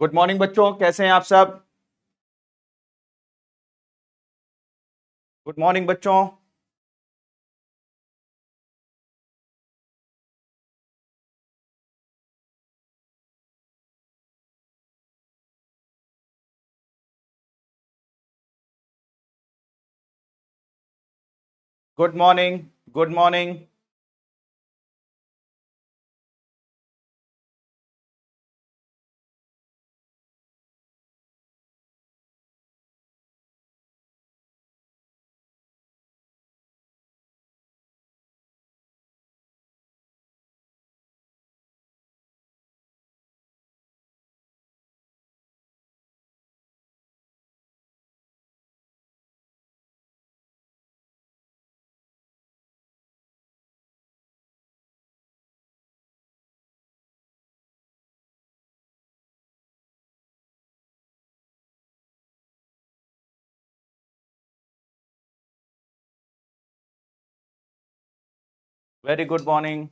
Good morning बच्चों, कैसे हैं आप सब। गुड मॉर्निंग बच्चों। Good morning. Good morning. Very good morning.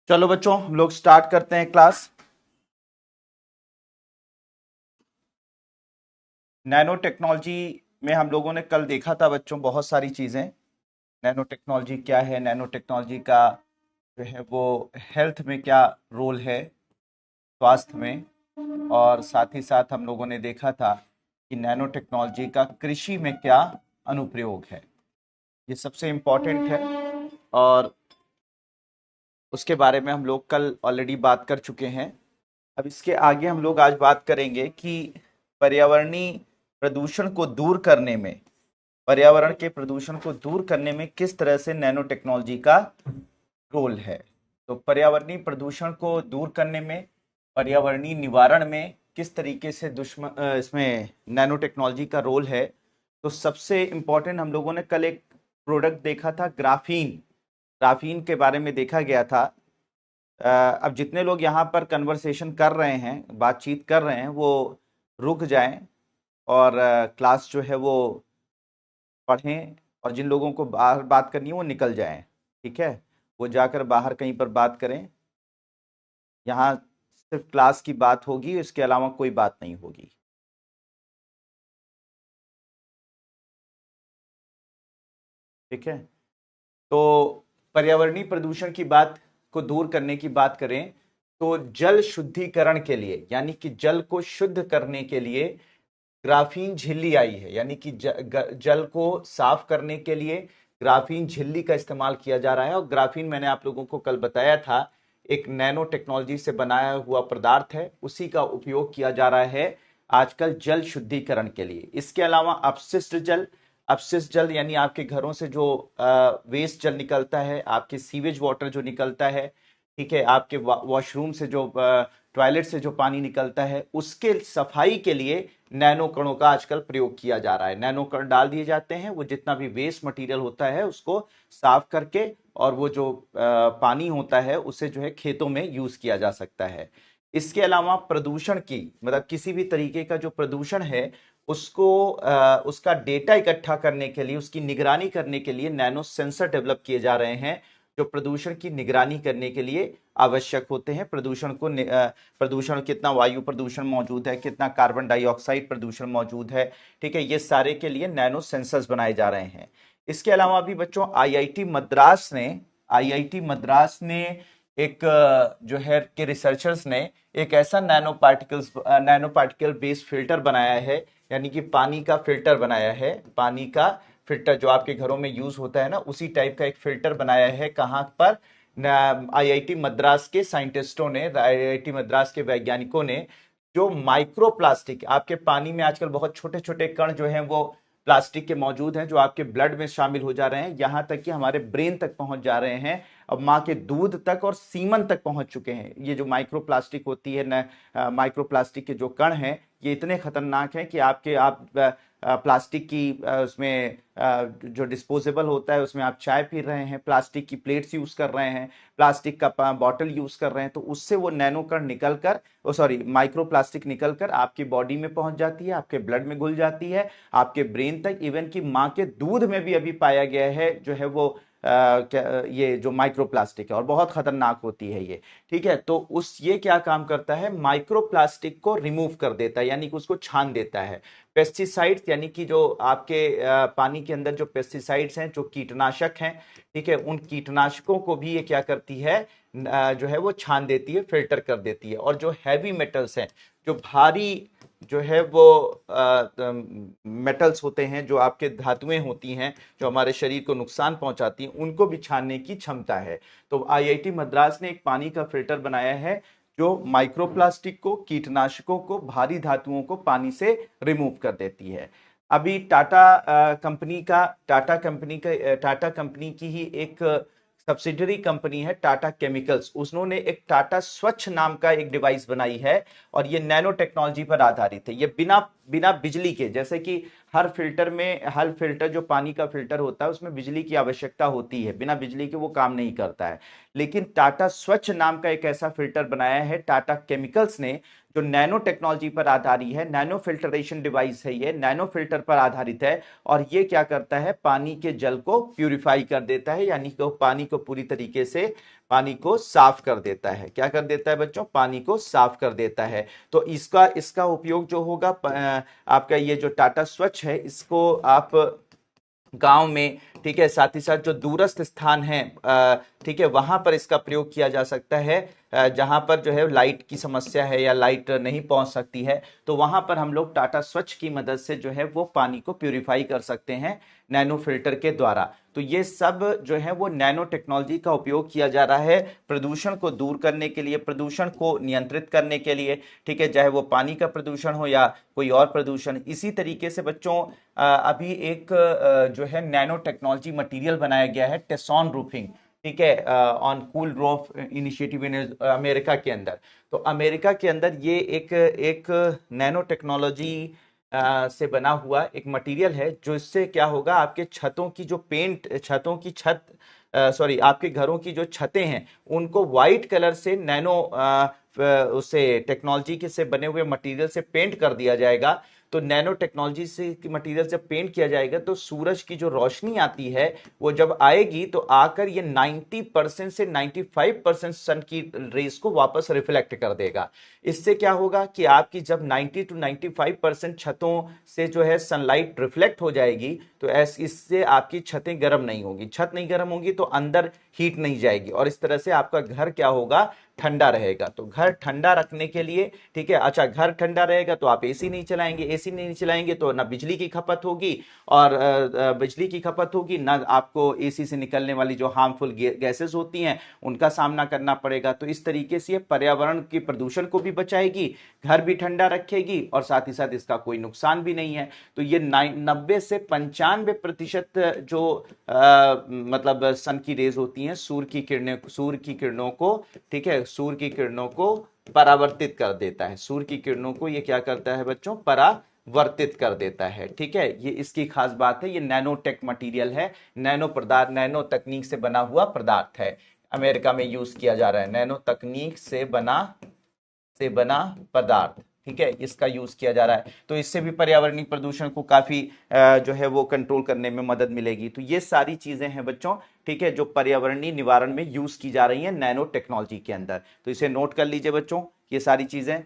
चलो बच्चों, हम लोग स्टार्ट करते हैं क्लास। नैनो टेक्नोलॉजी में हम लोगों ने कल देखा था बच्चों बहुत सारी चीजें। नैनो टेक्नोलॉजी क्या है, नैनो टेक्नोलॉजी का जो है वो हेल्थ में क्या रोल है, स्वास्थ्य में। और साथ ही साथ हम लोगों ने देखा था कि नैनो टेक्नोलॉजी का कृषि में क्या अनुप्रयोग है। ये सबसे इम्पोर्टेंट है और उसके बारे में हम लोग कल ऑलरेडी बात कर चुके हैं। अब इसके आगे हम लोग आज बात करेंगे कि पर्यावरणीय प्रदूषण को दूर करने में, पर्यावरण के प्रदूषण को दूर करने में किस तरह से नैनो टेक्नोलॉजी का रोल है। तो पर्यावरणीय प्रदूषण को दूर करने में, पर्यावरणीय निवारण में किस तरीके से इसमें नैनो टेक्नोलॉजी का रोल है। तो सबसे इम्पोर्टेंट हम लोगों ने कल एक प्रोडक्ट देखा था, ग्राफीन। ग्राफीन के बारे में देखा गया था। अब जितने लोग यहाँ पर कन्वर्सेशन कर रहे हैं, बातचीत कर रहे हैं, वो रुक जाएं और क्लास जो है वो पढ़ें। और जिन लोगों को बाहर बात करनी है वो निकल जाएं, ठीक है। वो जाकर बाहर कहीं पर बात करें। यहाँ सिर्फ क्लास की बात होगी, इसके अलावा कोई बात नहीं होगी। ठीक है। तो पर्यावरणीय प्रदूषण की बात को दूर करने की बात करें तो जल शुद्धिकरण के लिए, यानी कि जल को शुद्ध करने के लिए ग्राफीन झिल्ली आई है। यानी कि जल को साफ करने के लिए ग्राफीन झिल्ली का इस्तेमाल किया जा रहा है। और ग्राफीन मैंने आप लोगों को कल बताया था, एक नैनो टेक्नोलॉजी से बनाया हुआ पदार्थ है। उसी का उपयोग किया जा रहा है आजकल जल शुद्धिकरण के लिए। इसके अलावा अपशिष्ट जल, अपशिष्ट जल यानी आपके घरों से जो वेस्ट जल निकलता है, आपके सीवेज वाटर जो निकलता है, ठीक है, आपके वॉशरूम से जो टॉयलेट से जो पानी निकलता है, उसके सफाई के लिए नैनो कणों का आजकल प्रयोग किया जा रहा है। नैनो कण डाल दिए जाते हैं, वो जितना भी वेस्ट मटेरियल होता है उसको साफ करके, और वो जो पानी होता है उसे जो है खेतों में यूज किया जा सकता है। इसके अलावा प्रदूषण की, मतलब किसी भी तरीके का जो प्रदूषण है उसको उसका डेटा इकट्ठा करने के लिए, उसकी निगरानी करने के लिए नैनो सेंसर डेवलप किए जा रहे हैं, जो प्रदूषण की निगरानी करने के लिए आवश्यक होते हैं। प्रदूषण कितना वायु प्रदूषण मौजूद है, कितना कार्बन डाइऑक्साइड प्रदूषण मौजूद है, ठीक है, ये सारे के लिए नैनो सेंसर्स बनाए जा रहे हैं। इसके अलावा भी बच्चों आईआईटी मद्रास ने एक जो है कि रिसर्चर्स ने एक ऐसा नैनो पार्टिकल बेस्ड फिल्टर बनाया है, यानी कि पानी का फिल्टर बनाया है, पानी का फिल्टर जो आपके घरों में यूज होता है ना, उसी टाइप का एक फिल्टर बनाया है। कहाँ पर? आईआईटी मद्रास के साइंटिस्टों ने, आईआईटी मद्रास के वैज्ञानिकों ने, जो माइक्रो प्लास्टिक आपके पानी में आजकल बहुत छोटे छोटे कण जो हैं वो प्लास्टिक के मौजूद हैं, जो आपके ब्लड में शामिल हो जा रहे हैं, यहां तक कि हमारे ब्रेन तक पहुंच जा रहे हैं, अब माँ के दूध तक और सीमन तक पहुंच चुके हैं। ये जो माइक्रो प्लास्टिक होती है ना, माइक्रो प्लास्टिक के जो कण हैं, ये इतने खतरनाक हैं कि आप प्लास्टिक की उसमें जो डिस्पोजेबल होता है उसमें आप चाय पी रहे हैं, प्लास्टिक की प्लेट्स यूज कर रहे हैं, प्लास्टिक का बॉटल यूज कर रहे हैं, तो उससे वो नैनो कण निकल कर, सॉरी माइक्रो प्लास्टिक निकल कर आपकी बॉडी में पहुंच जाती है, आपके ब्लड में घुल जाती है, आपके ब्रेन तक, इवन कि माँ के दूध में भी अभी पाया गया है जो है वो ये जो माइक्रोप्लास्टिक है, और बहुत खतरनाक होती है ये। ठीक है, तो उस ये क्या काम करता है, माइक्रोप्लास्टिक को रिमूव कर देता है, यानी कि उसको छान देता है। पेस्टिसाइड्स, यानी कि जो आपके पानी के अंदर जो पेस्टिसाइड्स हैं, जो कीटनाशक हैं, ठीक है, उन कीटनाशकों को भी ये क्या करती है, जो है वो छान देती है, फिल्टर कर देती है। और जो हैवी मेटल्स हैं, जो भारी जो है वो मेटल्स होते हैं, जो आपके धातुएं होती हैं, जो हमारे शरीर को नुकसान पहुंचाती हैं, उनको भी छानने की क्षमता है। तो आईआईटी मद्रास ने एक पानी का फिल्टर बनाया है जो माइक्रोप्लास्टिक को, कीटनाशकों को, भारी धातुओं को पानी से रिमूव कर देती है। अभी टाटा कंपनी की ही एक सब्सिडरी कंपनी है टाटा केमिकल्स, उन्होंने एक टाटा स्वच्छ नाम का एक डिवाइस बनाई है, और ये नैनो टेक्नोलॉजी पर आधारित है। ये बिना बिना बिजली के, जैसे कि हर फिल्टर जो पानी का फिल्टर होता है उसमें बिजली की आवश्यकता होती है, बिना बिजली के वो काम नहीं करता है। लेकिन टाटा स्वच्छ नाम का एक ऐसा फिल्टर बनाया है टाटा केमिकल्स ने, जो नैनो टेक्नोलॉजी पर आधारित है, नैनो फिल्टरेशन डिवाइस है, ये नैनो फिल्टर पर आधारित है। और ये क्या करता है, पानी के जल को प्यूरिफाई कर देता है, यानी कि पानी को पूरी तरीके से, पानी को साफ कर देता है। क्या कर देता है बच्चों? पानी को साफ कर देता है। तो इसका इसका उपयोग जो होगा, आपका ये जो टाटा स्वच्छ है, इसको आप गांव में, ठीक है, साथ ही साथ जो दूरस्थ स्थान है, ठीक है, वहां पर इसका प्रयोग किया जा सकता है, जहां पर जो है लाइट की समस्या है या लाइट नहीं पहुंच सकती है, तो वहां पर हम लोग टाटा स्वच्छ की मदद से जो है वो पानी को प्यूरिफाई कर सकते हैं नैनो फिल्टर के द्वारा। तो ये सब जो है वो नैनो टेक्नोलॉजी का उपयोग किया जा रहा है प्रदूषण को दूर करने के लिए, प्रदूषण को नियंत्रित करने के लिए, ठीक है, चाहे वो पानी का प्रदूषण हो या कोई और प्रदूषण। इसी तरीके से बच्चों अभी एक जो है नैनो टेक्नोलॉजी मटेरियल बनाया गया है, टेसॉन रूफिंग, ठीक है, on cool roof initiative in America के अंदर। तो अमेरिका के अंदर ये एक एक नैनो टेक्नोलॉजी से बना हुआ एक मटेरियल है, जो इससे क्या होगा, आपके छतों की जो छतों की छत, सॉरी, आपके घरों की जो छतें हैं, उनको व्हाइट कलर से नैनो उसे टेक्नोलॉजी के से बने हुए मटेरियल से पेंट कर दिया जाएगा। तो नैनो टेक्नोलॉजी से मटेरियल जब पेंट किया जाएगा, तो सूरज की जो रोशनी आती है वो जब आएगी, तो आकर ये 90% से 95% सन की रेस को वापस रिफ्लेक्ट कर देगा। इससे क्या होगा कि आपकी जब 90 टू 95% छतों से जो है सनलाइट रिफ्लेक्ट हो जाएगी, तो इससे आपकी छतें गर्म नहीं होगी, छत नहीं गर्म होगी तो अंदर हीट नहीं जाएगी, और इस तरह से आपका घर क्या होगा, ठंडा रहेगा। तो घर ठंडा रखने के लिए, ठीक है, अच्छा, घर ठंडा रहेगा तो आप एसी नहीं चलाएंगे, एसी नहीं चलाएंगे तो ना बिजली की खपत होगी, और बिजली की खपत होगी ना, आपको एसी से निकलने वाली जो हार्मफुल गैसेस होती हैं उनका सामना करना पड़ेगा। तो इस तरीके से ये पर्यावरण की प्रदूषण को भी बचाएगी, घर भी ठंडा रखेगी, और साथ ही साथ इसका कोई नुकसान भी नहीं है। तो ये 90 से 95% जो मतलब सन की रेज होती हैं, सूर्य की किरणों को, ठीक है, सूर्य की किरणों को परावर्तित कर देता है। सूर्य की किरणों को ये क्या करता है बच्चों, परावर्तित कर देता है। ठीक है, ये इसकी खास बात है, ये नैनो टेक मटेरियल है, नैनो पदार्थ, नैनो तकनीक से बना हुआ पदार्थ है, अमेरिका में यूज किया जा रहा है, नैनो तकनीक से बना पदार्थ, ठीक है, इसका यूज किया जा रहा है। तो इससे भी पर्यावरणीय प्रदूषण को काफी जो है वो कंट्रोल करने में मदद मिलेगी। तो ये सारी चीजें हैं बच्चों, ठीक है, जो पर्यावरणीय निवारण में यूज की जा रही है नैनो टेक्नोलॉजी के अंदर। तो इसे नोट कर लीजिए बच्चों, ये सारी चीजें।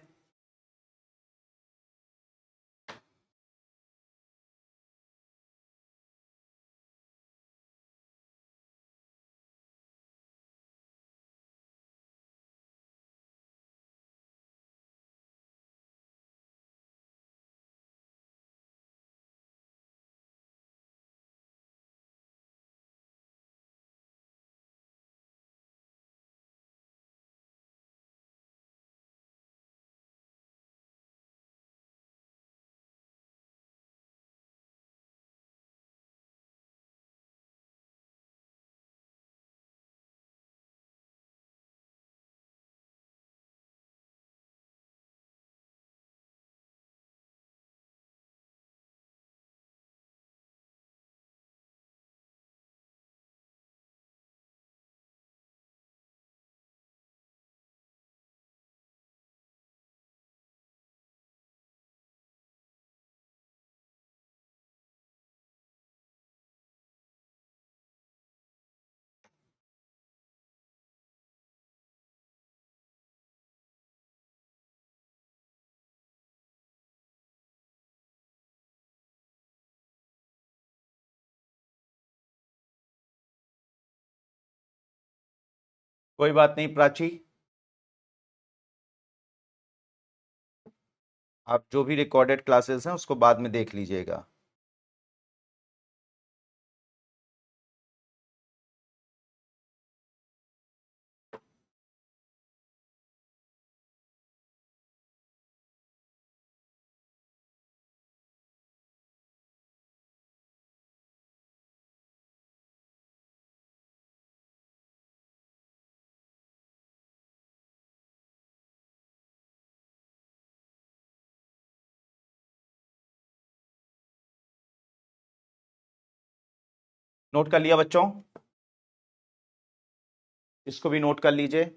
कोई बात नहीं प्राची, आप जो भी रिकॉर्डेड क्लासेस हैं उसको बाद में देख लीजिएगा। नोट कर लिया बच्चों? इसको भी नोट कर लीजिए।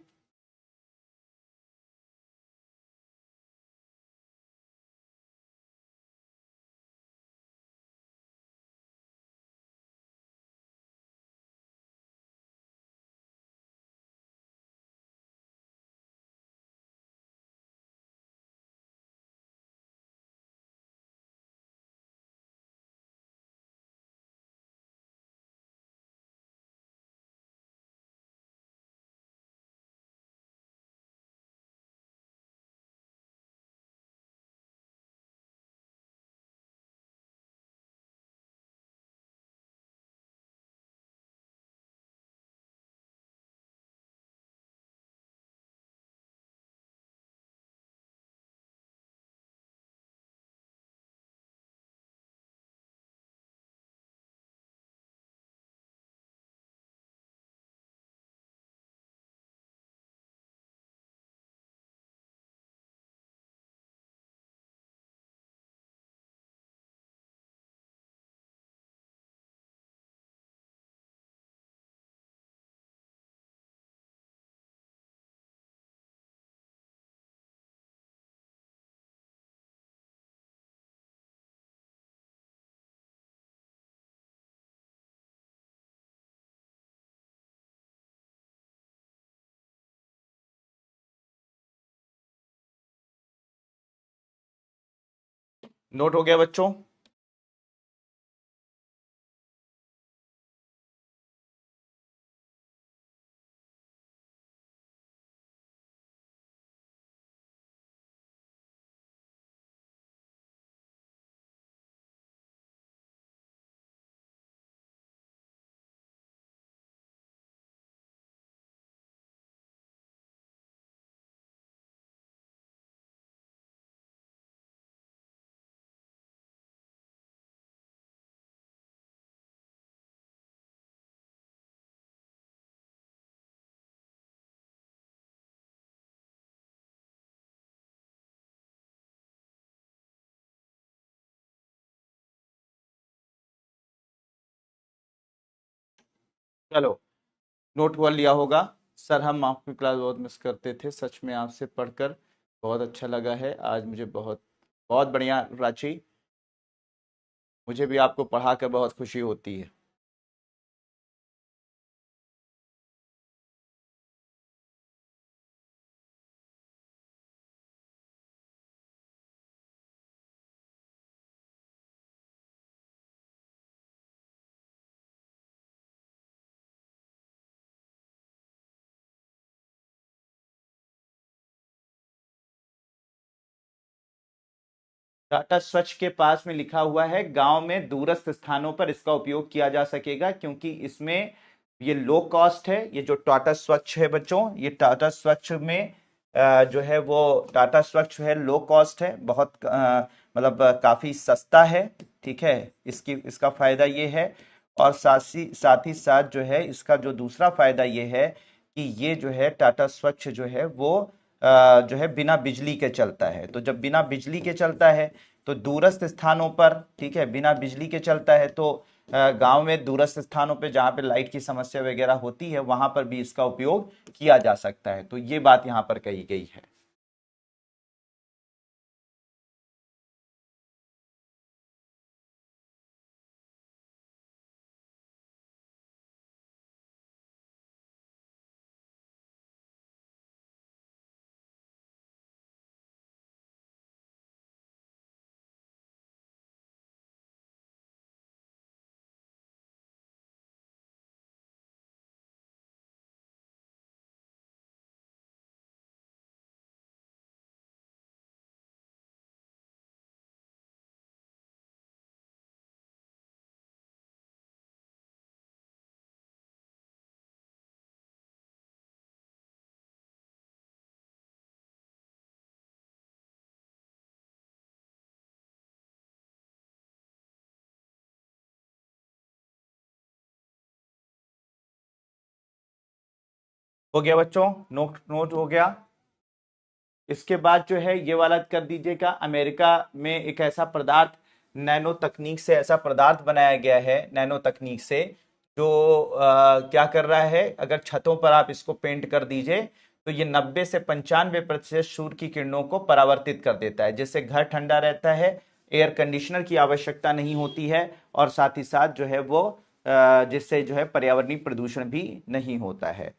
नोट हो गया बच्चों? चलो, नोट हुआ लिया होगा। सर हम आपकी क्लास बहुत मिस करते थे, सच में आपसे पढ़कर बहुत अच्छा लगा है आज मुझे, बहुत बहुत बढ़िया प्राची। मुझे भी आपको पढ़ा कर बहुत खुशी होती है। टाटा स्वच्छ के पास में लिखा हुआ है गांव में दूरस्थ स्थानों पर इसका उपयोग किया जा सकेगा, क्योंकि इसमें ये लो कॉस्ट है। ये जो टाटा स्वच्छ है बच्चों, ये टाटा स्वच्छ में जो है वो टाटा स्वच्छ है, लो कॉस्ट है, बहुत मतलब काफी सस्ता है। ठीक है, इसकी इसका फायदा ये है। और साथ ही साथ जो है इसका जो दूसरा फायदा ये है कि ये जो है टाटा स्वच्छ जो है वो जो है बिना बिजली के चलता है। तो जब बिना बिजली के चलता है तो दूरस्थ स्थानों पर, ठीक है, बिना बिजली के चलता है तो गांव में दूरस्थ स्थानों पे जहाँ पे लाइट की समस्या वगैरह होती है वहां पर भी इसका उपयोग किया जा सकता है। तो ये बात यहाँ पर कही गई है। हो गया बच्चों, नोट नोट हो गया। इसके बाद जो है ये वाला कर दीजिएगा। अमेरिका में एक ऐसा पदार्थ नैनो तकनीक से, ऐसा पदार्थ बनाया गया है नैनो तकनीक से, जो क्या कर रहा है, अगर छतों पर आप इसको पेंट कर दीजिए तो ये 90 से 95% सूर्य की किरणों को परावर्तित कर देता है, जिससे घर ठंडा रहता है, एयर कंडीशनर की आवश्यकता नहीं होती है, और साथ ही साथ जो है वो जिससे जो है पर्यावरणीय प्रदूषण भी नहीं होता है।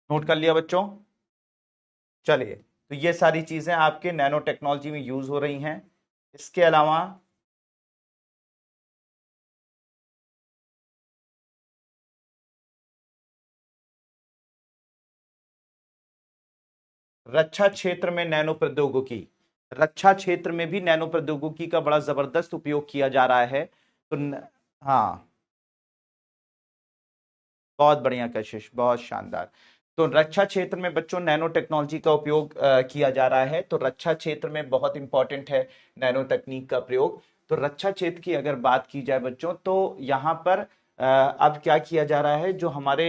नोट कर लिया बच्चों? चलिए, तो ये सारी चीजें आपके नैनो टेक्नोलॉजी में यूज हो रही हैं। इसके अलावा रक्षा क्षेत्र में नैनो प्रौद्योगिकी, रक्षा क्षेत्र में भी नैनो प्रौद्योगिकी का बड़ा जबरदस्त उपयोग किया जा रहा है। तो हाँ, बहुत बढ़िया कशिश, बहुत शानदार। तो रक्षा क्षेत्र में बच्चों नैनो टेक्नोलॉजी का उपयोग किया जा रहा है। तो रक्षा क्षेत्र में बहुत इंपॉर्टेंट है नैनो तकनीक का प्रयोग। तो रक्षा क्षेत्र की अगर बात की जाए बच्चों, तो यहाँ पर अब क्या किया जा रहा है, जो हमारे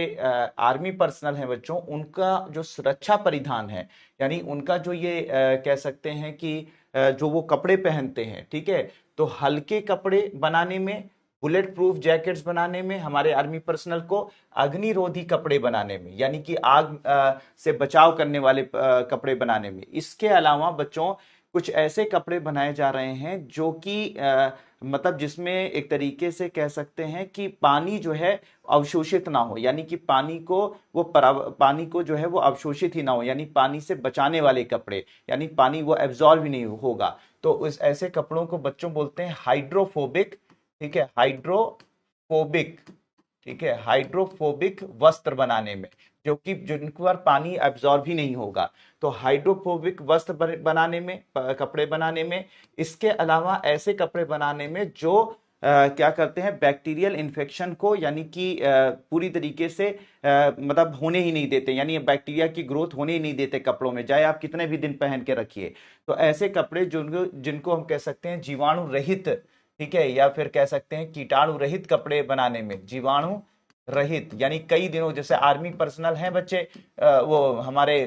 आर्मी पर्सनल हैं बच्चों, उनका जो सुरक्षा परिधान है, यानी उनका जो ये कह सकते हैं कि जो वो कपड़े पहनते हैं, ठीक है, तो हल्के कपड़े बनाने में, बुलेट प्रूफ जैकेट्स बनाने में, हमारे आर्मी पर्सनल को अग्निरोधी कपड़े बनाने में, यानी कि आग से बचाव करने वाले कपड़े बनाने में। इसके अलावा बच्चों कुछ ऐसे कपड़े बनाए जा रहे हैं जो कि मतलब जिसमें एक तरीके से कह सकते हैं कि पानी जो है अवशोषित ना हो, यानी कि पानी को पानी को जो है वो अवशोषित ही ना हो, यानी पानी से बचाने वाले कपड़े, यानी पानी वो एब्जॉर्ब ही नहीं होगा। तो उस ऐसे कपड़ों को बच्चों बोलते हैं हाइड्रोफोबिक, ठीक है, हाइड्रोफोबिक, ठीक है, हाइड्रोफोबिक वस्त्र बनाने में, जो कि जिनको पर पानी एब्जॉर्ब ही नहीं होगा। तो हाइड्रोफोबिक वस्त्र बनाने में, कपड़े बनाने में। इसके अलावा ऐसे कपड़े बनाने में जो क्या करते हैं, बैक्टीरियल इन्फेक्शन को, यानी कि पूरी तरीके से मतलब होने ही नहीं देते, यानी बैक्टीरिया की ग्रोथ होने ही नहीं देते कपड़ों में, चाहे आप कितने भी दिन पहन के रखिए। तो ऐसे कपड़े जिनको जिनको हम कह सकते हैं जीवाणु रहित, ठीक है, या फिर कह सकते हैं कीटाणु रहित कपड़े बनाने में, जीवाणु रहित, यानी कई दिनों, जैसे आर्मी पर्सनल हैं बच्चे, वो हमारे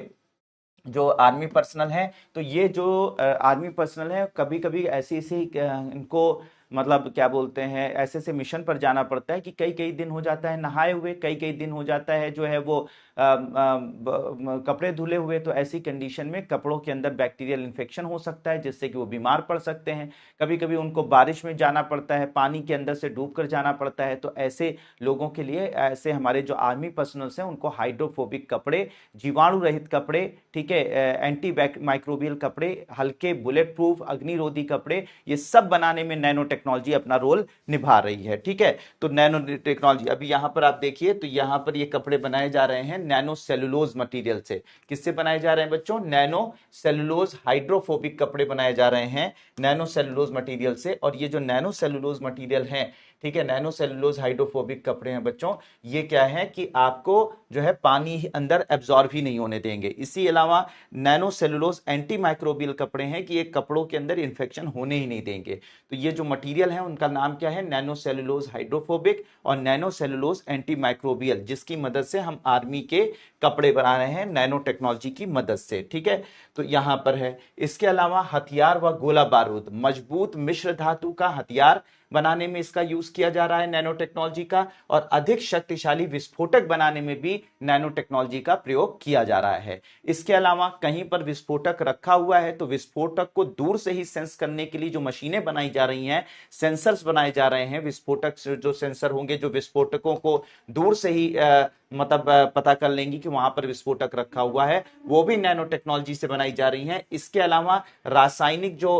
जो आर्मी पर्सनल हैं, तो ये जो आर्मी पर्सनल हैं, कभी कभी ऐसी ऐसी इनको मतलब क्या बोलते हैं, ऐसे ऐसे मिशन पर जाना पड़ता है कि कई कई दिन हो जाता है नहाए हुए, कई कई दिन हो जाता है जो है वो कपड़े धुले हुए। तो ऐसी कंडीशन में कपड़ों के अंदर बैक्टीरियल इन्फेक्शन हो सकता है, जिससे कि वो बीमार पड़ सकते हैं। कभी कभी उनको बारिश में जाना पड़ता है, पानी के अंदर से डूब कर जाना पड़ता है। तो ऐसे लोगों के लिए, ऐसे हमारे जो आर्मी पर्सनल्स हैं, उनको हाइड्रोफोबिक कपड़े, जीवाणु रहित कपड़े, ठीक है, एंटी माइक्रोबियल कपड़े, हल्के बुलेट प्रूफ अग्निरोधी कपड़े, ये सब बनाने में नैनो टेक्नोलॉजी अपना रोल निभा रही है। ठीक है, तो नैनो टेक्नोलॉजी, अभी यहां पर आप देखिए तो यहां पर ये कपड़े बनाए जा रहे हैं नैनो सेलुलोज मटेरियल से। किससे बनाए जा रहे हैं बच्चों? नैनो सेलुलोज हाइड्रोफोबिक कपड़े बनाए जा रहे हैं नैनो सेलुलोज मटेरियल से। और ये जो नैनो सेलुलोज मटेरियल है, ठीक है, नैनो सेलुलोज हाइड्रोफोबिक कपड़े हैं बच्चों, ये क्या है कि आपको जो है पानी अंदर एब्जॉर्ब ही नहीं होने देंगे। इसी अलावा नैनो सेलुलोज एंटी माइक्रोबियल कपड़े हैं कि ये कपड़ों के अंदर इंफेक्शन होने ही नहीं देंगे। तो ये जो मटेरियल है उनका नाम क्या है? नैनो सेलुलोज हाइड्रोफोबिक और नैनो सेलुलोज एंटी माइक्रोबियल, जिसकी मदद से हम आर्मी के कपड़े बना रहे हैं नैनो टेक्नोलॉजी की मदद से। ठीक है, तो यहां पर है। इसके अलावा हथियार व गोला बारूद, मजबूत मिश्र धातु का हथियार बनाने में इसका यूज किया जा रहा है नैनो टेक्नोलॉजी का, और अधिक शक्तिशाली विस्फोटक बनाने में भी नैनो टेक्नोलॉजी का प्रयोग किया जा रहा है। इसके अलावा कहीं पर विस्फोटक रखा हुआ है तो विस्फोटक को दूर से ही सेंस करने के लिए जो मशीनें बनाई जा रही हैं, सेंसर्स बनाए जा रहे हैं, विस्फोटक जो सेंसर होंगे जो विस्फोटकों को दूर से ही पता कर लेंगी कि वहां पर विस्फोटक रखा हुआ है, वो भी नैनो टेक्नोलॉजी से बनाई जा रही हैं। इसके अलावा रासायनिक जो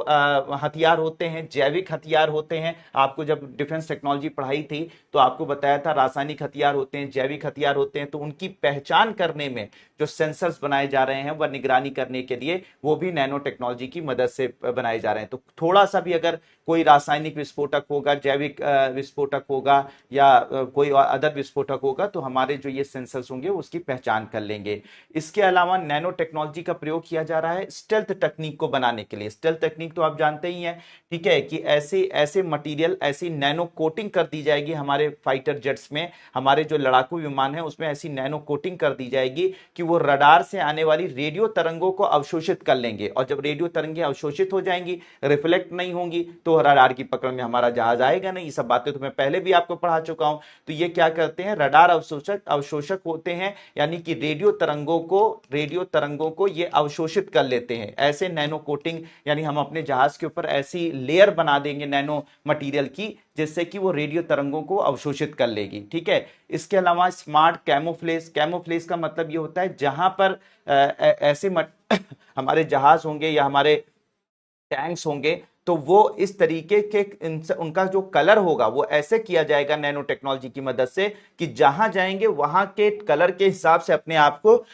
हथियार होते हैं, जैविक हथियार होते हैं, आपको जब डिफेंस टेक्नोलॉजी पढ़ाई थी तो आपको बताया था रासायनिक हथियार होते हैं, जैविक हथियार होते हैं, तो उनकी पहचान करने में जो सेंसर्स बनाए जा रहे हैं वह निगरानी करने के लिए वो भी नैनो टेक्नोलॉजी की मदद से बनाए जा रहे हैं। तो थोड़ा सा भी अगर कोई रासायनिक विस्फोटक होगा, जैविक विस्फोटक होगा या कोई अदर विस्फोटक होगा तो हमारे जो ये सेंसर्स होंगे उसकी पहचान कर लेंगे। इसके अलावा नैनो टेक्नोलॉजी का प्रयोग किया जा रहा है स्टेल्थ टेक्निक को बनाने के लिए। स्टेल्थ टेक्निक तो आप जानते ही हैं, ठीक है, कि ऐसे ऐसे मटेरियल, ऐसी नैनो कोटिंग कर दी जाएगी हमारे फाइटर जेट्स में, हमारे जो लड़ाकू विमान है उसमें ऐसी नैनो कोटिंग कर दी जाएगी कि वो रडार से आने वाली रेडियो तरंगों को अवशोषित कर लेंगे, और जब रेडियो तरंगें अवशोषित हो जाएंगी, रिफ्लेक्ट नहीं होंगी, तो रडार की पकड़ में हमारा जहाज आएगा नहीं। ये सब बातें तो मैं पहले भी आपको पढ़ा चुका हूं। तो ये क्या करते हैं? रडार अवशोषक होते हैं, यानी कि रेडियो तरंगों को ये अवशोषित कर लेते हैं। ऐसे नैनो कोटिंग, यानी हम अपने जहाज के ऊपर ऐसी लेयर बना देंगे नैनो मटेरियल की जिससे कि वो रेडियो तरंगों को अवशोषित कर लेगी। ठीक है, इसके अलावा स्मार्ट कैमोफ्लेज, कैमोफ्लेज का मतलब ये होता है जहां पर ऐसे हमारे जहाज होंगे या हमारे टैंक्स होंगे तो वो इस तरीके के उनका जो कलर होगा वो ऐसे किया जाएगा नैनो टेक्नोलॉजी की मदद से कि जहां जाएंगे वहां के कलर के हिसाब से अपने आप को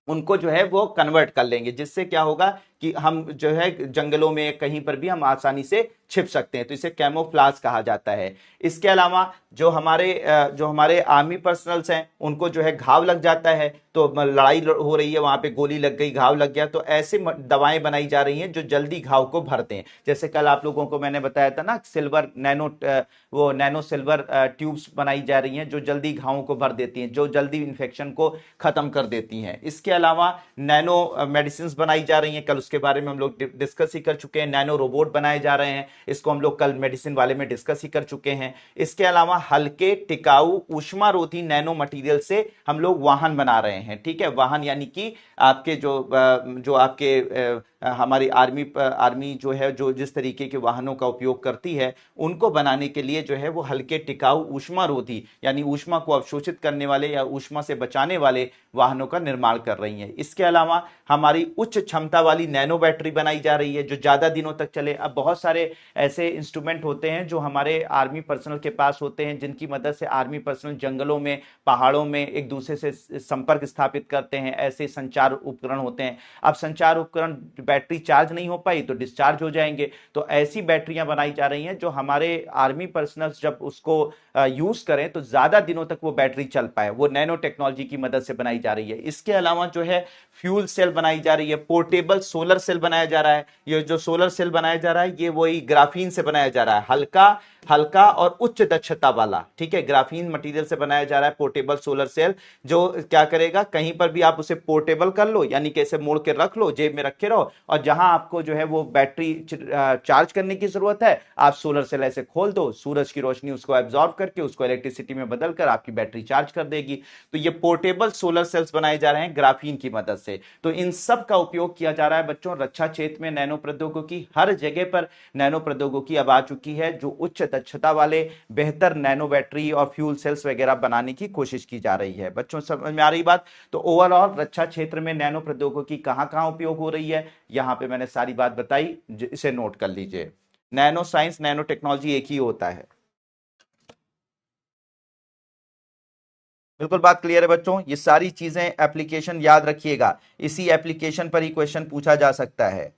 उनको जो है वो कन्वर्ट कर लेंगे, जिससे क्या होगा कि हम जो है जंगलों में कहीं पर भी हम आसानी से छिप सकते हैं। तो इसे कैमोफ्लाज कहा जाता है। इसके अलावा जो हमारे आर्मी पर्सनल्स हैं उनको जो है घाव लग जाता है, तो लड़ाई हो रही है, वहां पे गोली लग गई, घाव लग गया, तो ऐसे दवाएं बनाई जा रही हैं जो जल्दी घाव को भरते हैं। जैसे कल आप लोगों को मैंने बताया था ना, सिल्वर नैनो सिल्वर ट्यूब्स बनाई जा रही हैं जो जल्दी घावों को भर देती हैं, जो जल्दी इन्फेक्शन को खत्म कर देती हैं। इसके अलावा नैनो मेडिसिन बनाई जा रही हैं, कल उसके बारे में हम लोग डिस्कस ही कर चुके हैं। नैनो रोबोट बनाए जा रहे हैं, इसको हम लोग कल मेडिसिन वाले में डिस्कस ही कर चुके हैं। इसके अलावा हल्के, टिकाऊ, ऊष्मारोधी नैनो मटेरियल से हम लोग वाहन बना रहे हैं। ठीक है, वाहन यानी कि आपके जो आपके हमारी आर्मी जो है जो जिस तरीके के वाहनों का उपयोग करती है उनको बनाने के लिए जो है वो हल्के, टिकाऊ, ऊष्मारोधी यानी ऊष्मा को अवशोषित करने वाले या ऊष्मा से बचाने वाले वाहनों का निर्माण कर रही है। इसके अलावा हमारी उच्च क्षमता वाली नैनो बैटरी बनाई जा रही है जो ज्यादा दिनों तक चले। अब बहुत सारे ऐसे इंस्ट्रूमेंट होते हैं जो हमारे आर्मी पर्सनल के पास होते हैं जिनकी मदद से आर्मी पर्सनल जंगलों में, पहाड़ों में एक दूसरे से संपर्क स्थापित करते हैं। ऐसे संचार उपकरण होते हैं। अब संचार उपकरण बैटरी चार्ज नहीं हो पाई तो डिस्चार्ज हो जाएंगे, तो ऐसी बैटरियां बनाई जा रही हैं जो हमारे आर्मी पर्सनल्स जब उसको यूज करें तो ज्यादा दिनों तक वो बैटरी चल पाए, वो नैनो टेक्नोलॉजी की मदद से बनाई जा रही है। इसके अलावा जो है फ्यूल सेल बनाई जा रही है, पोर्टेबल सोलर सेल बनाया जा रहा है। ये जो सोलर सेल बनाया जा रहा है ये वही ग्राफीन से बनाया जा रहा है, हल्का और उच्च दक्षता वाला। ठीक है, ग्राफीन मटेरियल से बनाया जा रहा है पोर्टेबल सोलर सेल, जो क्या करेगा, कहीं पर भी आप उसे पोर्टेबल कर लो, यानी कैसे मोड़ के रख लो, जेब में रखे रहो, और जहां आपको जो है वो बैटरी चार्ज करने की जरूरत है आप सोलर सेल ऐसे खोल दो, सूरज की रोशनी उसको एब्जॉर्ब करके उसको इलेक्ट्रिसिटी में बदलकर आपकी बैटरी चार्ज कर देगी। तो ये पोर्टेबल सोलर सेल्स बनाए जा रहे हैं ग्राफीन की मदद से। तो इन सब का उपयोग किया जा रहा है बच्चों रक्षा क्षेत्र में। नैनो प्रौद्योगिकी हर जगह पर नैनो प्रौद्योगिकी अब आ चुकी है जो उच्च दक्षता वाले बेहतर नैनो बैटरी और फ्यूल सेल्स वगैरह बनाने की कोशिश की जा रही है। बच्चों समझ में आ रही बात? तो ओवरऑल रक्षा क्षेत्र में नैनो प्रौद्योगिकी कहां कहां उपयोग हो रही है यहां पे मैंने सारी बात बताई, इसे नोट कर लीजिए। नैनो साइंस नैनो टेक्नोलॉजी एक ही होता है। बिल्कुल बात क्लियर है बच्चों, ये सारी चीजें एप्लीकेशन याद रखिएगा, इसी एप्लीकेशन पर ही क्वेश्चन पूछा जा सकता है।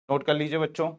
नोट कर लीजिए बच्चों।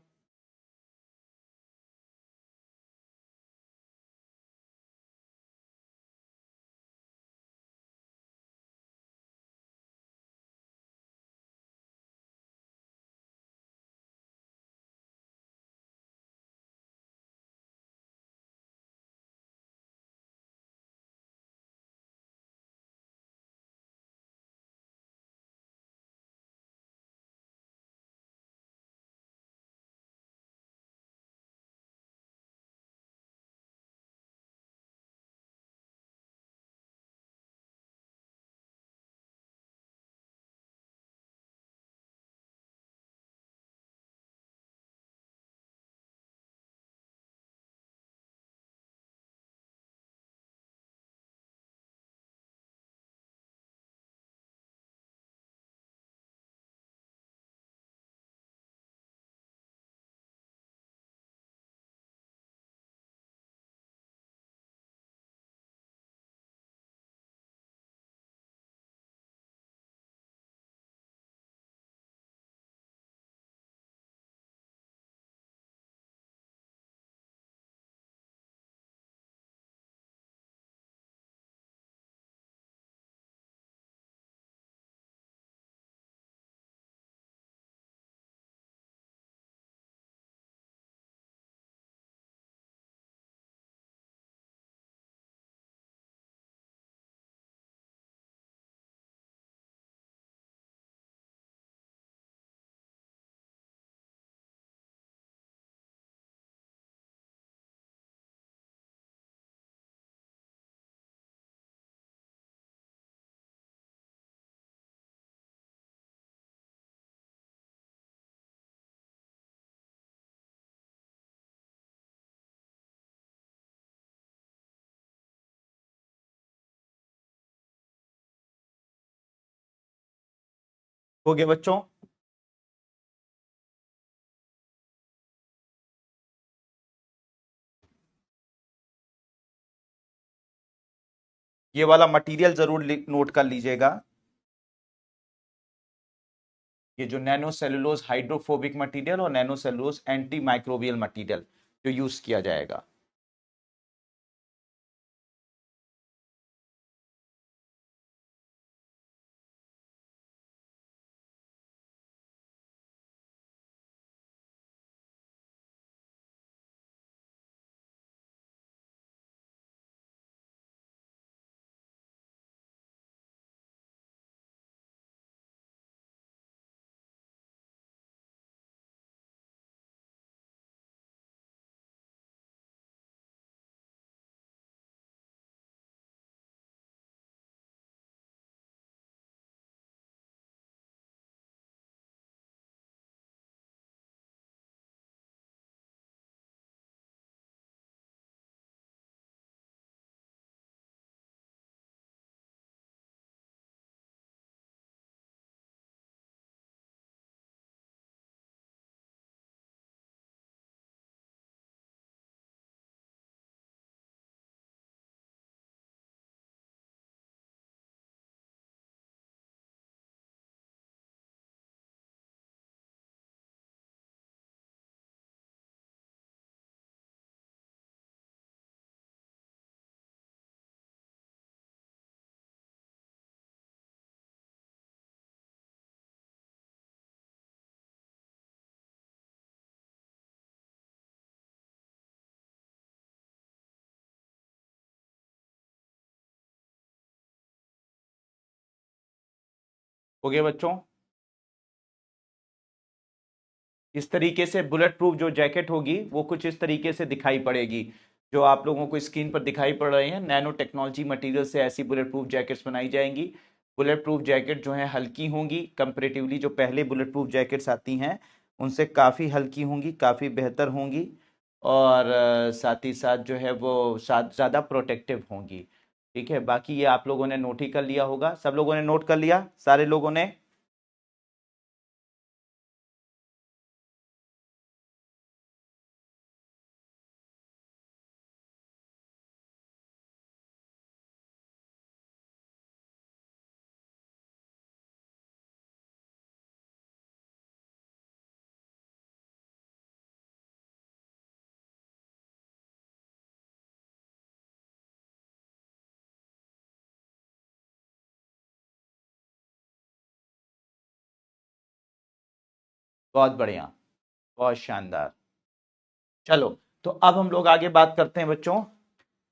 हो गए बच्चों? ये वाला मटेरियल जरूर नोट कर लीजिएगा। ये जो नैनो सेलुलोज हाइड्रोफोबिक मटेरियल और nano cellulose anti microbial material जो यूज किया जाएगा। हो गए बच्चों? इस तरीके से बुलेट प्रूफ जो जैकेट होगी वो कुछ इस तरीके से दिखाई पड़ेगी, जो आप लोगों को स्क्रीन पर दिखाई पड़ रहे हैं। नैनो टेक्नोलॉजी मटेरियल से ऐसी बुलेट प्रूफ जैकेट्स बनाई जाएंगी। बुलेट प्रूफ जैकेट जो है हल्की होंगी कंपेरेटिवली, जो पहले बुलेट प्रूफ जैकेट्स आती हैं उनसे काफ़ी हल्की होंगी, काफ़ी बेहतर होंगी। और साथ ही साथ जो है वो ज़्यादा प्रोटेक्टिव होंगी। ठीक है, बाकी ये आप लोगों ने नोट ही कर लिया होगा। सब लोगों ने नोट कर लिया, सारे लोगों ने? बहुत बढ़िया, बहुत शानदार। चलो, तो अब हम लोग आगे बात करते हैं बच्चों,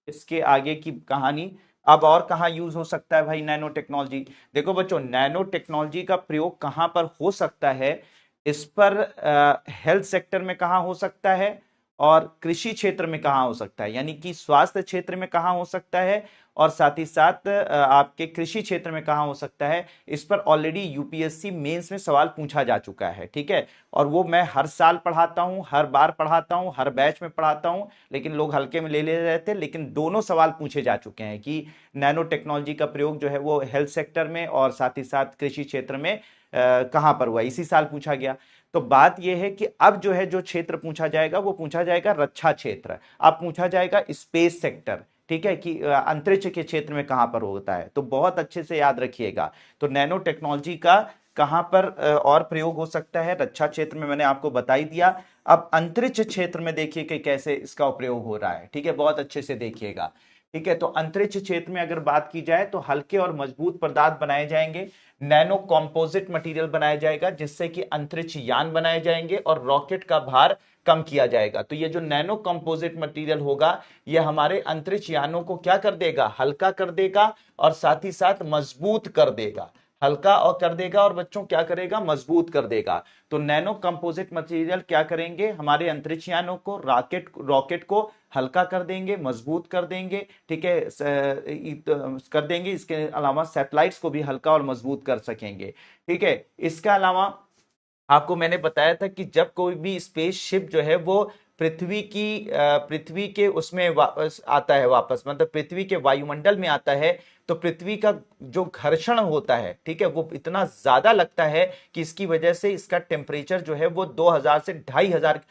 इसके आगे की कहानी। अब और कहाँ यूज हो सकता है भाई नैनो टेक्नोलॉजी? देखो बच्चों, नैनो टेक्नोलॉजी का प्रयोग कहाँ पर हो सकता है, इस पर हेल्थ सेक्टर में कहाँ हो सकता है, और कृषि क्षेत्र में कहाँ हो सकता है, यानी कि स्वास्थ्य क्षेत्र में कहाँ हो सकता है, और साथ ही साथ आपके कृषि क्षेत्र में कहाँ हो सकता है। इस पर ऑलरेडी यूपीएससी मेंस में सवाल पूछा जा चुका है। ठीक है, और वो मैं हर साल पढ़ाता हूँ, हर बार पढ़ाता हूँ, हर बैच में पढ़ाता हूँ, लेकिन लोग हल्के में ले रहे थे। लेकिन दोनों सवाल पूछे जा चुके हैं कि नैनो टेक्नोलॉजी का प्रयोग जो है वो हेल्थ सेक्टर में और साथ ही साथ कृषि क्षेत्र में कहाँ पर हुआ, इसी साल पूछा गया। तो बात यह है कि अब जो है जो क्षेत्र पूछा जाएगा वो पूछा जाएगा रक्षा क्षेत्र, अब पूछा जाएगा स्पेस सेक्टर। ठीक है, कि अंतरिक्ष के क्षेत्र में कहां पर होता है, तो बहुत अच्छे से याद रखिएगा। तो नैनो टेक्नोलॉजी का कहां पर और प्रयोग हो सकता है, रक्षा क्षेत्र में मैंने आपको बता ही दिया। अब अंतरिक्ष क्षेत्र में देखिए कि कैसे इसका उपयोग हो रहा है। ठीक है, बहुत अच्छे से देखिएगा। ठीक है, तो अंतरिक्ष क्षेत्र में अगर बात की जाए तो हल्के और मजबूत पदार्थ बनाए जाएंगे, नैनो कॉम्पोजिट मटेरियल बनाया जाएगा, जिससे कि अंतरिक्ष यान बनाए जाएंगे और रॉकेट का भार कम किया जाएगा। तो ये जो नैनो कंपोजिट मटेरियल होगा, ये हमारे अंतरिक्ष यानों को क्या कर देगा, हल्का कर देगा और साथ ही साथ मजबूत कर देगा। हल्का और कर देगा और बच्चों क्या करेगा, मजबूत कर देगा। तो नैनो कंपोजिट मटेरियल क्या करेंगे, हमारे अंतरिक्ष यानों को, रॉकेट रॉकेट को हल्का कर देंगे, मजबूत कर देंगे। ठीक है, कर देंगे। इसके अलावा सैटेलाइट्स को भी हल्का और मजबूत कर सकेंगे। ठीक है, इसके अलावा आपको मैंने बताया था कि जब कोई भी स्पेस शिप जो है वो पृथ्वी के उसमें वापस आता है, वापस मतलब पृथ्वी के वायुमंडल में आता है, तो पृथ्वी का जो घर्षण होता है, ठीक है, वो इतना ज्यादा लगता है कि इसकी वजह से इसका टेम्परेचर जो है वो 2000 से 2500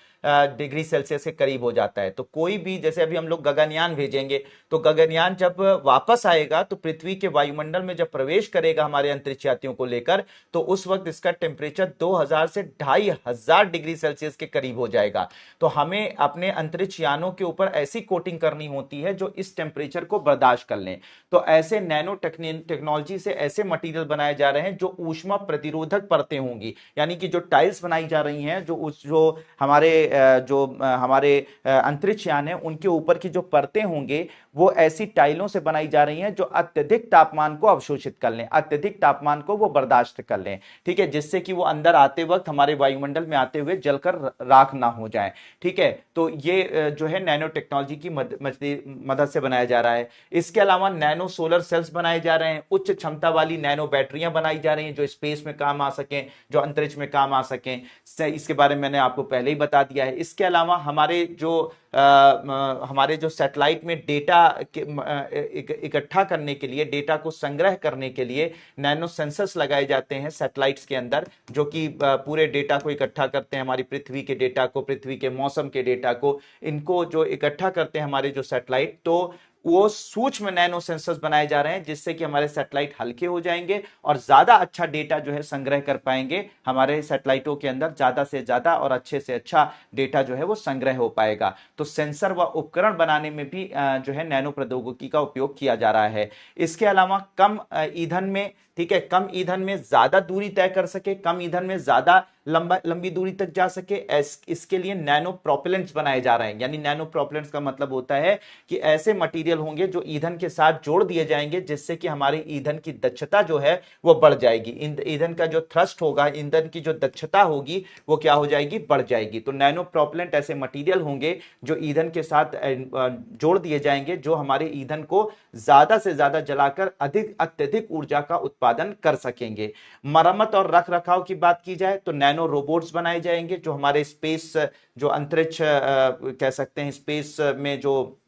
डिग्री सेल्सियस के करीब हो जाता है। तो कोई भी, जैसे अभी हम लोग गगनयान भेजेंगे, तो गगनयान जब वापस आएगा तो पृथ्वी के वायुमंडल में जब प्रवेश करेगा हमारे अंतरिक्ष यात्रियों को लेकर, तो उस वक्त इसका टेम्परेचर 2000 से 2500 डिग्री सेल्सियस के करीब हो जाएगा। तो हमें अपने अंतरिक्ष यानों के ऊपर ऐसी कोटिंग करनी होती है जो इस टेम्परेचर को बर्दाश्त कर लें। तो ऐसे नैनो टेक्नोलॉजी से ऐसे मटेरियल बनाए जा रहे हैं जो ऊष्मा प्रतिरोधक परतें होंगी, यानी कि जो टाइल्स बनाई जा रही हैं, जो हमारे अंतरिक्ष यान है उनके ऊपर की जो परतें होंगे वो ऐसी टाइलों से बनाई जा रही हैं जो अत्यधिक तापमान को अवशोषित कर लें, अत्यधिक तापमान को वो बर्दाश्त कर लें, ठीक है, जिससे कि वो अंदर आते वक्त हमारे वायुमंडल में आते हुए जलकर राख ना हो जाए, ठीक है। तो ये जो है नैनो टेक्नोलॉजी की मदद से बनाया जा रहा है। इसके अलावा नैनो सोलर सेल्स बनाए जा रहे हैं, उच्च क्षमता वाली नैनो बैटरियां बनाई जा रही हैं जो स्पेस में काम आ सकें, जो अंतरिक्ष में काम आ सकें। इसके बारे में मैंने आपको पहले ही बता दिया है। इसके अलावा हमारे जो सैटेलाइट में डेटा इकट्ठा करने के लिए, डेटा को संग्रह करने के लिए नैनो सेंसर्स लगाए जाते हैं सैटेलाइट्स के अंदर, जो कि पूरे डेटा को इकट्ठा करते हैं, हमारी पृथ्वी के डेटा को, पृथ्वी के मौसम के डेटा को, इनको जो इकट्ठा करते हैं हमारे जो सैटेलाइट, तो वो सूक्ष्म नैनो सेंसर्स बनाए जा रहे हैं जिससे कि हमारे सैटेलाइट हल्के हो जाएंगे और ज्यादा अच्छा डेटा जो है संग्रह कर पाएंगे। हमारे सैटेलाइटों के अंदर ज्यादा से ज्यादा और अच्छे से अच्छा डेटा जो है वो संग्रह हो पाएगा। तो सेंसर व उपकरण बनाने में भी जो है नैनो प्रौद्योगिकी का उपयोग किया जा रहा है। इसके अलावा कम ईंधन में, ठीक है, कम ईंधन में ज्यादा दूरी तय कर सके, कम ईंधन में ज्यादा लंबी दूरी तक जा सके, इसके लिए नैनो प्रोपेलेंट्स बनाए जा रहे हैं। यानी नैनो प्रोपेलेंट्स का मतलब होता है कि ऐसे मटेरियल होंगे जो ईंधन के साथ जोड़ दिए जाएंगे जिससे कि हमारी ईंधन की दक्षता जो है वो बढ़ जाएगी। ईंधन का जो थ्रस्ट होगा, ईंधन की जो दक्षता होगी वो क्या हो जाएगी, बढ़ जाएगी। तो नैनो प्रोपेलेंट ऐसे मटेरियल होंगे जो ईंधन के साथ जोड़ दिए जाएंगे, जो हमारे ईंधन को ज्यादा से ज्यादा जलाकर अत्यधिक ऊर्जा का उत्पादन कर सकेंगे। मरम्मत और रख रखाव की बात की जाए तो नैनो रोबोट्स बनाए जाएंगे जो हमारे स्पेस, जो अंतरिक्ष कह सकते हैं, स्पेस में जो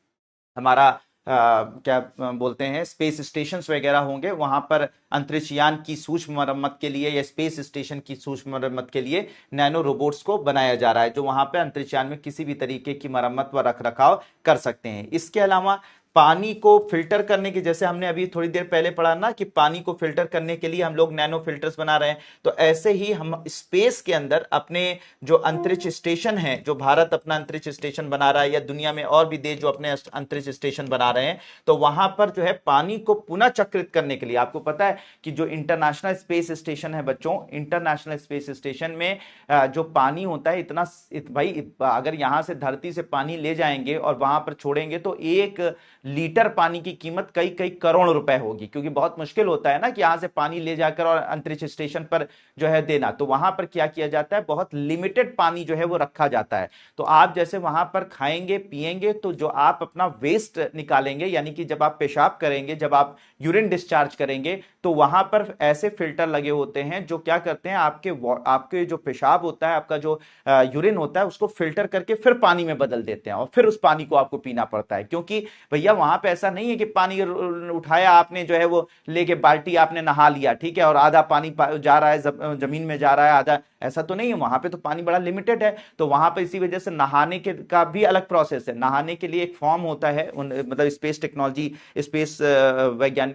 हमारा क्या बोलते हैं, स्पेस स्टेशन वगैरह होंगे, वहां पर अंतरिक्ष यान की सूक्ष्म मरम्मत के लिए या स्पेस स्टेशन की सूक्ष्म मरम्मत के लिए नैनो रोबोट्स को बनाया जा रहा है, जो वहां पर अंतरिक्ष यान में किसी भी तरीके की मरम्मत व रख रखाव कर सकते हैं। इसके अलावा पानी को फिल्टर करने की, जैसे हमने अभी थोड़ी देर पहले पढ़ा ना कि पानी को फिल्टर करने के लिए हम लोग नैनो फिल्टर्स बना रहे हैं, तो ऐसे ही हम स्पेस के अंदर अपने जो अंतरिक्ष स्टेशन है, जो भारत अपना अंतरिक्ष स्टेशन बना रहा है या दुनिया में और भी देश जो अपने अंतरिक्ष स्टेशन बना रहे हैं, तो वहां पर जो है पानी को पुनः चक्रित करने के लिए, आपको पता है कि जो इंटरनेशनल स्पेस स्टेशन है बच्चों, इंटरनेशनल स्पेस स्टेशन में जो पानी होता है इतना, भाई अगर यहां से धरती से पानी ले जाएंगे और वहां पर छोड़ेंगे तो 1 लीटर पानी की कीमत कई कई करोड़ रुपए होगी, क्योंकि बहुत मुश्किल होता है ना कि यहां से पानी ले जाकर और अंतरिक्ष स्टेशन पर जो है देना। तो वहां पर क्या किया जाता है, बहुत लिमिटेड पानी जो है वो रखा जाता है। तो आप जैसे वहां पर खाएंगे पिएंगे तो जो आप अपना वेस्ट निकालेंगे, यानी कि जब आप पेशाब करेंगे, जब आप यूरिन डिस्चार्ज करेंगे, तो वहां पर ऐसे फिल्टर लगे होते हैं जो क्या करते हैं, आपके जो पेशाब होता है, आपका जो यूरिन होता है, उसको फिल्टर करके फिर पानी में बदल देते हैं और फिर उस पानी को आपको पीना पड़ता है। क्योंकि भैया वहां पे ऐसा नहीं है कि पानी उठाया आपने जो है वो लेके बाल्टी आपने नहा लिया, ठीक है, और आधा पानी जा रहा है जमीन में जा रहा है, आधा, ऐसा तो नहीं है। वहां पे तो पानी बड़ा लिमिटेड है, तो वहां पे इसी वजह से नहाने के का भी अलग प्रोसेस है। नहाने के लिए एक फॉर्म होता है, मतलब स्पेस टेक्नोलॉजी, स्पेस वैज्ञान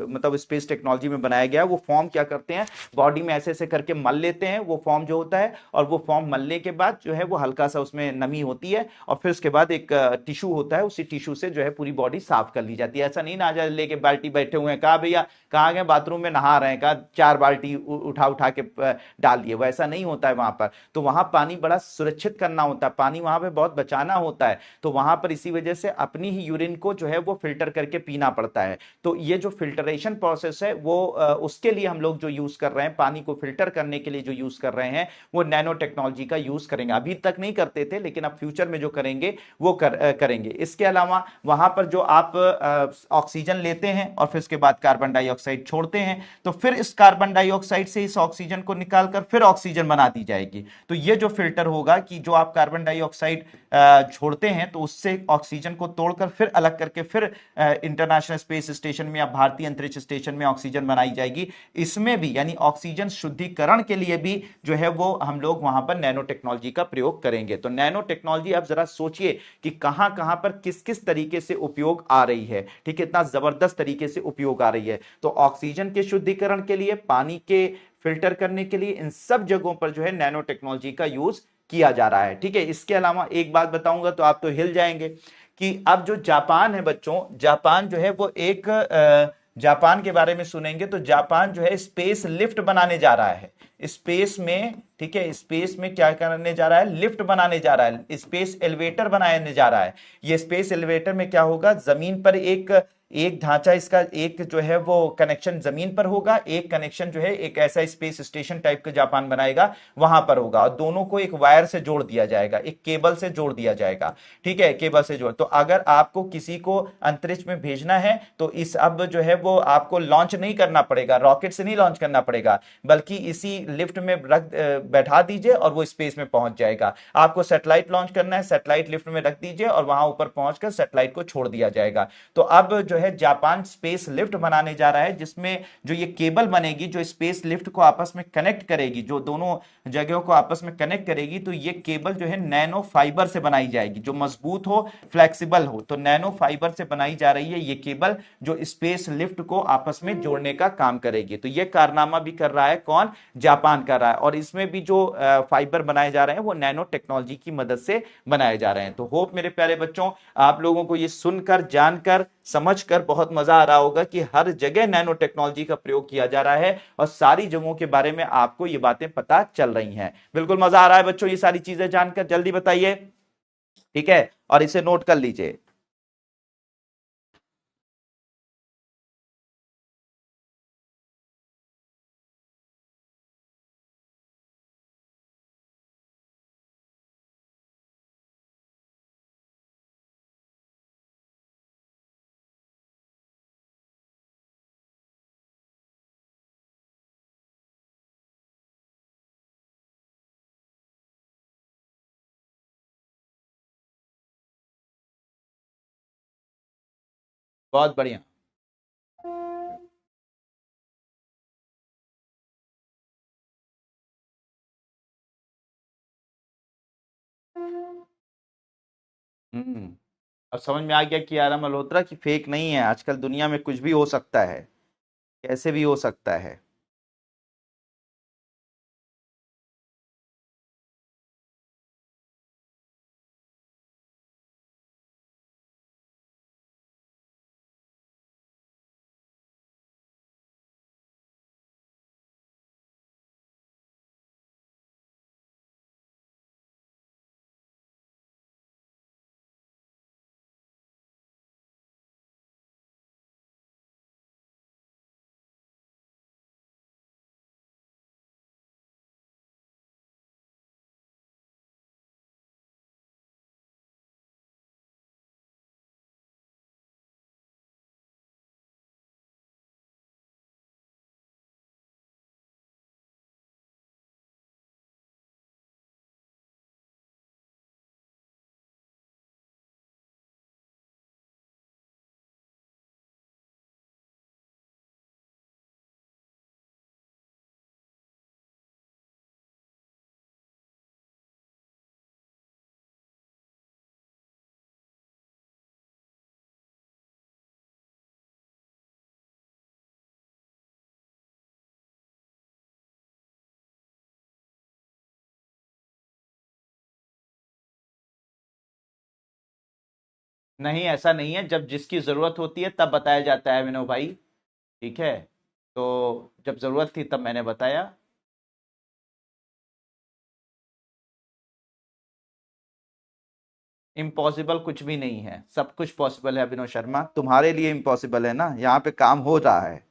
मतलब स्पेस टेक्नोलॉजी में बनाया गया। वो फॉर्म क्या करते हैं, बॉडी में ऐसे ऐसे करके मल लेते हैं वो फॉर्म जो होता है, और वो फॉर्म मलने के बाद जो है वो हल्का सा उसमें नमी होती है, और फिर उसके बाद एक टिश्यू होता है, उसी टिश्यू से जो है पूरी बॉडी साफ कर ली जाती है। ऐसा नहीं ना जा लेके बाल्टी बैठे हुए हैं, कहा भैया कहाँ गए, बाथरूम में नहा रहे हैं, कहा 4 बाल्टी उठा उठा के डाल दिए, वो ऐसा नहीं होता है वहां पर। तो वहां पानी बड़ा सुरक्षित करना होता है, पानी वहां पे बहुत बचाना होता है। तो वहां पर इसी वजह से अपनी ही यूरिन को जो है वो फिल्टर करके पीना पड़ता है। तो ये जो फिल्टरेशन प्रोसेस है वो उसके लिए हम लोग जो यूज कर रहे हैं, पानी को फिल्टर करने के लिए जो यूज कर रहे हैं, वो नैनो टेक्नोलॉजी का यूज करेंगे। अभी तक नहीं करते थे, लेकिन अब फ्यूचर में जो करेंगे वो करेंगे। इसके अलावा वहां पर जो आप ऑक्सीजन लेते हैं और फिर उसके बाद कार्बन डाइऑक्साइड छोड़ते हैं, तो फिर इस कार्बन डाइऑक्साइड से इस ऑक्सीजन को निकालकर फिर ऑक्सीजन बना दी जाएगी। तो ये जो फिल्टर होगा कि जो आप कार्बन डाइऑक्साइड छोड़ते हैं तो उससे ऑक्सीजन को तोड़कर फिर अलग करके फिर इंटरनेशनल स्पेस स्टेशन में या भारतीय अंतरिक्ष स्टेशन में ऑक्सीजन बनाई जाएगी। इसमें भी यानी ऑक्सीजन शुद्धिकरण के लिए भी जो है वो हम लोग वहां पर नैनो टेक्नोलॉजी का प्रयोग करेंगे। तो नैनो टेक्नोलॉजी आप जरा सोचिए कि कहां कहां पर किस किस तरीके से उपयोग आ रही है, ठीक है, इतना जबरदस्त तरीके से उपयोग आ रही है। तो ऑक्सीजन के शुद्धिकरण के लिए, पानी के फिल्टर करने के लिए, इन सब जगहों पर जो है नैनो टेक्नोलॉजी का यूज किया जा रहा है, ठीक है। इसके अलावा एक बात बताऊंगा तो आप तो हिल जाएंगे कि अब जो जापान है बच्चों, जापान जो है वो एक जापान के बारे में सुनेंगे तो जापान जो है स्पेस लिफ्ट बनाने जा रहा है। स्पेस में, ठीक है, स्पेस में क्या करने जा रहा है, लिफ्ट बनाने जा रहा है, स्पेस एलिवेटर बनाने जा रहा है। ये स्पेस एलिवेटर में क्या होगा, जमीन पर एक एक ढांचा, इसका एक जो है वो कनेक्शन जमीन पर होगा, एक कनेक्शन जो है एक ऐसा स्पेस स्टेशन टाइप का जापान बनाएगा वहां पर होगा, और दोनों को एक वायर से जोड़ दिया जाएगा, एक केबल से जोड़ दिया जाएगा, ठीक है, केबल से जोड़। तो अगर आपको किसी को अंतरिक्ष में भेजना है तो इस अब जो है वो आपको लॉन्च नहीं करना पड़ेगा, रॉकेट से नहीं लॉन्च करना पड़ेगा, बल्कि इसी लिफ्ट में रख बैठा दीजिए और वो स्पेस में पहुंच जाएगा। आपको सैटेलाइट लॉन्च करना है, सैटेलाइट लिफ्ट में रख दीजिए और वहां ऊपर पहुंचकर सैटेलाइट को छोड़ दिया जाएगा। तो अब जो है जापान स्पेस लिफ्ट बनाने जा रहा है, जिसमें जो ये केबल बनेगी जो स्पेस लिफ्ट को आपस में कनेक्ट करेगी, जो दोनों जगहों को आपस में कनेक्ट करेगी, तो ये केबल जो है नैनो फाइबर से बनाई जाएगी, जो मजबूत हो, फ्लेक्सिबल हो। तो नैनो फाइबर से बनाई जा रही है ये केबल, जो स्पेस लिफ्ट को आपस में जोड़ने का काम करेगी। तो ये कारनामा भी कर रहा है कौन, जापान कर रहा है। और इसमें भी जो फाइबर बनाए जा रहे हैं वो नैनो टेक्नोलॉजी की मदद से बनाए जा रहे हैं। तो होप मेरे प्यारे बच्चों आप लोगों को ये सुनकर, जानकर, समझकर बहुत मजा आ रहा होगा कि हर जगह नैनो टेक्नोलॉजी का प्रयोग किया जा रहा है और सारी जगहों के बारे में आपको ये बातें पता चल रही हैं। बिल्कुल मजा आ रहा है बच्चों ये सारी चीजें जानकर, जल्दी बताइए, ठीक है, और इसे नोट कर लीजिए। बहुत बढ़िया। हम्म। अब समझ में आ गया कि आरा मल्होत्रा की फेक नहीं है, आजकल दुनिया में कुछ भी हो सकता है, कैसे भी हो सकता है। नहीं, ऐसा नहीं है, जब जिसकी जरूरत होती है तब बताया जाता है विनोद भाई, ठीक है। तो जब जरूरत थी तब मैंने बताया। इम्पॉसिबल कुछ भी नहीं है, सब कुछ पॉसिबल है अभिनव शर्मा, तुम्हारे लिए इम्पॉसिबल है ना, यहाँ पे काम हो रहा है।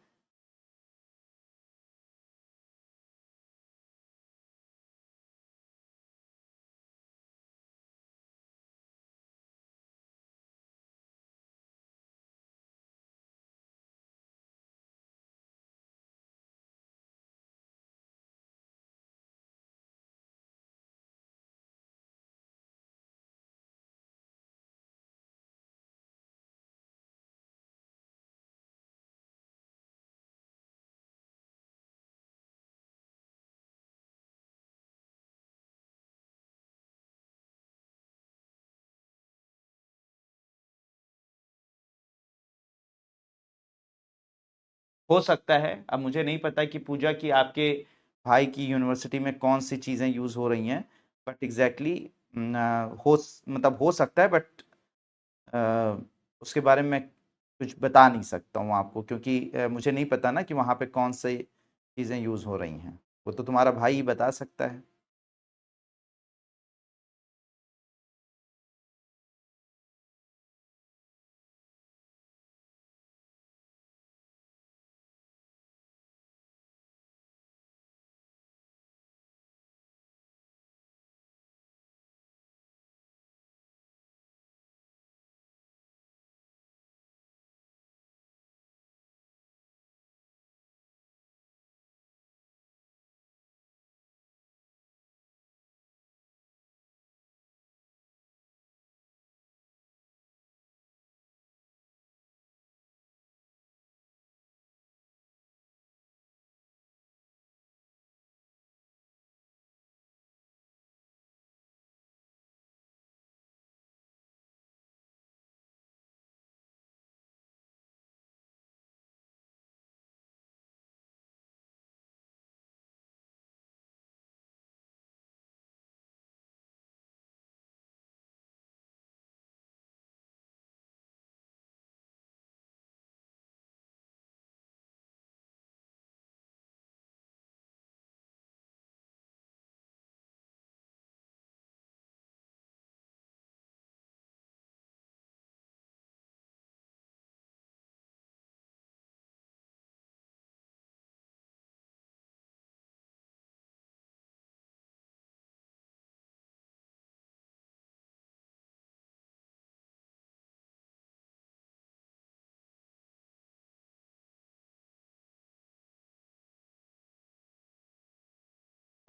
हो सकता है, अब मुझे नहीं पता कि पूजा की आपके भाई की यूनिवर्सिटी में कौन सी चीज़ें यूज़ हो रही हैं, बट एग्जैक्टली मतलब हो सकता है, बट उसके बारे में मैं कुछ बता नहीं सकता हूँ आपको, क्योंकि मुझे नहीं पता ना कि वहाँ पे कौन सी चीज़ें यूज़ हो रही हैं। वो तो तुम्हारा भाई ही बता सकता है।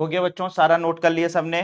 हो गया बच्चों, सारा नोट कर लिया सबने?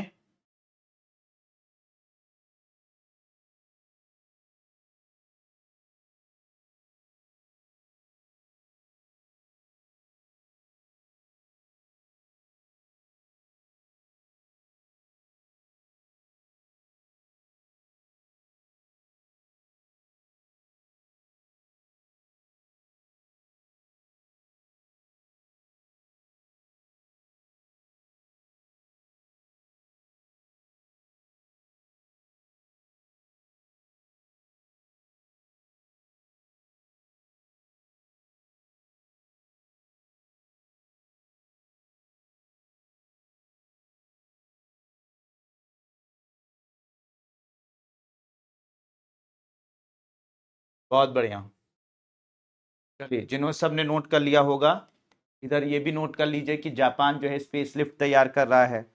बहुत बढ़िया। चलिए, जिन्होंने सबने नोट कर लिया होगा, इधर ये भी नोट कर लीजिए कि जापान जो है स्पेस लिफ्ट तैयार कर रहा है।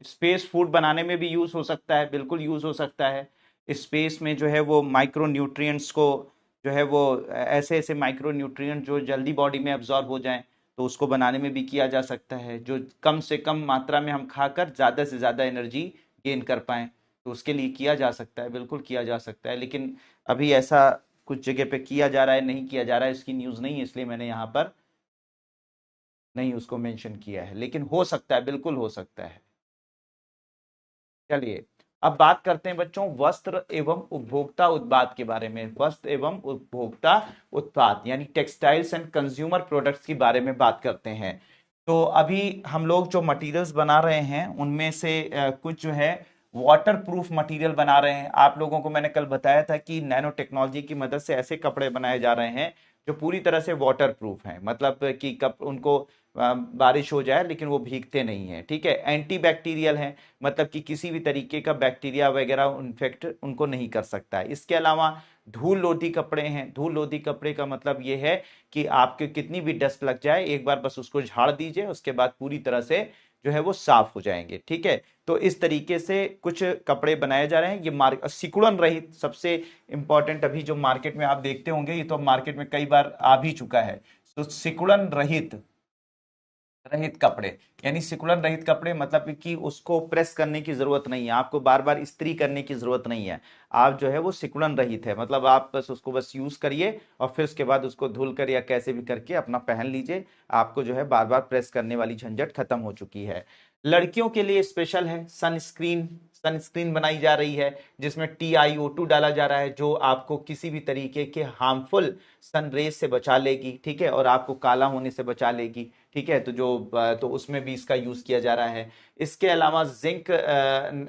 स्पेस फूड बनाने में भी यूज हो सकता है, बिल्कुल यूज हो सकता है। स्पेस में जो है वो माइक्रो न्यूट्रिएंट्स को, जो है वो ऐसे ऐसे माइक्रो न्यूट्रिएंट जो जल्दी बॉडी में एब्जॉर्ब हो जाएं, तो उसको बनाने में भी किया जा सकता है, जो कम से कम मात्रा में हम खाकर ज़्यादा से ज़्यादा एनर्जी गेन कर पाएं। तो उसके लिए किया जा सकता है, बिल्कुल किया जा सकता है, लेकिन अभी ऐसा कुछ जगह पे किया जा रहा है, नहीं किया जा रहा है, इसकी न्यूज़ नहीं है, इसलिए मैंने यहाँ पर नहीं उसको मेंशन किया है, लेकिन हो सकता है, बिल्कुल हो सकता है। चलिए, अब बात करते हैं बच्चों वस्त्र एवं उपभोक्ता उत्पाद के बारे में। वस्त्र एवं उपभोक्ता उत्पाद यानी टेक्सटाइल्स एंड कंज्यूमर प्रोडक्ट्स के बारे में बात करते हैं। तो अभी हम लोग जो मटेरियल्स बना रहे हैं उनमें से कुछ जो है वाटर प्रूफ मटेरियल बना रहे हैं। आप लोगों को मैंने कल बताया था कि नैनो टेक्नोलॉजी की मदद से ऐसे कपड़े बनाए जा रहे हैं जो पूरी तरह से वाटर प्रूफ हैं, मतलब कि कप उनको बारिश हो जाए लेकिन वो भीगते नहीं है, ठीक है। एंटी बैक्टीरियल है, मतलब कि किसी भी तरीके का बैक्टीरिया वगैरह इन्फेक्ट उनको नहीं कर सकता है। इसके अलावा धूल लोधी कपड़े हैं। धूल लोधी कपड़े का मतलब ये है कि आपके कितनी भी डस्ट लग जाए एक बार बस उसको झाड़ दीजिए, उसके बाद पूरी तरह से जो है वो साफ हो जाएंगे, ठीक है। तो इस तरीके से कुछ कपड़े बनाए जा रहे हैं। ये सिकुड़न रहित, सबसे इंपॉर्टेंट अभी जो मार्केट में आप देखते होंगे, ये तो मार्केट में कई बार आ भी चुका है। तो सिकुड़न रहित रहित कपड़े, यानी सिकुड़न रहित कपड़े मतलब कि उसको प्रेस करने की जरूरत नहीं है, आपको बार बार इस्त्री करने की जरूरत नहीं है। आप जो है वो सिकुड़न रहित है, मतलब आप बस उसको बस यूज करिए और फिर उसके बाद उसको धुल कर या कैसे भी करके अपना पहन लीजिए। आपको जो है बार बार प्रेस करने वाली झंझट खत्म हो चुकी है। लड़कियों के लिए स्पेशल है सनस्क्रीन। सनस्क्रीन बनाई जा रही है जिसमें TiO2 डाला जा रहा है, जो आपको किसी भी तरीके के हार्मफुल सन रेज से बचा लेगी, ठीक है, और आपको काला होने से बचा लेगी, ठीक है। तो तो उसमें भी इसका यूज किया जा रहा है। इसके अलावा जिंक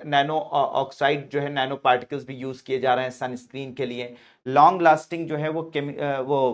नैनो ऑक्साइड जो है, नैनो पार्टिकल्स भी यूज किए जा रहे हैं सनस्क्रीन के लिए। लॉन्ग लास्टिंग जो है वो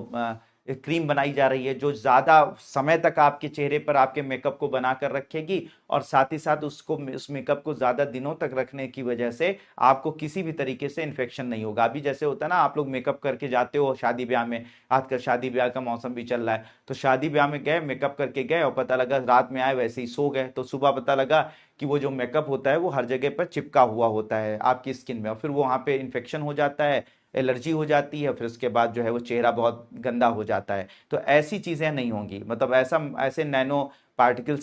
क्रीम बनाई जा रही है जो ज्यादा समय तक आपके चेहरे पर आपके मेकअप को बनाकर रखेगी, और साथ ही साथ उस मेकअप को ज्यादा दिनों तक रखने की वजह से आपको किसी भी तरीके से इन्फेक्शन नहीं होगा। अभी जैसे होता है ना, आप लोग मेकअप करके जाते हो शादी ब्याह में, आजकल शादी ब्याह का मौसम भी चल रहा है, तो शादी ब्याह में गए, मेकअप करके गए और पता लगा रात में आए वैसे ही सो गए, तो सुबह पता लगा कि वो जो मेकअप होता है वो हर जगह पर चिपका हुआ होता है आपकी स्किन में, और फिर वो वहां पे इन्फेक्शन हो जाता है, एलर्जी हो जाती है, फिर उसके बाद जो है वो चेहरा बहुत गंदा हो जाता है। तो ऐसी चीजें नहीं होंगी, मतलब ऐसे नैनो पार्टिकल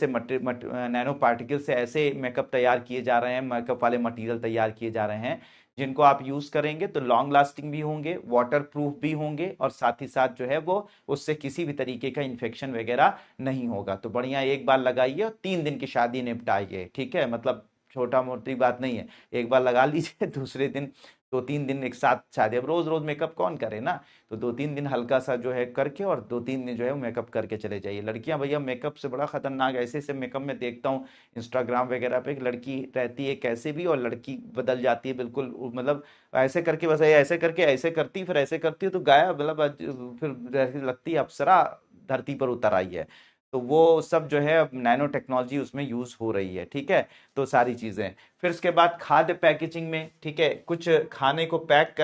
से ऐसे मेकअप तैयार किए जा रहे हैं, मेकअप वाले मटेरियल तैयार किए जा रहे हैं जिनको आप यूज करेंगे तो लॉन्ग लास्टिंग भी होंगे, वाटर प्रूफ भी होंगे, और साथ ही साथ जो है वो उससे किसी भी तरीके का इन्फेक्शन वगैरह नहीं होगा। तो बढ़िया एक बार लगाइए और 3 दिन की शादी निपटाइए, ठीक है, मतलब छोटा मोटी बात नहीं है। एक बार लगा लीजिए दूसरे दिन 2-3 दिन एक साथ शादी, अब रोज रोज मेकअप कौन करे ना, तो 2-3 दिन हल्का सा जो है करके और 2-3 दिन जो है मेकअप करके चले जाइए। लड़कियां भैया मेकअप से बड़ा खतरनाक, ऐसे ऐसे मेकअप में देखता हूँ इंस्टाग्राम वगैरह पे, एक लड़की रहती है कैसे भी और लड़की बदल जाती है बिल्कुल, मतलब ऐसे करके बस ऐसे करके ऐसे करती फिर ऐसे करती है तो गायब, मतलब फिर ऐसी लगती है अप्सरा धरती पर उतर आई है। तो वो सब जो है अब नैनो टेक्नोलॉजी उसमें यूज हो रही है, ठीक है। तो सारी चीजें, फिर उसके बाद खाद्य पैकेजिंग में, ठीक है, कुछ खाने को पैक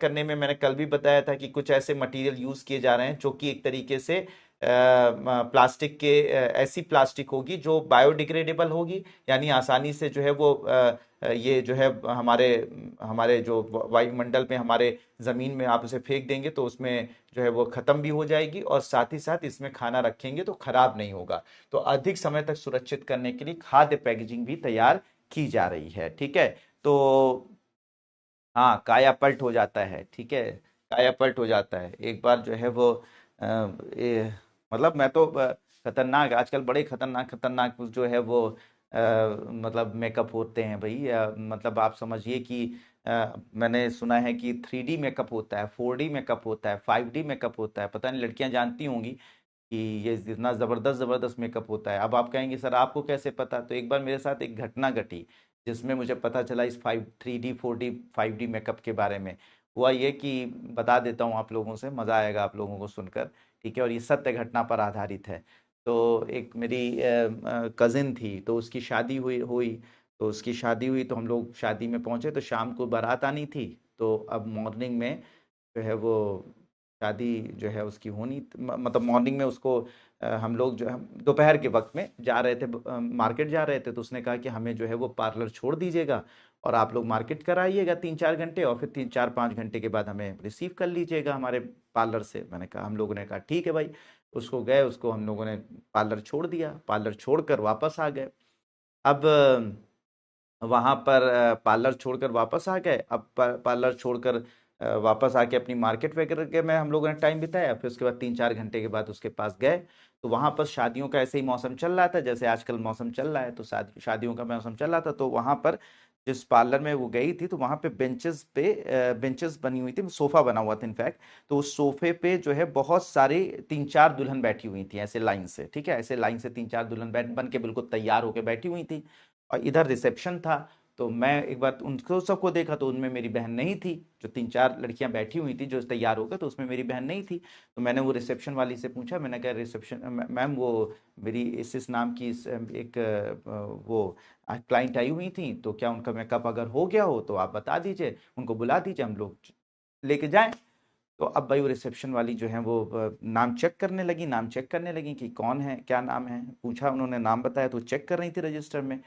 करने में मैंने कल भी बताया था कि कुछ ऐसे मटेरियल यूज किए जा रहे हैं जो कि एक तरीके से प्लास्टिक के ऐसी प्लास्टिक होगी जो बायोडिग्रेडेबल होगी, यानी आसानी से जो है वो ये जो है हमारे हमारे जो वायुमंडल में, हमारे जमीन में आप उसे फेंक देंगे तो उसमें जो है वो खत्म भी हो जाएगी, और साथ ही साथ इसमें खाना रखेंगे तो खराब नहीं होगा। तो अधिक समय तक सुरक्षित करने के लिए खाद्य पैकेजिंग भी तैयार की जा रही है, ठीक है। तो हाँ, काया पलट हो जाता है, ठीक है, काया पलट हो जाता है एक बार जो है वो मतलब मैं तो खतरनाक, आजकल बड़े खतरनाक खतरनाक जो है वो मतलब मेकअप होते हैं भाई, मतलब आप समझिए कि मैंने सुना है कि 3D मेकअप होता है, 4D मेकअप होता है, 5D मेकअप होता है, पता नहीं लड़कियां जानती होंगी कि ये इतना जबरदस्त जबरदस्त मेकअप होता है। अब आप कहेंगे सर आपको कैसे पता, तो एक बार मेरे साथ एक घटना घटी जिसमें मुझे पता चला इस 3D 4D 5D मेकअप के बारे में। हुआ ये कि बता देता हूँ आप लोगों से, मजा आएगा आप लोगों को सुनकर, ठीक है, और ये सत्य घटना पर आधारित है। तो एक मेरी कजिन थी, तो उसकी शादी हुई हुई तो उसकी शादी हुई तो हम लोग शादी में पहुंचे, तो शाम को बारात आनी थी। तो अब मॉर्निंग में जो है वो शादी जो है उसकी होनी मतलब मॉर्निंग में उसको हम लोग जो है दोपहर के वक्त में जा रहे थे, मार्केट जा रहे थे, तो उसने कहा कि हमें जो है वो पार्लर छोड़ दीजिएगा और आप लोग मार्केट कराइएगा 3-4 घंटे, और फिर 3-4-5 घंटे के बाद हमें रिसीव कर लीजिएगा हमारे पार्लर से। मैंने कहा, हम लोगों ने कहा ठीक है भाई। उसको गए, उसको हम लोगों ने पार्लर छोड़ दिया, पार्लर छोड़कर वापस आ गए। अब वहां पर पार्लर छोड़कर वापस आ गए। अब पार्लर छोड़कर वापस आके अपनी मार्केट वगैरह के में हम लोगों ने टाइम बिताया। फिर उसके बाद 3-4 घंटे के बाद उसके पास गए, तो वहां पर शादियों का ऐसे ही मौसम चल रहा था जैसे आजकल मौसम चल रहा है, तो शादियों का मौसम चल रहा था। तो वहां पर जिस पार्लर में वो गई थी, तो वहां पे बेंचेस बनी हुई थी, सोफा बना हुआ था इनफैक्ट। तो उस सोफे पे जो है बहुत सारी 3-4 दुल्हन बैठी हुई थी ऐसे लाइन से, ठीक है, ऐसे लाइन से 3-4 दुल्हन बैठ बन के बिल्कुल तैयार होकर बैठी हुई थी। और इधर रिसेप्शन था। तो मैं एक बार उनको सबको देखा, तो उनमें मेरी बहन नहीं थी। जो 3-4 लड़कियां बैठी हुई थी जो तैयार होकर, तो उसमें मेरी बहन नहीं थी। तो मैंने वो रिसेप्शन वाली से पूछा, मैंने कहा रिसेप्शन मैम, वो मेरी इस नाम की एक वो क्लाइंट आई हुई थी, तो क्या उनका मेकअप अगर हो गया हो तो आप बता दीजिए, उनको बुला दीजिए, हम लोग लेके जाएं। तो अब भाई वो रिसेप्शन वाली जो है वो नाम चेक करने लगी कि कौन है, क्या नाम है, पूछा, उन्होंने नाम बताया, तो चेक कर रही थी रजिस्टर में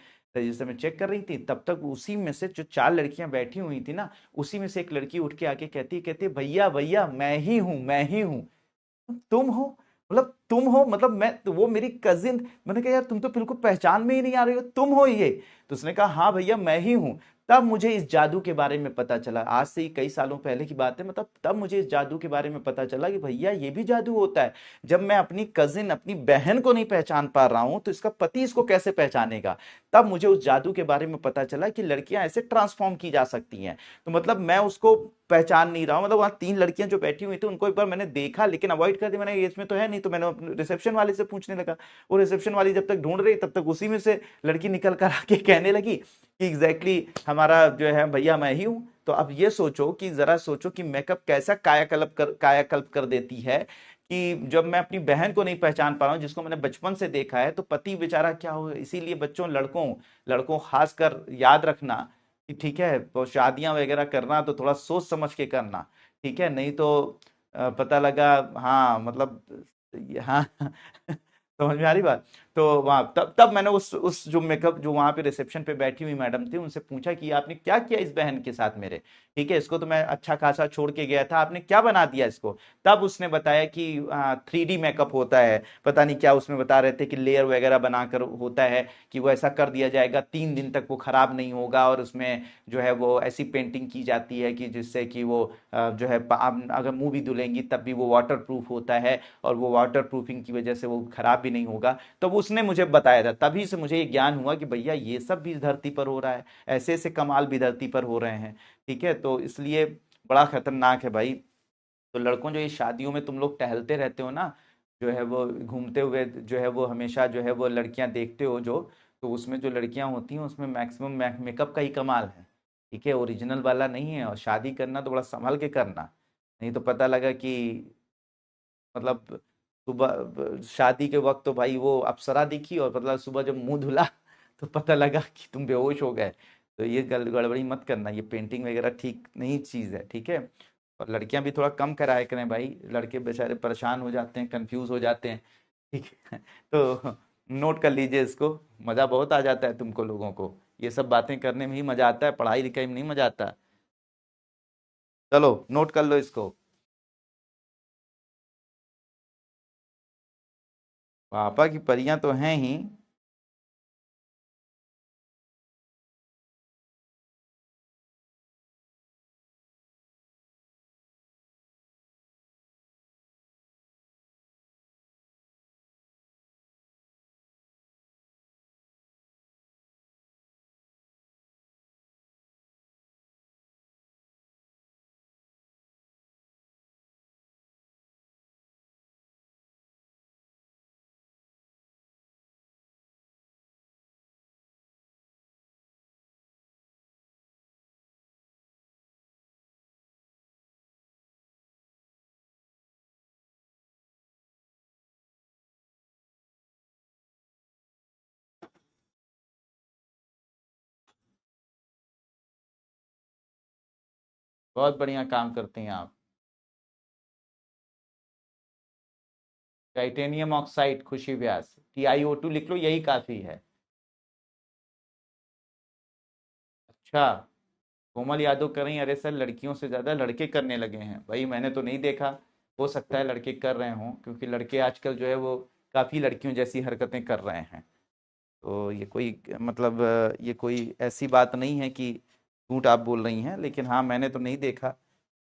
चेक कर रही थी। तब तक उसी में से जो 4 लड़कियां बैठी हुई थी ना, उसी में से एक लड़की उठ के आके कहती भैया भैया मैं ही हूँ। तुम हो? तुम हो मतलब मैं, तो वो मेरी कजिन। मैंने कहा यार तुम तो बिल्कुल पहचान में ही नहीं आ रही हो, तुम हो ये? तो उसने कहा हाँ भैया मैं ही हूं। तब मुझे इस जादू के बारे में पता चला, आज से ही कई सालों पहले की बात है, मतलब तब मुझे इस जादू के बारे में पता चला कि भैया ये भी जादू होता है। जब मैं अपनी कजिन, अपनी बहन को नहीं पहचान पा रहा हूं, तो इसका पति इसको कैसे पहचानेगा? तब मुझे उस जादू के बारे में पता चला कि लड़कियां ऐसे ट्रांसफॉर्म की जा सकती हैं। तो मतलब मैं उसको पहचान नहीं रहा हूं, मतलब वहां 3 लड़कियां जो बैठी हुई थी उनको एक बार मैंने देखा, लेकिन अवॉइड कर दिया, मैंने ये इसमें तो है नहीं। तो मैंने रिसेप्शन वाले से पूछने लगा। वो रिसेप्शन वाली जब तक ढूंढ रही, तब तक उसी में से लड़की निकल कर आके कहने लगी कि हमारा जो है भैया मैं ही हूं। तो अब ये सोचो कि जरा सोचो कि मेकअप कैसा कायाकल्प कर देती है, कि जब मैं अपनी बहन को नहीं पहचान पा रहा हूं जिसको मैंने बचपन से देखा है, तो पति बेचारा क्या हो। इसीलिए बच्चों, लड़कों लड़कों खासकर याद रखना कि ठीक है, तो शादियां वगैरह करना तो थोड़ा सोच समझ के करना, ठीक है, नहीं तो पता लगा, हाँ मतलब, हाँ समझ में आ रही बात। तो वहां तब तब मैंने उस जो मेकअप, जो वहां पे रिसेप्शन पे बैठी हुई मैडम थी, उनसे पूछा कि आपने क्या किया इस बहन के साथ मेरे, ठीक है, इसको तो मैं अच्छा खासा छोड़ के गया था, आपने क्या बना दिया इसको? तब उसने बताया कि 3D मेकअप होता है, पता नहीं क्या उसमें बता रहे थे कि लेयर वगैरह बनाकर होता है, कि वो ऐसा कर दिया जाएगा, 3 दिन तक वो खराब नहीं होगा, और उसमें जो है वो ऐसी पेंटिंग की जाती है कि जिससे कि वो जो है आप अगर मुंह भी धुलेंगी तब भी वो वाटर प्रूफ होता है, और वो वाटर प्रूफिंग की वजह से वो खराब भी नहीं होगा। तो उसने मुझे बताया था, तभी से मुझे ये ज्ञान हुआ कि भैया ये सब भी इस धरती पर हो रहा है, ऐसे ऐसे कमाल भी धरती पर हो रहे हैं, ठीक है। तो इसलिए बड़ा खतरनाक है भाई। तो लड़कों, जो ये शादियों में तुम लोग टहलते रहते हो ना, जो है वो घूमते हुए, जो है वो हमेशा जो है वो लड़कियां देखते हो जो, तो उसमें जो लड़कियां होती हैं उसमें मैक्सिमम मेकअप का ही कमाल है, ठीक है, ओरिजिनल वाला नहीं है। और शादी करना तो बड़ा संभल के करना, नहीं तो पता लगा कि मतलब सुबह शादी के वक्त तो भाई वो अप्सरा दिखी, और मतलब सुबह जब मुंह धुला तो पता लगा कि तुम बेहोश हो गए। तो ये गड़बड़ी मत करना, ये पेंटिंग वगैरह ठीक नहीं चीज़ है, ठीक है। और लड़कियां भी थोड़ा कम कराया करें भाई, लड़के बेचारे परेशान हो जाते हैं, कंफ्यूज हो जाते हैं, ठीक है। तो नोट कर लीजिए इसको, मज़ा बहुत आ जाता है तुमको लोगों को, ये सब बातें करने में ही मज़ा आता है, पढ़ाई लिखाई में नहीं मज़ा आता। चलो नोट कर लो इसको। पापा की परियां तो हैं ही। बहुत बढ़िया काम करते हैं आप। टाइटेनियम ऑक्साइड खुशी व्यास, TiO2 लिख लो, यही काफी है। अच्छा, कोमल यादव कर रही हैं, अरे सर लड़कियों से ज्यादा लड़के करने लगे हैं भाई, मैंने तो नहीं देखा। हो सकता है लड़के कर रहे हों, क्योंकि लड़के आजकल जो है वो काफी लड़कियों जैसी हरकतें कर रहे हैं। तो ये कोई मतलब ये कोई ऐसी बात नहीं है कि झूठ आप बोल रही हैं, लेकिन हाँ मैंने तो नहीं देखा।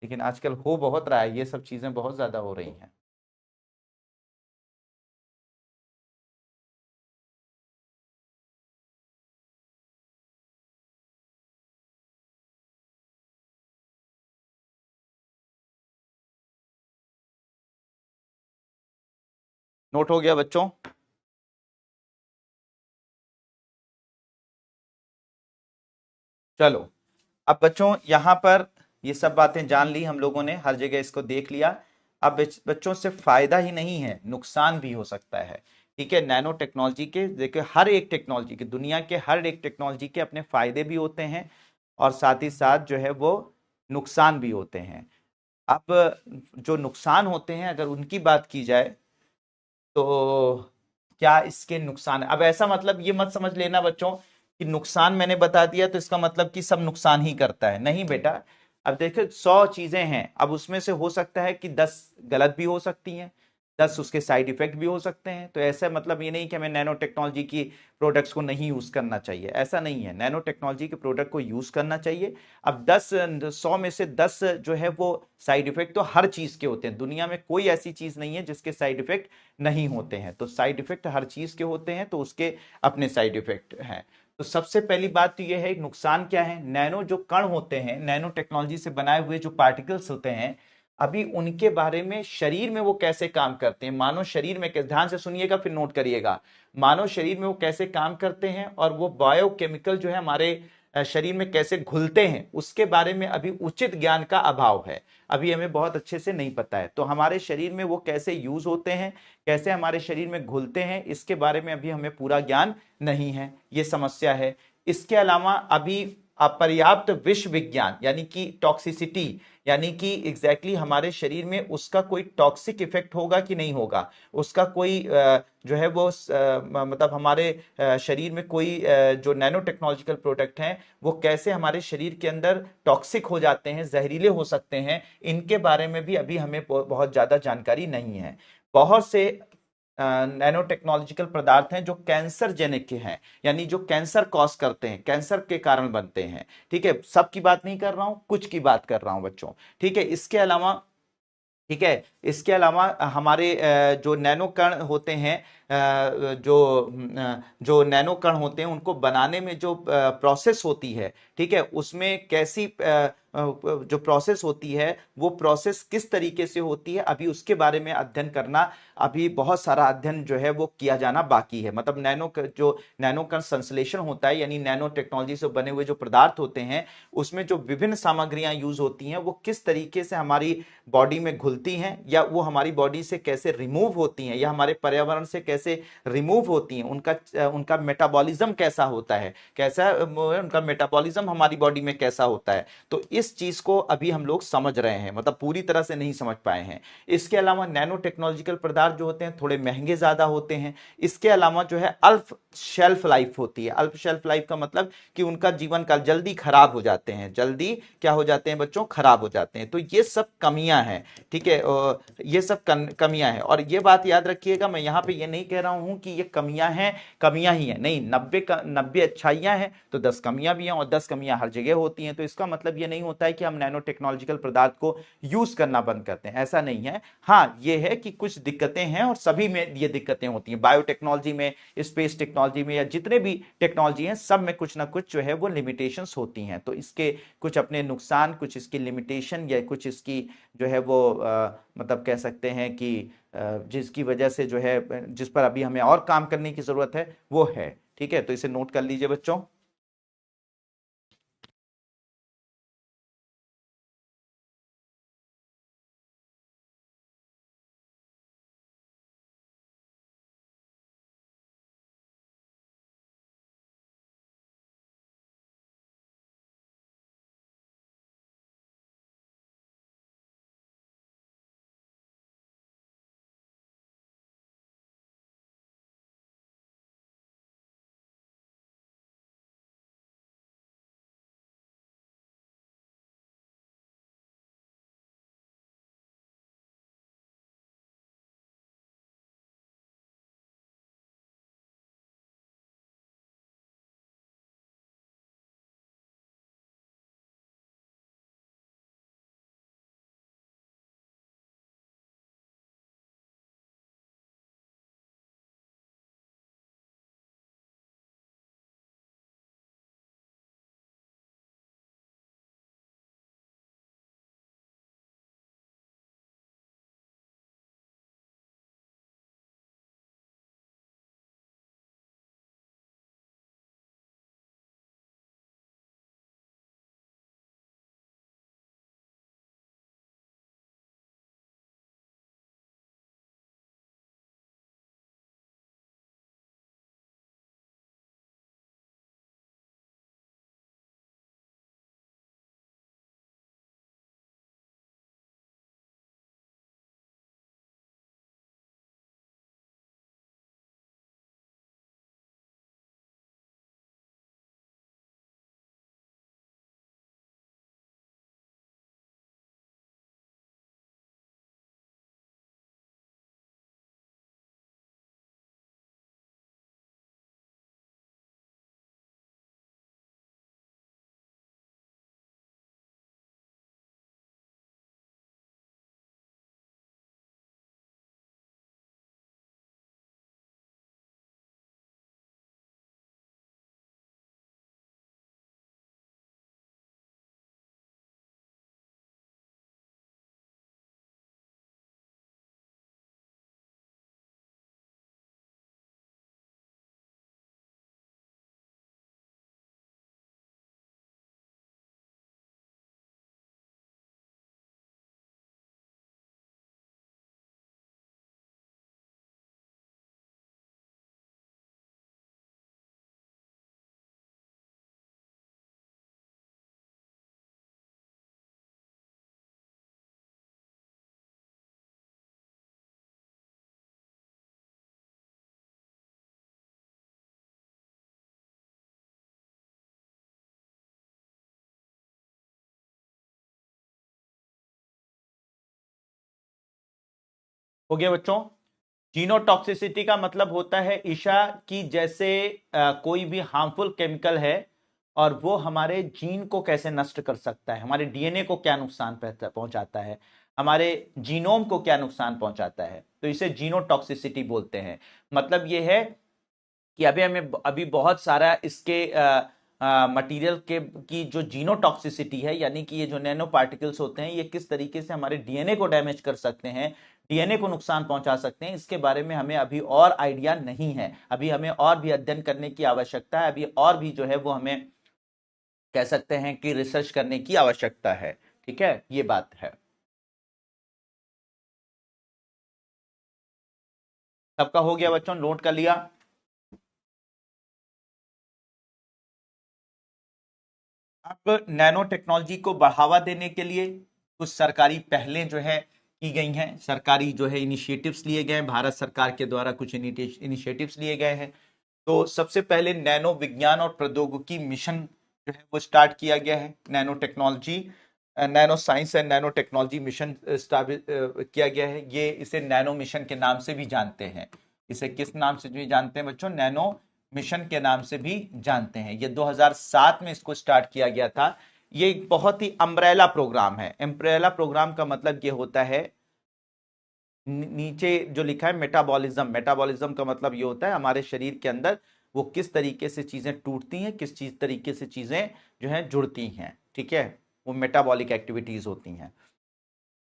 लेकिन आजकल हो बहुत रहा है, ये सब चीजें बहुत ज्यादा हो रही हैं। नोट हो गया बच्चों? चलो, अब बच्चों यहाँ पर ये सब बातें जान ली हम लोगों ने, हर जगह इसको देख लिया। अब बच्चों से फायदा ही नहीं है, नुकसान भी हो सकता है। ठीक है, नैनो टेक्नोलॉजी के देखिए, हर एक टेक्नोलॉजी के, दुनिया के हर एक टेक्नोलॉजी के अपने फायदे भी होते हैं और साथ ही साथ जो है वो नुकसान भी होते हैं। अब जो नुकसान होते हैं अगर उनकी बात की जाए तो क्या इसके नुकसान है? अब ऐसा मतलब ये मत समझ लेना बच्चों कि नुकसान मैंने बता दिया तो इसका मतलब कि सब नुकसान ही करता है, नहीं बेटा। अब देखो 100 चीजें हैं, अब उसमें से हो सकता है कि 10 गलत भी हो सकती हैं, 10 उसके साइड इफेक्ट भी हो सकते हैं। तो ऐसा मतलब ये नहीं कि हमें नैनो टेक्नोलॉजी की प्रोडक्ट्स को नहीं यूज करना चाहिए, ऐसा नहीं है। नैनो टेक्नोलॉजी के प्रोडक्ट को यूज करना चाहिए। अब 100 में से 10 जो है वो साइड इफेक्ट तो हर चीज के होते हैं, दुनिया में कोई ऐसी चीज नहीं है जिसके साइड इफेक्ट नहीं होते हैं। तो साइड इफेक्ट हर चीज के होते हैं, तो उसके अपने साइड इफेक्ट हैं। तो सबसे पहली बात तो यह है नुकसान क्या है। नैनो जो कण होते हैं, नैनो टेक्नोलॉजी से बनाए हुए जो पार्टिकल्स होते हैं, अभी उनके बारे में शरीर में वो कैसे काम करते हैं, मानव शरीर में कैसे, ध्यान से सुनिएगा फिर नोट करिएगा, मानव शरीर में वो कैसे काम करते हैं और वो बायोकेमिकल जो है हमारे शरीर में कैसे घुलते हैं, उसके बारे में अभी उचित ज्ञान का अभाव है। अभी हमें बहुत अच्छे से नहीं पता है। तो हमारे शरीर में वो कैसे यूज होते हैं, कैसे हमारे शरीर में घुलते हैं, इसके बारे में अभी हमें पूरा ज्ञान नहीं है, ये समस्या है। इसके अलावा अभी अपर्याप्त विष विज्ञान यानी कि टॉक्सिसिटी, यानी कि एग्जैक्टली हमारे शरीर में उसका कोई टॉक्सिक इफेक्ट होगा कि नहीं होगा, उसका कोई जो है वो मतलब हमारे शरीर में कोई जो नैनो टेक्नोलॉजिकल प्रोडक्ट हैं वो कैसे हमारे शरीर के अंदर टॉक्सिक हो जाते हैं, जहरीले हो सकते हैं, इनके बारे में भी अभी हमें बहुत ज्यादा जानकारी नहीं है। बहुत से नैनो टेक्नोलॉजिकल पदार्थ हैं जो कैंसर जेनिक के हैं, यानी जो कैंसर कॉज करते हैं, कैंसर के कारण बनते हैं। ठीक है, सब की बात नहीं कर रहा हूं, कुछ की बात कर रहा हूं बच्चों। ठीक है, इसके अलावा, ठीक है, इसके अलावा हमारे जो नैनो कण होते हैं, जो नैनो कण होते हैं उनको बनाने में जो प्रोसेस होती है, ठीक है, उसमें कैसी जो प्रोसेस होती है वो प्रोसेस किस तरीके से होती है, अभी उसके बारे में अध्ययन करना, अभी बहुत सारा अध्ययन जो है वो किया जाना बाकी है। मतलब जो नैनो कण संश्लेषण होता है, यानी नैनो टेक्नोलॉजी से बने हुए जो पदार्थ होते हैं उसमें जो विभिन्न सामग्रियां यूज होती हैं वो किस तरीके से हमारी बॉडी में घुलती हैं, या वो हमारी बॉडी से कैसे रिमूव होती हैं, या हमारे पर्यावरण से कैसे रिमूव होती हैं, उनका उनका मेटाबॉलिज्म कैसा होता है, कैसा उनका मेटाबॉलिज्म हमारी बॉडी में कैसा होता है। तो इस चीज को अभी हम लोग समझ रहे हैं, मतलब पूरी तरह से नहीं समझ पाए हैं। इसके अलावा नैनो टेक्नोलॉजिकल पदार्थ जो होते हैं थोड़े महंगे ज्यादा होते हैं। इसके अलावा जो है अल्प शेल्फ लाइफ होती है। अल्प शेल्फ लाइफ का मतलब कि उनका जीवन काल जल्दी खराब हो जाते हैं, जल्दी क्या हो जाते हैं बच्चों, खराब हो जाते हैं। तो ये सब कमियां हैं। ठीक है, ये सब कमियां हैं। और ये बात याद रखिएगा, मैं यहाँ पे ये नहीं कह रहा हूं कि ये कमियां हैं, कमियां ही हैं, नहीं, 90 अच्छाइयां हैं तो 10 कमियां भी हैं, और 10 कमियां हर जगह होती हैं। तो इसका मतलब ये नहीं होता है कि हम नैनो टेक्नोलॉजिकल पदार्थ को यूज करना बंद करते हैं, ऐसा नहीं है। हाँ, ये है कि कुछ दिक्कतें हैं और सभी में ये दिक्कतें होती हैं, बायोटेक्नोलॉजी में, स्पेस टेक्नोलॉजी में, या जितने भी टेक्नोलॉजी हैं सब में कुछ ना कुछ जो है वो लिमिटेशंस होती हैं। तो इसके कुछ अपने नुकसान, कुछ इसकी लिमिटेशन, या कुछ इसकी जो है वो मतलब कह सकते हैं कि जिसकी वजह से जो है, जिस पर अभी हमें और काम करने की जरूरत है वो है। ठीक है, तो इसे नोट कर लीजिए बच्चों। हो गया बच्चों। जीनोटॉक्सिसिटी का मतलब होता है ईशा कि जैसे कोई भी हार्मफुल केमिकल है और वो हमारे जीन को कैसे नष्ट कर सकता है, हमारे डीएनए को क्या नुकसान पहुंचाता है, हमारे जीनोम को क्या नुकसान पहुंचाता है, तो इसे जीनोटॉक्सिसिटी बोलते हैं। मतलब ये है कि अभी बहुत सारा इसके मटेरियल के की जो जीनोटॉक्सिसिटी है, यानी कि ये जो नैनो पार्टिकल्स होते हैं ये किस तरीके से हमारे डीएनए को डैमेज कर सकते हैं, डीएनए को नुकसान पहुंचा सकते हैं, इसके बारे में हमें अभी और आइडिया नहीं है। अभी हमें और भी अध्ययन करने की आवश्यकता है, अभी और भी जो है वो हमें कह सकते हैं कि रिसर्च करने की आवश्यकता है। ठीक है, ये बात है। सबका हो गया बच्चों, नोट कर लिया? अब नैनो टेक्नोलॉजी को बढ़ावा देने के लिए कुछ सरकारी पहलें जो है की गई हैं, सरकारी जो है इनिशिएटिव्स लिए गए हैं, भारत सरकार के द्वारा कुछ इनिशिएटिव्स लिए गए हैं। तो सबसे पहले नैनो विज्ञान और प्रौद्योगिकी मिशन जो है वो स्टार्ट किया गया है। Nano technology, nano science and nano technology mission किया गया है। ये इसे नैनो मिशन के नाम से भी जानते हैं। इसे किस नाम से भी जानते हैं बच्चों? नैनो मिशन के नाम से भी जानते हैं। ये 2007 में इसको स्टार्ट किया गया था। ये एक बहुत ही अम्ब्रेला प्रोग्राम है। अम्ब्रेला प्रोग्राम का मतलब ये होता है, नीचे जो लिखा है मेटाबॉलिज्म, मेटाबॉलिज्म का मतलब ये होता है हमारे शरीर के अंदर वो किस तरीके से चीजें टूटती हैं, किस चीज तरीके से चीजें जो है जुड़ती हैं। ठीक है, वो मेटाबॉलिक एक्टिविटीज होती हैं।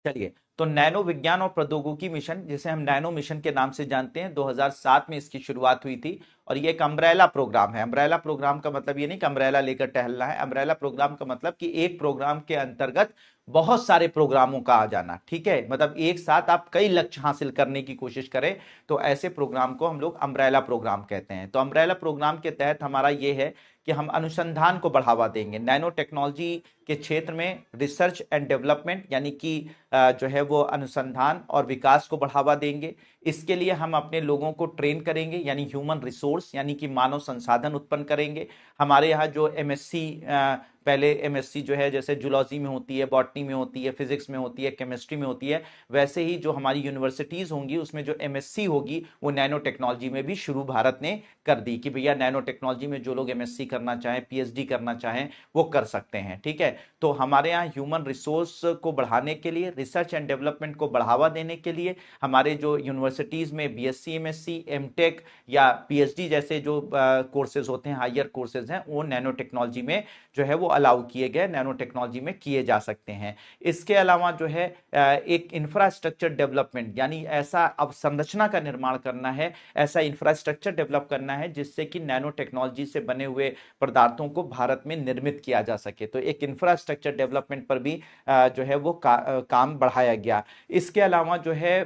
चलिए, तो नैनो विज्ञान और प्रौद्योगिकी मिशन, जिसे हम नैनो मिशन के नाम से जानते हैं, 2007 में इसकी शुरुआत हुई थी। और ये एक अम्ब्रेला प्रोग्राम है। अम्ब्रेला प्रोग्राम का मतलब ये नहीं कि अम्ब्रेला लेकर टहलना है। अम्ब्रेला प्रोग्राम का मतलब कि एक प्रोग्राम के अंतर्गत बहुत सारे प्रोग्रामों का आ जाना। ठीक है, मतलब एक साथ आप कई लक्ष्य हासिल करने की कोशिश करें, तो ऐसे प्रोग्राम को हम लोग अम्ब्रेला प्रोग्राम कहते हैं। तो अम्ब्रेला प्रोग्राम के तहत हमारा ये है कि हम अनुसंधान को बढ़ावा देंगे। नैनो टेक्नोलॉजी के क्षेत्र में रिसर्च एंड डेवलपमेंट, यानी कि जो है वो अनुसंधान और विकास को बढ़ावा देंगे। इसके लिए हम अपने लोगों को ट्रेन करेंगे, यानी ह्यूमन रिसोर्स, यानी कि मानव संसाधन उत्पन्न करेंगे। हमारे यहाँ जो एमएससी, पहले एमएससी जो है जैसे जूलॉजी में होती है, बॉटनी में होती है, फिजिक्स में होती है, केमिस्ट्री में होती है, वैसे ही जो हमारी यूनिवर्सिटीज होंगी उसमें जो एमएससी होगी वो नैनो टेक्नोलॉजी में भी शुरू भारत ने कर दी कि भैया नैनो टेक्नोलॉजी में जो लोग एमएससी करना चाहें, पीएचडी करना चाहें, वो कर सकते हैं। ठीक है, तो हमारे यहाँ ह्यूमन रिसोर्स को बढ़ाने के लिए, रिसर्च एंड डेवलपमेंट को बढ़ावा देने के लिए हमारे जो यूनिवर्सिटीज में बीएससी, एमएससी, एमटेक या पीएचडी जैसे जो कोर्सेज होते हैं, हायर कोर्सेज हैं, वो नैनो टेक्नोलॉजी में जो है वो अलाउ किए गए, नैनो टेक्नोलॉजी में किए जा सकते हैं। इसके अलावा जो है एक इंफ्रास्ट्रक्चर डेवलपमेंट, यानी ऐसा अवसंरचना का निर्माण करना है, ऐसा इंफ्रास्ट्रक्चर डेवलप करना है जिससे कि नैनो टेक्नोलॉजी से बने हुए पदार्थों को भारत में निर्मित किया जा सके। तो एक इंफ्रास्ट्रक्चर डेवलपमेंट पर भी जो है वो काम बढ़ाया गया। इसके अलावा जो है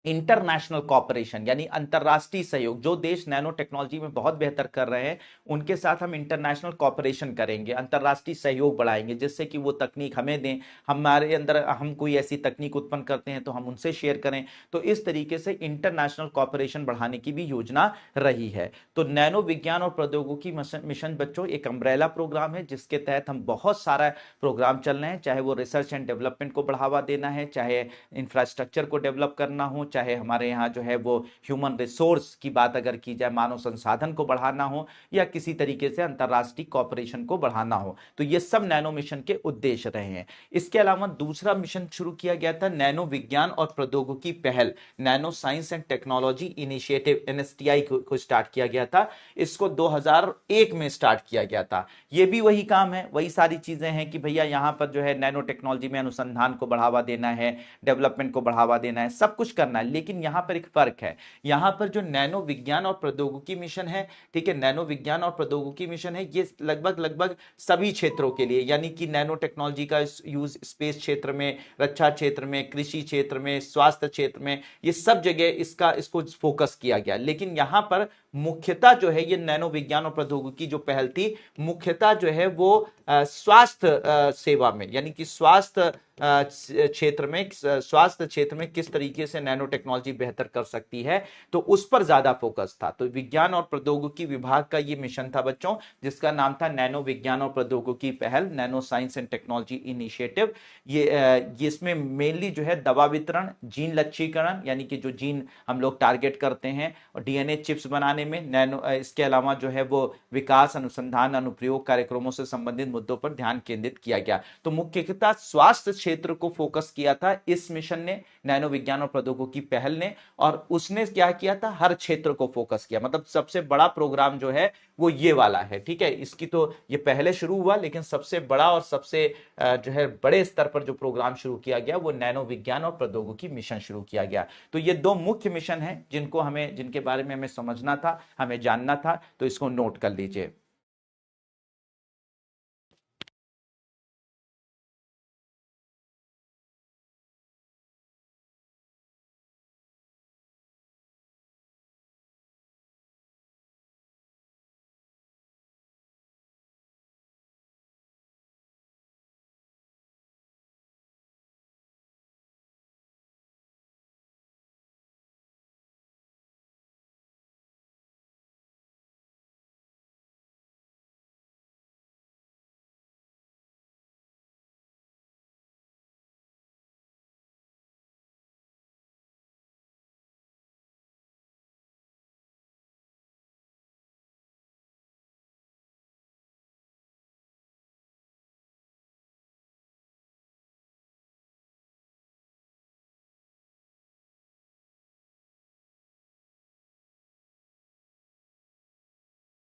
इंटरनेशनल कॉपरेशन, यानी अंतरराष्ट्रीय सहयोग, जो देश नैनो टेक्नोलॉजी में बहुत बेहतर कर रहे हैं उनके साथ हम इंटरनेशनल कॉपरेशन करेंगे, अंतरराष्ट्रीय सहयोग बढ़ाएंगे, जिससे कि वो तकनीक हमें दें, हमारे अंदर हम कोई ऐसी तकनीक उत्पन्न करते हैं तो हम उनसे शेयर करें। तो इस तरीके से इंटरनेशनल कॉपरेशन बढ़ाने की भी योजना रही है। तो नैनो विज्ञान और प्रौद्योगिकी मिशन बच्चों एक अम्ब्रेला प्रोग्राम है जिसके तहत हम बहुत सारा प्रोग्राम चल रहे हैं, चाहे वो रिसर्च एंड डेवलपमेंट को बढ़ावा देना है, चाहे इंफ्रास्ट्रक्चर को डेवलप करना हो, चाहे हमारे यहाँ जो है वो ह्यूमन रिसोर्स की बात अगर की जाए, मानव संसाधन को बढ़ाना हो, या किसी तरीके से अंतरराष्ट्रीय कॉपरेशन को बढ़ाना हो, तो ये सब नैनो मिशन के उद्देश्य रहे हैं। इसके अलावा दूसरा मिशन शुरू किया गया था नैनो विज्ञान और प्रौद्योगिकी पहल, nano science and technology initiative, NSTI को स्टार्ट किया गया था। इसको 2001 में स्टार्ट किया गया था। ये भी वही काम है, वही सारी चीजें हैं कि भैया यहां पर जो है नैनो टेक्नोलॉजी में अनुसंधान को बढ़ावा देना है, डेवलपमेंट को बढ़ावा देना है, सब कुछ करना है। लेकिन यहां पर एक फर्क है, यहां पर जो नैनो विज्ञान और प्रौद्योगिकी मिशन है, ठीक है, नैनो विज्ञान और प्रौद्योगिकी मिशन है, ये लगभग लगभग सभी क्षेत्रों के लिए, यानी कि नैनो टेक्नोलॉजी का यूज स्पेस क्षेत्र में, रक्षा क्षेत्र में, कृषि क्षेत्र में, स्वास्थ्य क्षेत्र में, ये सब जगह इसको फोकस किया गया। लेकिन यहां पर मुख्यतः जो है ये नैनो विज्ञान और प्रौद्योगिकी जो पहल थी, मुख्यतः जो है वो स्वास्थ्य सेवा में, यानी कि स्वास्थ्य क्षेत्र में, स्वास्थ्य क्षेत्र में किस तरीके से नैनो टेक्नोलॉजी बेहतर कर सकती है, तो उस पर ज्यादा फोकस था। तो विज्ञान और प्रौद्योगिकी विभाग का ये मिशन था बच्चों, जिसका नाम था नैनो विज्ञान और प्रौद्योगिकी पहल, nano science and technology initiative. ये इसमें मेनली जो है दवा वितरण, जीन लक्ष्यीकरण यानी कि जो जीन हम लोग टारगेट करते हैं, और डीएनए चिप्स बनाने में नैनो, इसके अलावा जो है वो विकास, अनुसंधान, अनुप्रयोग कार्यक्रमों से संबंधित मुद्दों पर ध्यान केंद्रित किया गया। तो मुख्यतः स्वास्थ्य क्षेत्र को फोकस किया था इस मिशन ने, नैनो विज्ञान और प्रौद्योगिकी पहल ने। और उसने क्या किया था, हर क्षेत्र को फोकस किया। मतलब सबसे बड़ा प्रोग्राम जो है वो ये वाला है, ठीक है। इसकी तो ये पहले शुरू हुआ, लेकिन सबसे बड़ा और सबसे जो है बड़े स्तर पर जो प्रोग्राम शुरू किया गया वो नैनो विज्ञान और प्रौद्योगिकी मिशन शुरू किया गया। तो ये दो मुख्य मिशन हैं जिनको हमें, जिनके बारे में हमें समझना था, हमें जानना था, तो इसको नोट कर लीजिए।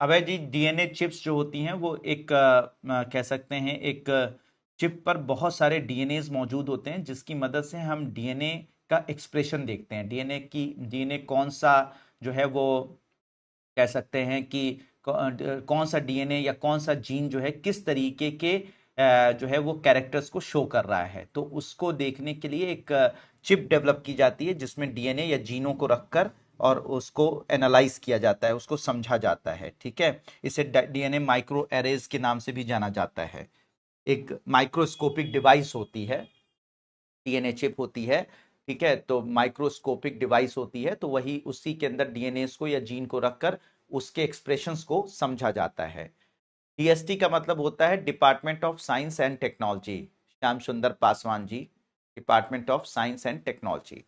अभय जी, डीएनए चिप्स जो होती हैं वो एक कह सकते हैं एक चिप पर बहुत सारे डीएनएज मौजूद होते हैं, जिसकी मदद से हम डीएनए का एक्सप्रेशन देखते हैं। डीएनए कौन सा जो है वो कह सकते हैं कि कौन सा डीएनए या कौन सा जीन जो है किस तरीके के जो है वो कैरेक्टर्स को शो कर रहा है। तो उसको देखने के लिए एक चिप डेवलप की जाती है, जिसमें डीएनए या जीनों को रखकर और उसको एनालाइज किया जाता है, उसको समझा जाता है, ठीक है। इसे डीएनए माइक्रो एरेज के नाम से भी जाना जाता है। एक माइक्रोस्कोपिक डिवाइस होती है, डीएनए चिप होती है, ठीक है। तो माइक्रोस्कोपिक डिवाइस होती है, तो वही उसी के अंदर डीएनए को या जीन को रखकर उसके एक्सप्रेशंस को समझा जाता है। डीएसटी का मतलब होता है department of science and technology. Shyam Sundar Paswan ji, department of science and technology.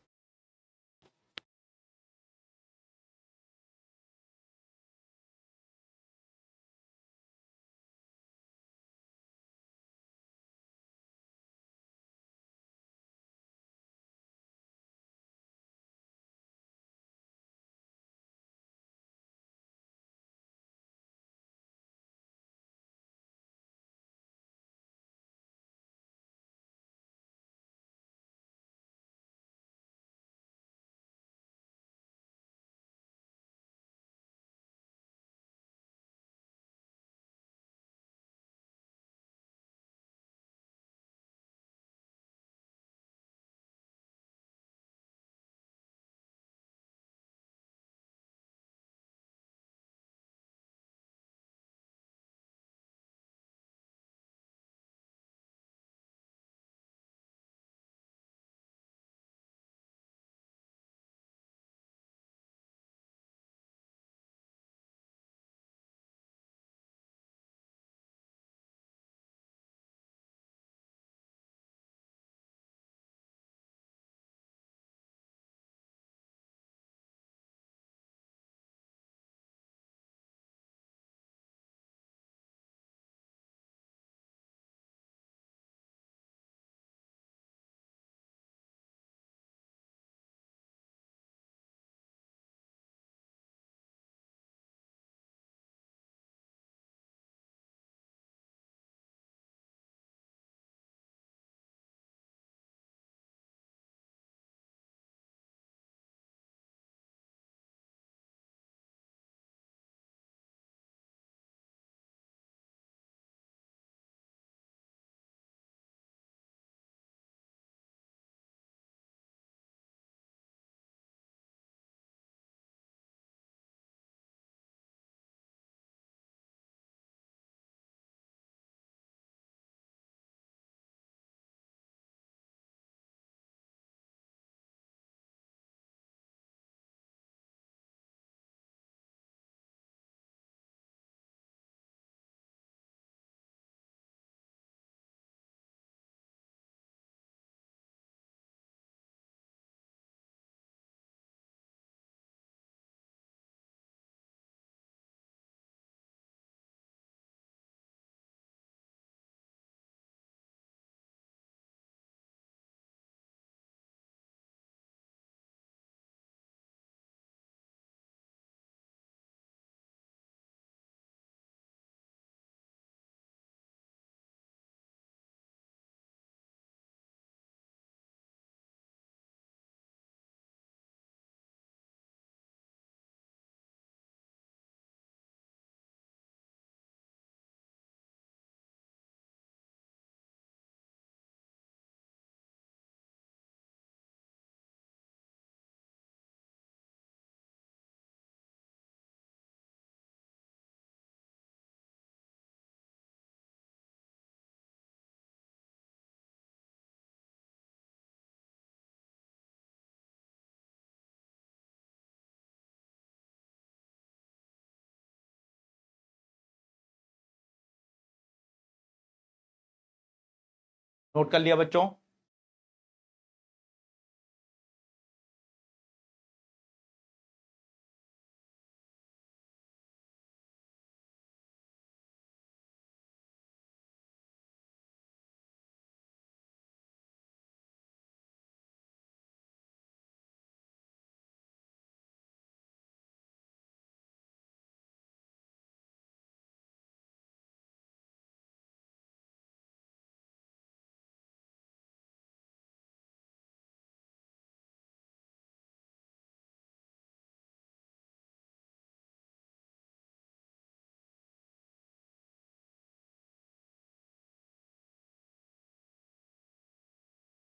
Note कर लिया बच्चों?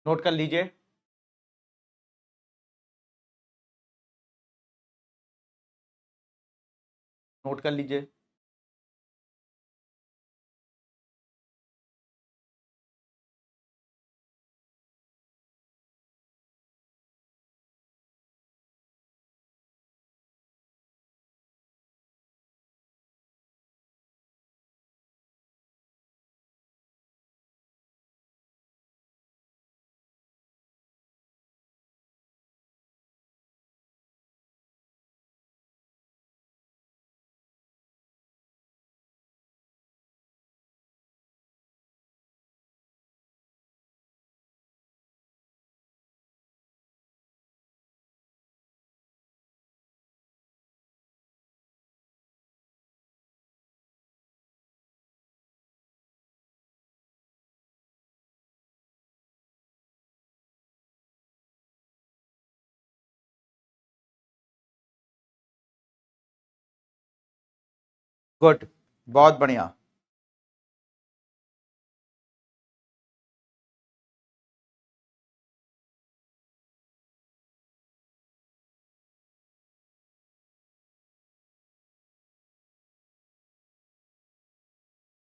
नोट कर लीजिए। नोट कर लीजिए। गुड, बहुत बढ़िया।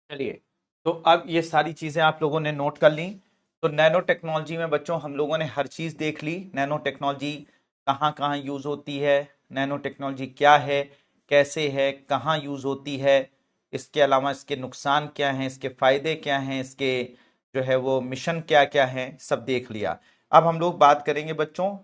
चलिए, तो अब ये सारी चीजें आप लोगों ने नोट कर ली। तो नैनो टेक्नोलॉजी में बच्चों हम लोगों ने हर चीज देख ली। नैनो टेक्नोलॉजी कहाँ कहाँ यूज होती है, नैनो टेक्नोलॉजी क्या है, कैसे है, कहाँ यूज होती है, इसके अलावा इसके नुकसान क्या हैं, इसके फायदे क्या हैं, इसके जो है वो मिशन क्या क्या है, सब देख लिया। अब हम लोग बात करेंगे बच्चों,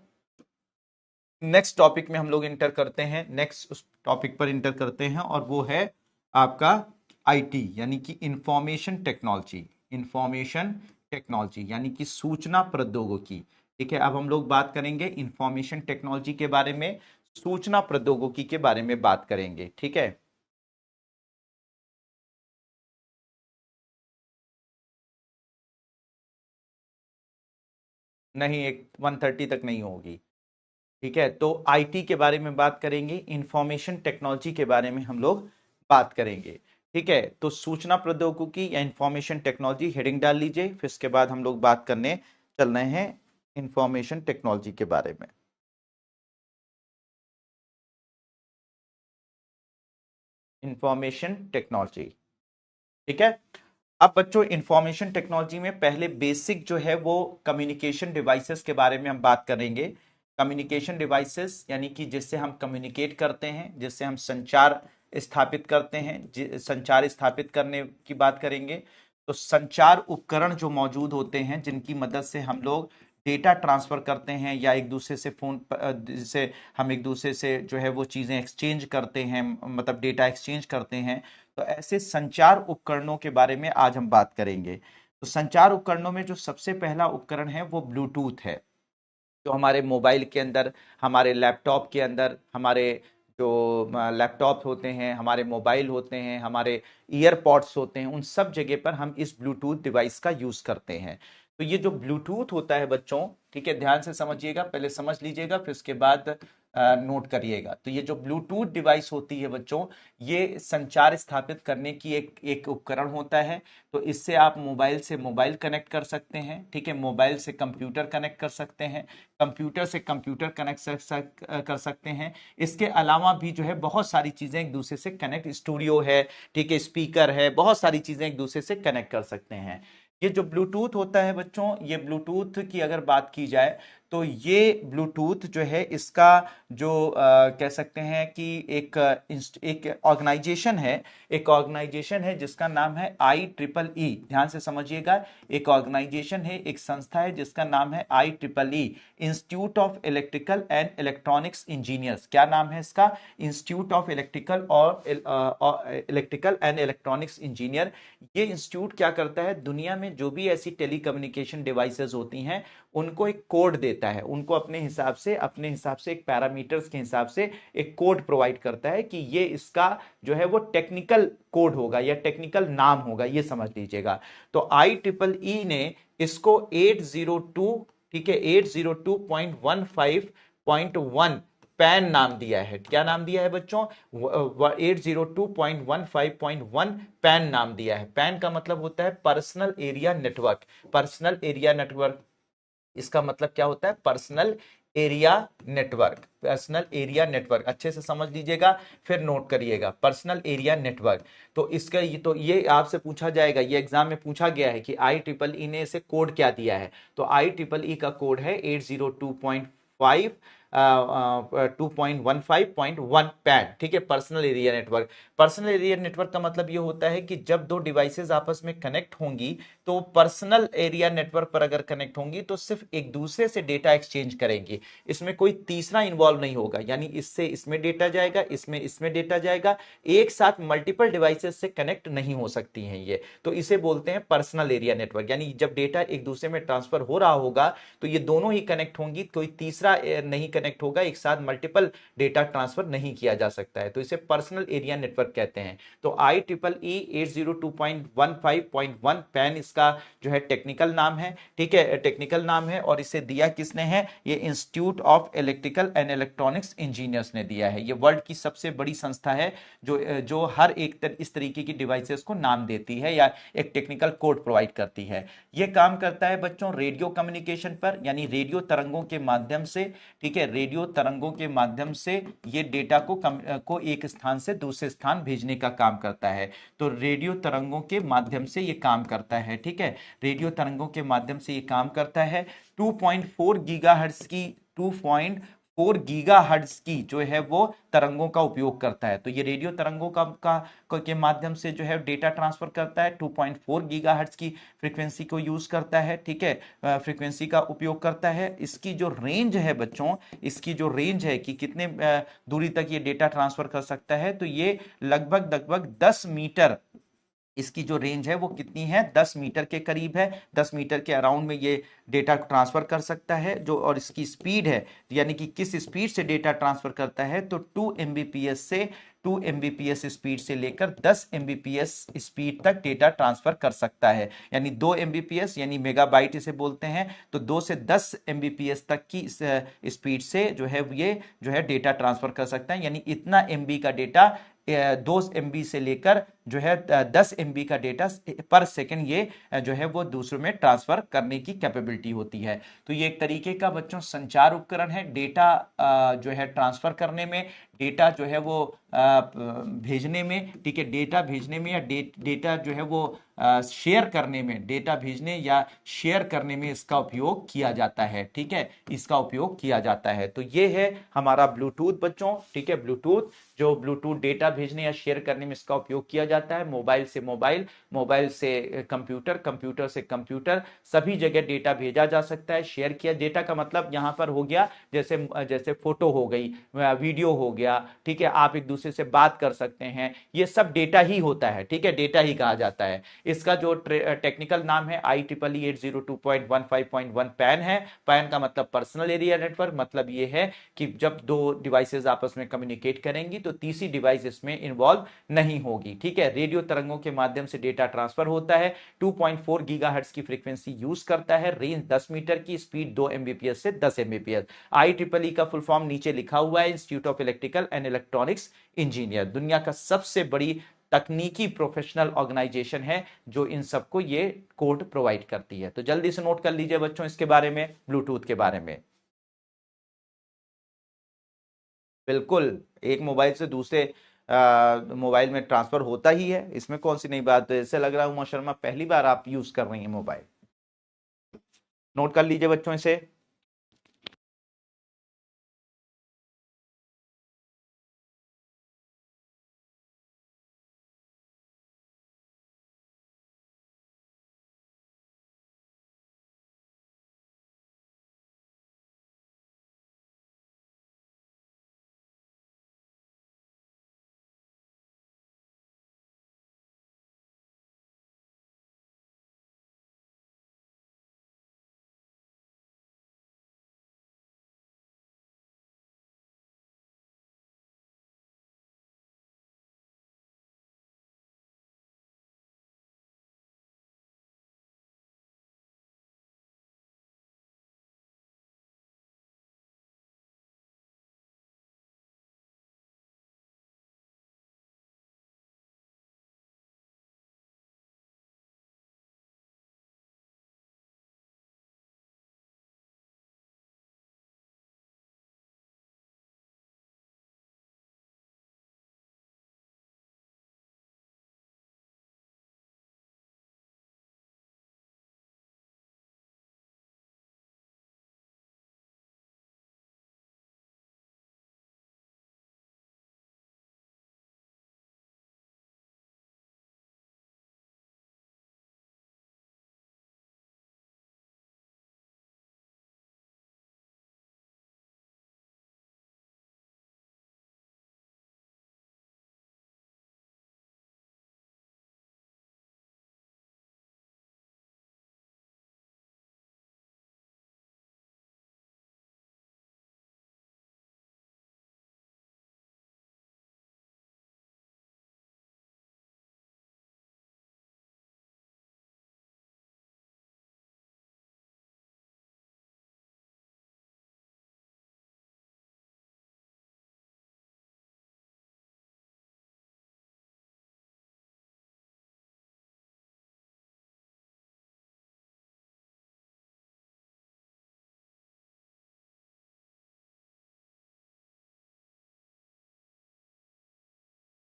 नेक्स्ट टॉपिक में हम लोग इंटर करते हैं, नेक्स्ट उस टॉपिक पर इंटर करते हैं, और वो है आपका आईटी यानी कि इंफॉर्मेशन टेक्नोलॉजी। इंफॉर्मेशन टेक्नोलॉजी यानी कि सूचना प्रौद्योगिकी। ठीक है, अब हम लोग बात करेंगे इंफॉर्मेशन टेक्नोलॉजी के बारे में, सूचना प्रौद्योगिकी के बारे में बात करेंगे। ठीक है, नहीं, एक 1:30 तक नहीं होगी। ठीक है, तो आईटी के बारे में बात करेंगे, इंफॉर्मेशन टेक्नोलॉजी के बारे में हम लोग बात करेंगे। ठीक है, तो सूचना प्रौद्योगिकी या इंफॉर्मेशन टेक्नोलॉजी हेडिंग डाल लीजिए, फिर इसके बाद हम लोग बात करने चल रहे हैं इंफॉर्मेशन टेक्नोलॉजी के बारे में। Information technology. ठीक है, अब बच्चों इंफॉर्मेशन टेक्नोलॉजी में पहले बेसिक जो है वो कम्युनिकेशन डिवाइसेस के बारे में हम बात करेंगे। कम्युनिकेशन डिवाइसेस यानी कि जिससे हम कम्युनिकेट करते हैं, जिससे हम संचार स्थापित करते हैं, संचार स्थापित करने की बात करेंगे। तो संचार उपकरण जो मौजूद होते हैं जिनकी मदद से हम लोग डेटा ट्रांसफर करते हैं, या एक दूसरे से जिससे हम एक दूसरे से जो है वो चीजें एक्सचेंज करते हैं, मतलब डेटा एक्सचेंज करते हैं। तो ऐसे संचार उपकरणों के बारे में आज हम बात करेंगे। तो संचार उपकरणों में जो सबसे पहला उपकरण है वो ब्लूटूथ है, जो हमारे मोबाइल के अंदर, हमारे लैपटॉप के अंदर, हमारे जो लैपटॉप होते हैं, हमारे मोबाइल होते हैं, हमारे ईयरपॉड्स होते हैं, उन सब जगह पर हम इस ब्लूटूथ डिवाइस का यूज करते हैं। तो ये जो ब्लूटूथ होता है बच्चों, ठीक है, ध्यान से समझिएगा, पहले समझ लीजिएगा फिर उसके बाद नोट करिएगा। तो ये जो ब्लूटूथ डिवाइस होती है बच्चों, ये संचार स्थापित करने की एक एक उपकरण होता है। तो इससे आप मोबाइल से मोबाइल कनेक्ट कर सकते हैं, ठीक है, मोबाइल से कंप्यूटर कनेक्ट कर सकते हैं, कंप्यूटर से कंप्यूटर कनेक्ट कर सकते हैं। इसके अलावा भी जो है बहुत सारी चीजें एक दूसरे से कनेक्ट, स्टूडियो है, ठीक है, स्पीकर है, बहुत सारी चीजें एक दूसरे से कनेक्ट कर सकते हैं। ये जो ब्लूटूथ होता है बच्चों, ये ब्लूटूथ की अगर बात की जाए तो ये ब्लूटूथ जो है इसका जो कह सकते हैं कि एक ऑर्गेनाइजेशन है, एक ऑर्गेनाइजेशन है जिसका नाम है IEEE। ध्यान से समझिएगा, एक ऑर्गेनाइजेशन है, एक संस्था है जिसका नाम है IEEE, institute of electrical and electronics engineers. क्या नाम है इसका? Institute of electrical and electronics engineer. ये इंस्टीट्यूट क्या करता है, दुनिया में जो भी ऐसी टेलीकम्युनिकेशन डिवाइसेस होती हैं उनको एक कोड देता है, उनको अपने हिसाब से एक पैरामीटर्स के हिसाब से एक कोड प्रोवाइड करता है कि ये इसका जो है वो टेक्निकल कोड होगा या टेक्निकल नाम होगा, ये समझ लीजिएगा। तो IEEE ने इसको 802, ठीक है, 802.15.1 पैन नाम दिया है। क्या नाम दिया है बच्चों? 802.15.1 पैन नाम दिया है। पैन का मतलब होता है personal area network. Personal area network, इसका मतलब क्या होता है? Personal area network. Personal area network अच्छे से समझ लीजिएगा, फिर नोट करिएगा, पर्सनल एरिया नेटवर्क। तो इसका ये आपसे पूछा जाएगा, ये एग्जाम में पूछा गया है कि IEEE ने इसे कोड क्या दिया है। तो IEEE का कोड है 802.15.1 पैन, ठीक है, personal area network. Personal area network का मतलब ये होता है कि जब दो डिवाइसेस आपस में कनेक्ट होंगी तो पर्सनल एरिया नेटवर्क पर अगर कनेक्ट होंगी तो सिर्फ एक दूसरे से डेटा एक्सचेंज करेंगी, इसमें कोई तीसरा इन्वॉल्व नहीं होगा। यानी इससे इसमें डेटा जाएगा, इसमें इसमें डेटा जाएगा, एक साथ मल्टीपल डिवाइसेस से कनेक्ट नहीं हो सकती हैं ये। तो इसे बोलते हैं पर्सनल एरिया नेटवर्क। यानी जब डेटा एक दूसरे में ट्रांसफर हो रहा होगा तो ये दोनों ही कनेक्ट होंगी, कोई तीसरा नहीं कनेक्ट होगा, एक साथ मल्टीपल डेटा ट्रांसफर नहीं किया जा सकता है, तो इसे पर्सनल एरिया नेटवर्क कहते हैं। तो IEEE 802.15.1 पैन इसका जो है टेक्निकल नाम है, ठीक है, टेक्निकल नाम है। और इसे दिया किसने है? ये institute of electrical and electronics engineers ने दिया है। ये वर्ल्ड की सबसे बड़ी संस्था है जो हर एक इस तरीके की डिवाइसेस को नाम देती है या एक टेक्निकल कोड प्रोवाइड करती है। ये काम करता है बच्चों रेडियो कम्युनिकेशन पर, यानी रेडियो तरंगों के माध्यम से, ठीक है, रेडियो तरंगों के माध्यम से ये डेटा को एक स्थान से दूसरे स्थान भेजने का काम करता है। तो रेडियो तरंगों के माध्यम से ये काम करता है, ठीक है, रेडियो तरंगों के माध्यम से ये काम करता है। 2.4 गीगाहर्ट्ज की 2.4 गीगाहर्ट्ज की जो है वो तरंगों का उपयोग करता है। तो ये रेडियो तरंगों के माध्यम से जो है डेटा ट्रांसफर करता है। 2.4 गीगाहर्ट्ज की फ्रीक्वेंसी को यूज करता है, ठीक है, फ्रीक्वेंसी का उपयोग करता है। इसकी जो रेंज है बच्चों, इसकी जो रेंज है कि कितने दूरी तक ये डेटा ट्रांसफर कर सकता है, तो ये लगभग 10 मीटर, इसकी जो रेंज है वो कितनी है? 10 मीटर के करीब है, 10 मीटर के अराउंड में ये डेटा ट्रांसफर कर सकता है जो। और इसकी स्पीड है, यानी कि किस स्पीड से डेटा ट्रांसफर करता है, तो 2 Mbps से 2 Mbps स्पीड से लेकर 10 Mbps स्पीड तक डेटा ट्रांसफर कर सकता है। यानी 2 Mbps यानी मेगाबाइट इसे बोलते हैं, तो 2 से 10 Mbps तक की स्पीड से जो है ये जो है डेटा ट्रांसफर कर सकता है। यानी इतना MB का डेटा 2 MB से लेकर जो है 10 MB का डेटा पर सेकंड ये जो है वो दूसरों में ट्रांसफर करने की कैपेबिलिटी होती है। तो ये एक तरीके का बच्चों संचार उपकरण है, डेटा जो है ट्रांसफर करने में, डेटा जो है वो भेजने में, ठीक है, डेटा भेजने में या डेटा जो है वो शेयर करने में, डेटा भेजने या शेयर करने में इसका उपयोग किया जाता है, ठीक है, इसका उपयोग किया जाता है। तो ये है हमारा ब्लूटूथ बच्चों, ठीक है, ब्लूटूथ, जो ब्लूटूथ डेटा भेजने या शेयर करने में इसका उपयोग किया जाता है। मोबाइल से मोबाइल, मोबाइल से कंप्यूटर, कंप्यूटर से कंप्यूटर, सभी जगह डेटा भेजा जा सकता है, शेयर किया। डेटा का मतलब यहाँ पर हो गया जैसे फोटो हो गई, वीडियो हो गया, ठीक है, आप एक दूसरे से बात कर सकते हैं, ये सब डेटा ही होता है, ठीक है, डेटा ही कहा जाता है। इसका जो टेक्निकल नाम है IEEE 802.15.1 पैन है। पैन का मतलब पर्सनल एरिया नेटवर्क, मतलब ये है कि जब दो डिवाइसेस आपस में कम्युनिकेट करेंगी तो तीसरी डिवाइस इसमें इन्वॉल्व नहीं होगी, ठीक है। रेडियो तरंगों के माध्यम से डेटा ट्रांसफर होता है, 2.4 गीगाहर्ट्ज की फ्रीक्वेंसी यूज करता है, रेंज 10 मीटर की, स्पीड 2 Mbps से 10 Mbps। IEEE का फुल फॉर्म नीचे लिखा हुआ है, institute of electrical and electronics engineer, दुनिया का सबसे बड़ी तकनीकी प्रोफेशनल ऑर्गेनाइजेशन है जो इन सबको ये कोड प्रोवाइड करती है। तो जल्दी से नोट कर लीजिए बच्चों इसके बारे में, ब्लूटूथ के बारे में। बिल्कुल, एक मोबाइल से दूसरे मोबाइल में ट्रांसफर होता ही है, इसमें कौन सी नई बात है। ऐसे लग रहा है उमा शर्मा पहली बार आप यूज कर रही हैं मोबाइल। नोट कर लीजिए बच्चों इसे।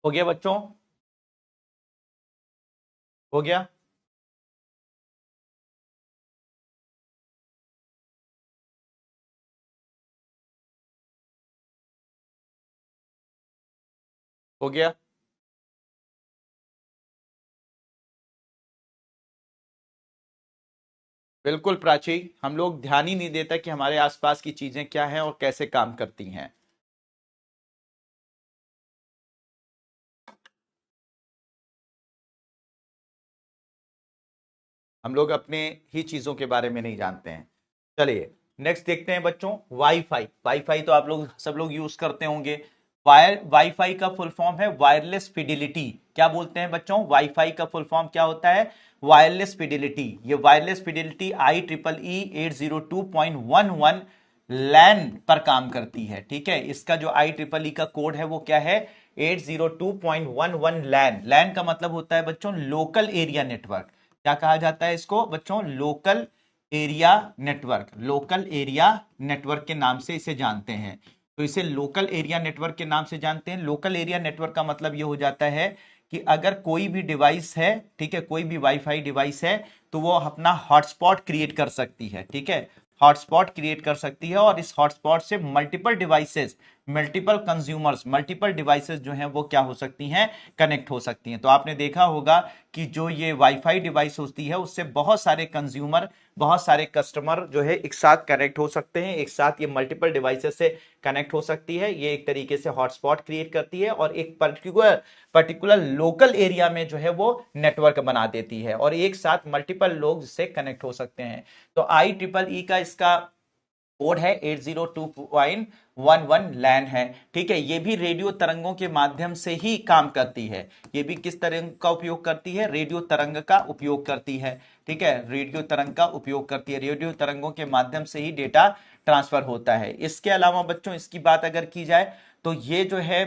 हो गया बच्चों? हो गया? हो गया? बिल्कुल प्राची, हम लोग ध्यान ही नहीं देता कि हमारे आसपास की चीजें क्या हैं और कैसे काम करती हैं। हम लोग अपने ही चीजों के बारे में नहीं जानते हैं। चलिए नेक्स्ट देखते हैं बच्चों, वाईफाई। वाईफाई तो आप लोग सब लोग यूज करते होंगे। वाईफाई का फुल फॉर्म है वायरलेस फिडिलिटी। क्या बोलते हैं बच्चों? वाईफाई का फुल फॉर्म क्या होता है? Wireless fidelity. ये वायरलेस फिडिलिटी IEEE 802.11 लैन पर काम करती है। ठीक है, इसका जो IEEE का कोड है वो क्या है? 802.11 लैन। लैन का मतलब होता है बच्चों लोकल एरिया नेटवर्क। क्या कहा जाता है इसको बच्चों? Local area network. Local area network के नाम से इसे जानते हैं। तो इसे लोकल एरिया नेटवर्क के नाम से जानते हैं। लोकल एरिया नेटवर्क का मतलब यह हो जाता है कि अगर कोई भी डिवाइस है, ठीक है, कोई भी वाईफाई डिवाइस है, तो वो अपना हॉटस्पॉट क्रिएट कर सकती है। ठीक है, हॉटस्पॉट क्रिएट कर सकती है और इस हॉटस्पॉट से multiple devices, multiple consumers, multiple devices जो हैं वो क्या हो सकती हैं? कनेक्ट हो सकती हैं। तो आपने देखा होगा कि जो ये वाईफाई डिवाइस होती है उससे बहुत सारे कंज्यूमर, बहुत सारे कस्टमर जो है एक साथ कनेक्ट हो सकते हैं। एक साथ ये मल्टीपल डिवाइसेस से कनेक्ट हो सकती है। ये एक तरीके से हॉटस्पॉट क्रिएट करती है और एक पर्टिकुलर पर्टिकुलर लोकल एरिया में जो है वो नेटवर्क बना देती है और एक साथ मल्टीपल लोग इससे कनेक्ट हो सकते हैं। तो IEEE का इसका कोड है 802.11 लैन है। ठीक है, ये भी रेडियो तरंगों के माध्यम से ही काम करती है। ये भी किस तरंग का उपयोग करती है? रेडियो तरंग का उपयोग करती है। ठीक है, रेडियो तरंग का उपयोग करती है। रेडियो तरंगों के माध्यम से ही डेटा ट्रांसफर होता है। इसके अलावा बच्चों इसकी बात अगर की जाए तो ये जो है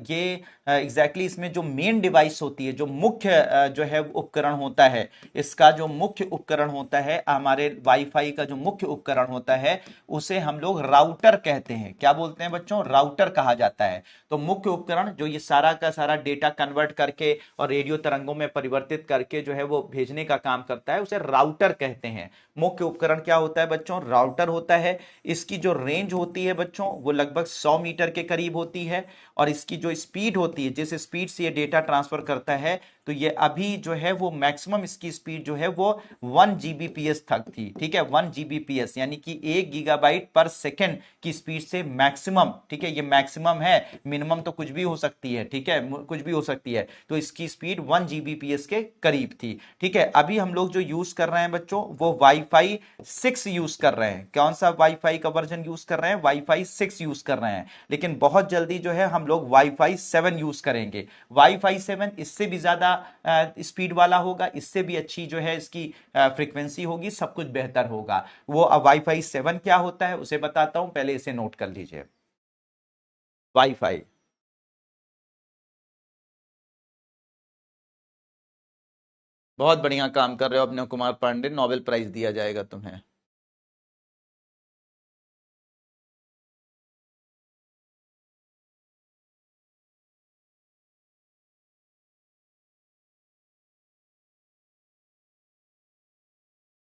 ये एग्जैक्टली इसमें जो मेन डिवाइस होती है, जो मुख्य जो है उपकरण होता है, इसका जो मुख्य उपकरण होता है, हमारे वाईफाई का जो मुख्य उपकरण होता है उसे हम लोग राउटर कहते हैं। क्या बोलते हैं बच्चों? राउटर कहा जाता है। तो मुख्य उपकरण जो ये सारा का सारा डेटा कन्वर्ट करके और रेडियो तरंगों में परिवर्तित करके जो है वो भेजने का काम करता है, उसे राउटर कहते हैं। मुख्य उपकरण क्या होता है बच्चों? राउटर होता है। इसकी जो रेंज होती है बच्चों वो लगभग 100 मीटर के करीब होती है और इसकी जो स्पीड होती है, जिस स्पीड से ये डेटा ट्रांसफर करता है, तो ये अभी जो है वो मैक्सिमम इसकी स्पीड जो है वो 1 Gbps तक थी। ठीक है, 1 Gbps यानी कि 1 GB/s की स्पीड से मैक्सिमम। ठीक है, ये मैक्सिमम है, मिनिमम तो कुछ भी हो सकती है। ठीक है, कुछ भी हो सकती है। तो इसकी स्पीड 1 Gbps के करीब थी। ठीक है, अभी हम लोग जो यूज कर रहे हैं बच्चों वो वाईफाई 6 यूज कर रहे हैं। कौन सा वाईफाई का वर्जन यूज कर रहे हैं? वाईफाई 6 यूज कर रहे हैं। लेकिन बहुत जल्दी जो है हम लोग वाईफाई 7 यूज करेंगे। वाईफाई 7 इससे भी ज्यादा स्पीड वाला होगा, इससे भी अच्छी जो है इसकी फ्रीक्वेंसी होगी, सब कुछ बेहतर होगा। वो वाईफाई 7 क्या होता है उसे बताता हूं, पहले इसे नोट कर लीजिए। वाईफाई, बहुत बढ़िया काम कर रहे हो अपने कुमार पांडे, नोबेल प्राइज दिया जाएगा तुम्हें।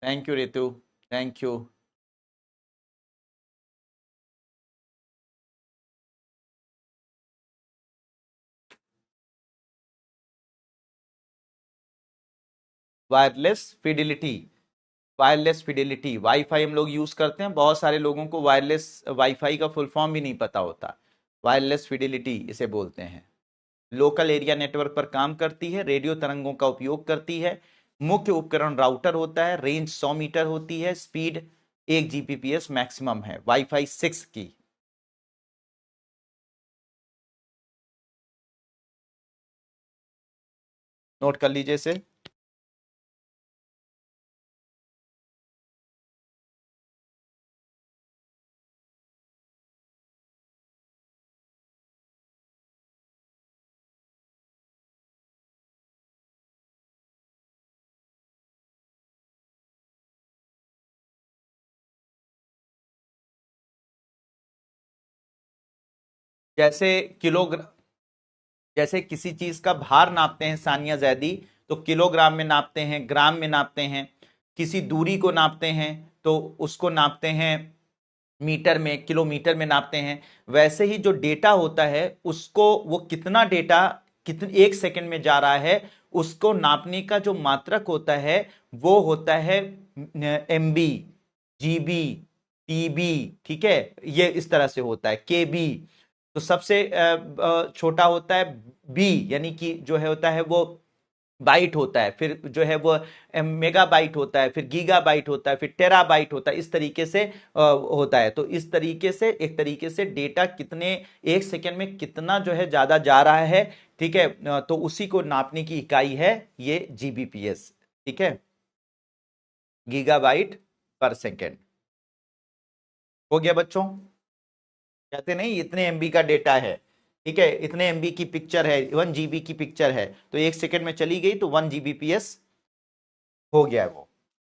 Thank you Ritu, thank you. Wireless fidelity. Wireless Fidelity, wifi हम लोग यूज करते हैं, बहुत सारे लोगों को वायरलेस वाईफाई का फुल फॉर्म भी नहीं पता होता। वायरलेस फिडेलिटी इसे बोलते हैं। लोकल एरिया नेटवर्क पर काम करती है, रेडियो तरंगों का उपयोग करती है। मुख्य उपकरण राउटर होता है, रेंज 100 मीटर होती है, स्पीड 1 Gbps मैक्सिमम है वाईफाई 6 की। नोट कर लीजिए इसे। जैसे किलोग्राम, जैसे किसी चीज का भार नापते हैं सानिया जैदी, तो किलोग्राम में नापते हैं, ग्राम में नापते हैं। किसी दूरी को नापते हैं तो उसको नापते हैं मीटर में, किलोमीटर में नापते हैं। वैसे ही जो डेटा होता है उसको, वो कितना डेटा कितने एक सेकंड में जा रहा है, उसको नापने का जो मात्रक होता है वो होता है एमबी, जीबी, टीबी। ठीक है, ये इस तरह से होता है, केबी। तो सबसे छोटा होता है बी, यानी कि जो है होता है वो बाइट होता है, फिर जो है वो मेगा बाइट होता है, फिर गीगा बाइट होता है, फिर टेरा बाइट होता है, इस तरीके से होता है। तो इस तरीके से एक तरीके से डेटा कितने एक सेकंड में कितना जो है ज्यादा जा रहा है, ठीक है, तो उसी को नापने की इकाई है ये जीबीपीएस। ठीक है, गीगाबाइट पर सेकेंड। हो गया बच्चों? कहते नहीं इतने एमबी का डेटा है, ठीक है, इतने एमबी की पिक्चर है, 1 जीबी की पिक्चर है, तो एक सेकंड में चली गई तो 1 जीबीपीएस हो गया है वो।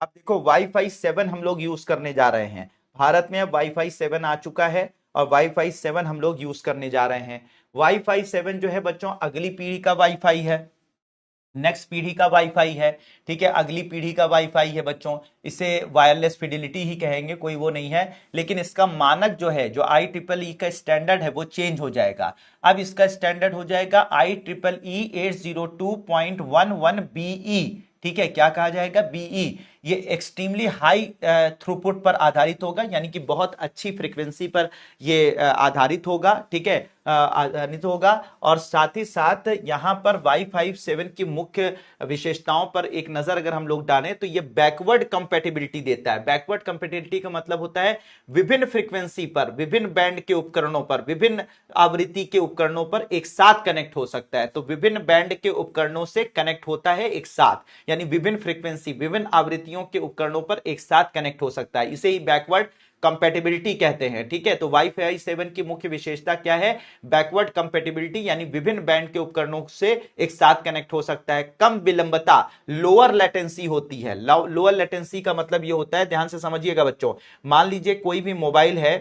अब देखो वाईफाई 7 हम लोग यूज करने जा रहे हैं। भारत में अब वाईफाई 7 आ चुका है और वाईफाई 7 हम लोग यूज करने जा रहे हैं। वाईफाई 7 जो है बच्चों अगली पीढ़ी का वाईफाई है, नेक्स्ट पीढ़ी का वाईफाई है। ठीक है, अगली पीढ़ी का वाईफाई है बच्चों। इसे वायरलेस फिडिलिटी ही कहेंगे, कोई वो नहीं है। लेकिन इसका मानक जो है, जो आई ट्रिपल ई का स्टैंडर्ड है, वो चेंज हो जाएगा। अब इसका स्टैंडर्ड हो जाएगा आई ट्रिपल ई 802.11 बीई। ठीक है, क्या कहा जाएगा? बीई। ये एक्सट्रीमली हाई थ्रूपुट पर आधारित होगा, यानी कि बहुत अच्छी फ्रीक्वेंसी पर ये आधारित होगा। ठीक है, आधारित होगा। और साथ ही साथ यहां पर वाईफाई 7 की मुख्य विशेषताओं पर एक नजर अगर हम लोग डालें तो ये बैकवर्ड कंपेटिबिलिटी देता है। बैकवर्ड कंपेटिबिलिटी का मतलब होता है विभिन्न फ्रीक्वेंसी पर, विभिन्न बैंड के उपकरणों पर, विभिन्न आवृत्ति के उपकरणों पर एक साथ कनेक्ट हो सकता है। तो विभिन्न बैंड के उपकरणों से कनेक्ट होता है एक साथ, यानी विभिन्न फ्रीक्वेंसी, विभिन्न आवृत्तियों के उपकरणों पर एक साथ कनेक्ट हो सकता है। इसे ही बैकवर्ड कंपेटिबिलिटी कहते हैं। ठीक है, तो वाईफाई 7 की मुख्य विशेषता क्या है? बैकवर्ड कंपेटिबिलिटी, यानी विभिन्न बैंड के उपकरणों से एक साथ कनेक्ट हो सकता है। कम विलंबता, लोअर लेटेंसी होती है। लोअर लेटेंसी का मतलब यह होता है, ध्यान से समझिएगा बच्चों, मान लीजिए कोई भी मोबाइल है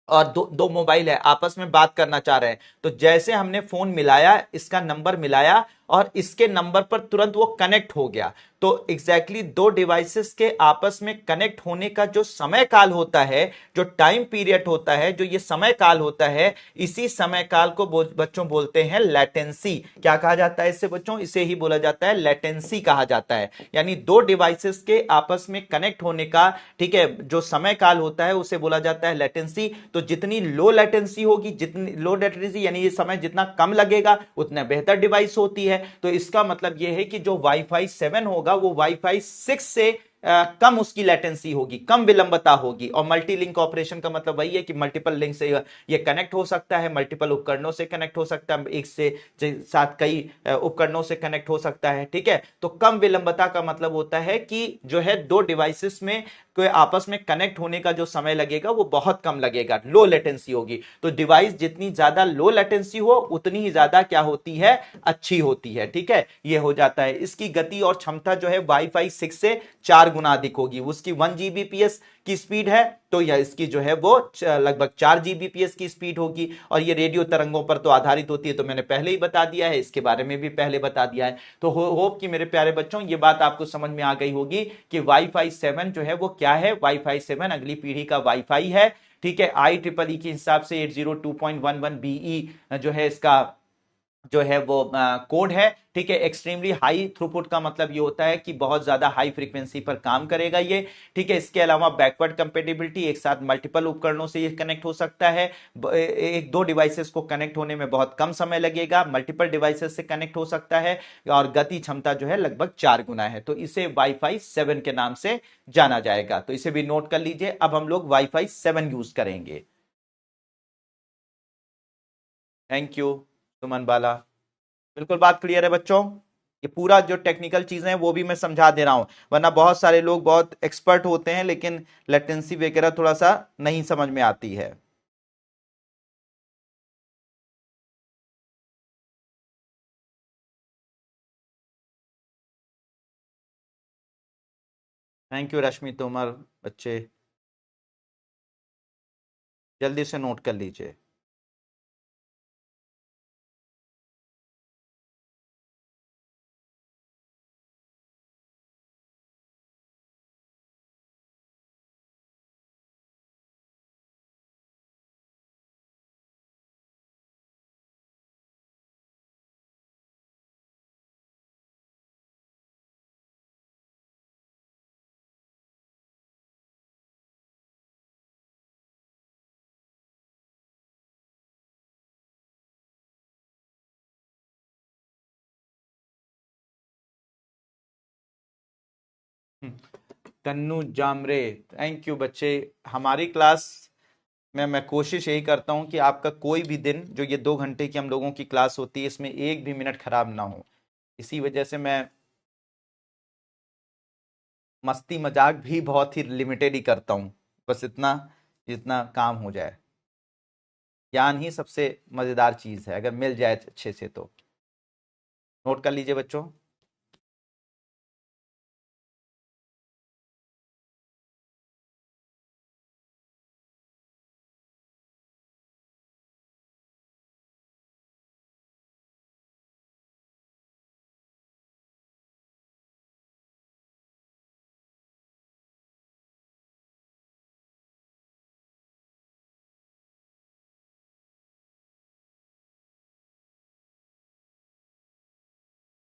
और दो दो मोबाइल है, आपस में बात करना चाह रहे हैं, तो जैसे हमने फोन मिलाया, इसका नंबर मिलाया और इसके नंबर पर तुरंत वो कनेक्ट हो गया, तो एग्जैक्टली दो डिवाइसेस के आपस में कनेक्ट होने का जो समय काल होता है, जो टाइम पीरियड होता है, जो ये समय काल होता है, इसी समय काल को बच्चों बोलते हैं लेटेंसी। क्या कहा जाता है इससे बच्चों? इसे ही बोला जाता है लेटेंसी कहा जाता है। यानी दो डिवाइसेस के आपस में कनेक्ट होने का, ठीक है, जो समय काल होता है उसे बोला जाता है लेटेंसी। तो जितनी लो लेटेंसी होगी, जितनी लो लेटेंसी यानी ये समय जितना कम लगेगा, उतना बेहतर डिवाइस होती है। तो इसका मतलब यह है कि जो वाईफाई 7 होगा वो वाईफाई 6 से कम उसकी लेटेंसी होगी, कम विलंबता होगी। और मल्टी लिंक ऑपरेशन का मतलब वही है कि मल्टीपल लिंक से ये कनेक्ट हो सकता है, मल्टीपल उपकरणों से कनेक्ट हो सकता है, एक से साथ कई उपकरणों से कनेक्ट हो सकता है। ठीक है, तो कम विलंबता का मतलब होता है कि जो है दो डिवाइसेस में कोई आपस में कनेक्ट होने का जो समय लगेगा वो बहुत कम लगेगा, लो लेटेंसी होगी। तो डिवाइस जितनी ज्यादा लो लेटेंसी हो उतनी ही ज्यादा क्या होती है? अच्छी होती है। ठीक है, ये हो जाता है। इसकी गति और क्षमता जो है वाईफाई 6 से 4 गुना अधिक होगी। उसकी 1 जीबीपीएस की स्पीड है, तो यह इसकी जो है वो लगभग 4 जीबीपीएस की स्पीड होगी। और ये रेडियो तरंगों पर तो आधारित होती है, तो मैंने पहले ही बता दिया है, इसके बारे में भी पहले बता दिया है। तो होप कि मेरे प्यारे बच्चों ये बात आपको समझ में आ गई होगी कि वाईफाई 7 जो है वो क्या है। वाईफाई 7 अगली पीढ़ी का वाईफाई है। ठीक है, आई ट्रिपल ई के हिसाब से 802.11 बीई जो है इसका जो है वो कोड है। ठीक है, एक्सट्रीमली हाई थ्रूपुट का मतलब ये होता है कि बहुत ज्यादा हाई फ्रीक्वेंसी पर काम करेगा ये। ठीक है, इसके अलावा बैकवर्ड कंपेटिबिलिटी, एक साथ मल्टीपल उपकरणों से ये कनेक्ट हो सकता है। एक दो डिवाइसेस को कनेक्ट होने में बहुत कम समय लगेगा, मल्टीपल डिवाइसेस से कनेक्ट हो सकता है। और गति क्षमता जो है लगभग 4 गुना है। तो इसे वाईफाई 7 के नाम से जाना जाएगा। तो इसे भी नोट कर लीजिए। अब हम लोग वाईफाई 7 यूज करेंगे। थैंक यू सुमन बाला। बिल्कुल बात क्लियर है बच्चों? ये पूरा जो टेक्निकल चीजें हैं वो भी मैं समझा दे रहा हूं, वरना बहुत सारे लोग बहुत एक्सपर्ट होते हैं लेकिन लेटेंसी वगैरह थोड़ा सा नहीं समझ में आती है। थैंक यू रश्मि तोमर। बच्चे जल्दी से नोट कर लीजिए। तन्नू जामरे, थैंक यू बच्चे। हमारी क्लास में मैं कोशिश यही करता हूं कि आपका कोई भी दिन, जो ये 2 घंटे की हम लोगों की क्लास होती है, इसमें एक भी मिनट खराब ना हो। इसी वजह से मैं मस्ती मजाक भी बहुत ही लिमिटेड ही करता हूँ, बस इतना जितना काम हो जाए। ज्ञान ही सबसे मजेदार चीज है, अगर मिल जाए अच्छे से तो। नोट कर लीजिए बच्चों।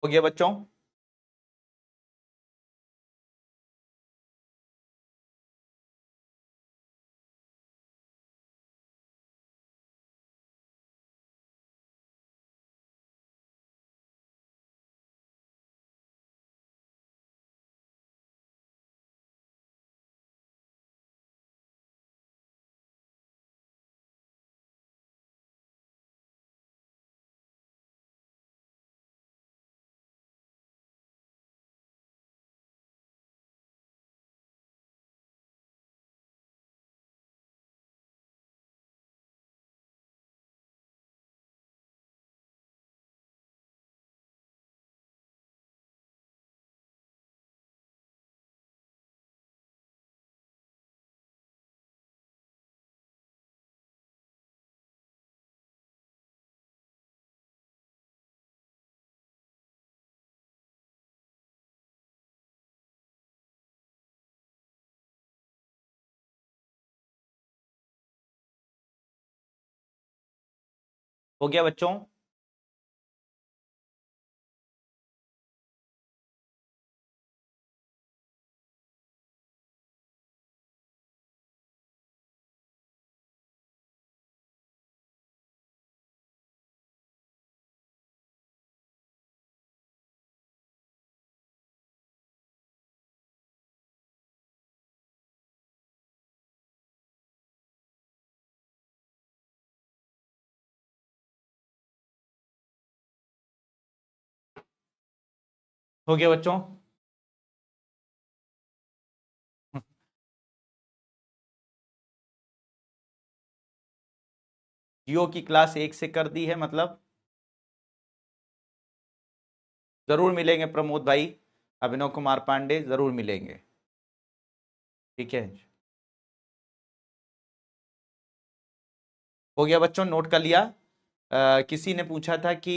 हो गया बच्चों? हो गया बच्चों? हो गया बच्चों? जियो की क्लास 1 से कर दी है मतलब? जरूर मिलेंगे प्रमोद भाई, अभिनव कुमार पांडे, जरूर मिलेंगे। ठीक है, हो गया बच्चों, नोट कर लिया? किसी ने पूछा था कि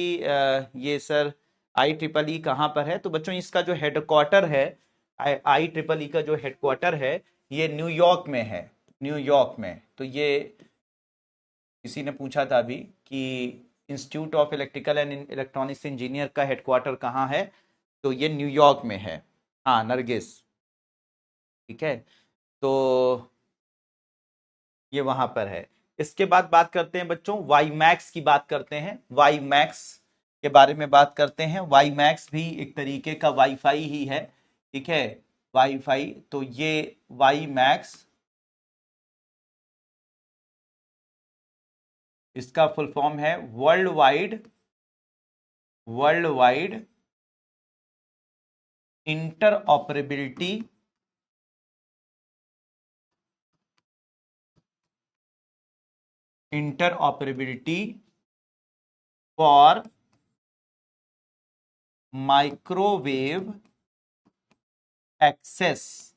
ये सर IEEE कहाँ पर है, तो बच्चों इसका जो हेडक्वार्टर है, IEEE का जो हेडक्वार्टर है, ये न्यूयॉर्क में है। न्यूयॉर्क में। तो ये किसी ने पूछा था अभी कि institute of electrical and electronics engineer का हेडक्वार्टर कहाँ है, तो ये न्यूयॉर्क में है। हाँ नरगिस, ठीक है। तो ये वहां पर है। इसके बाद बात करते हैं बच्चों, वाई मैक्स की बात करते हैं। वाई मैक्स के बारे में बात करते हैं। वाई मैक्स भी एक तरीके का वाईफाई ही है, ठीक है, वाईफाई। तो ये वाई मैक्स, इसका फुल फॉर्म है world wide interoperability for microwave access,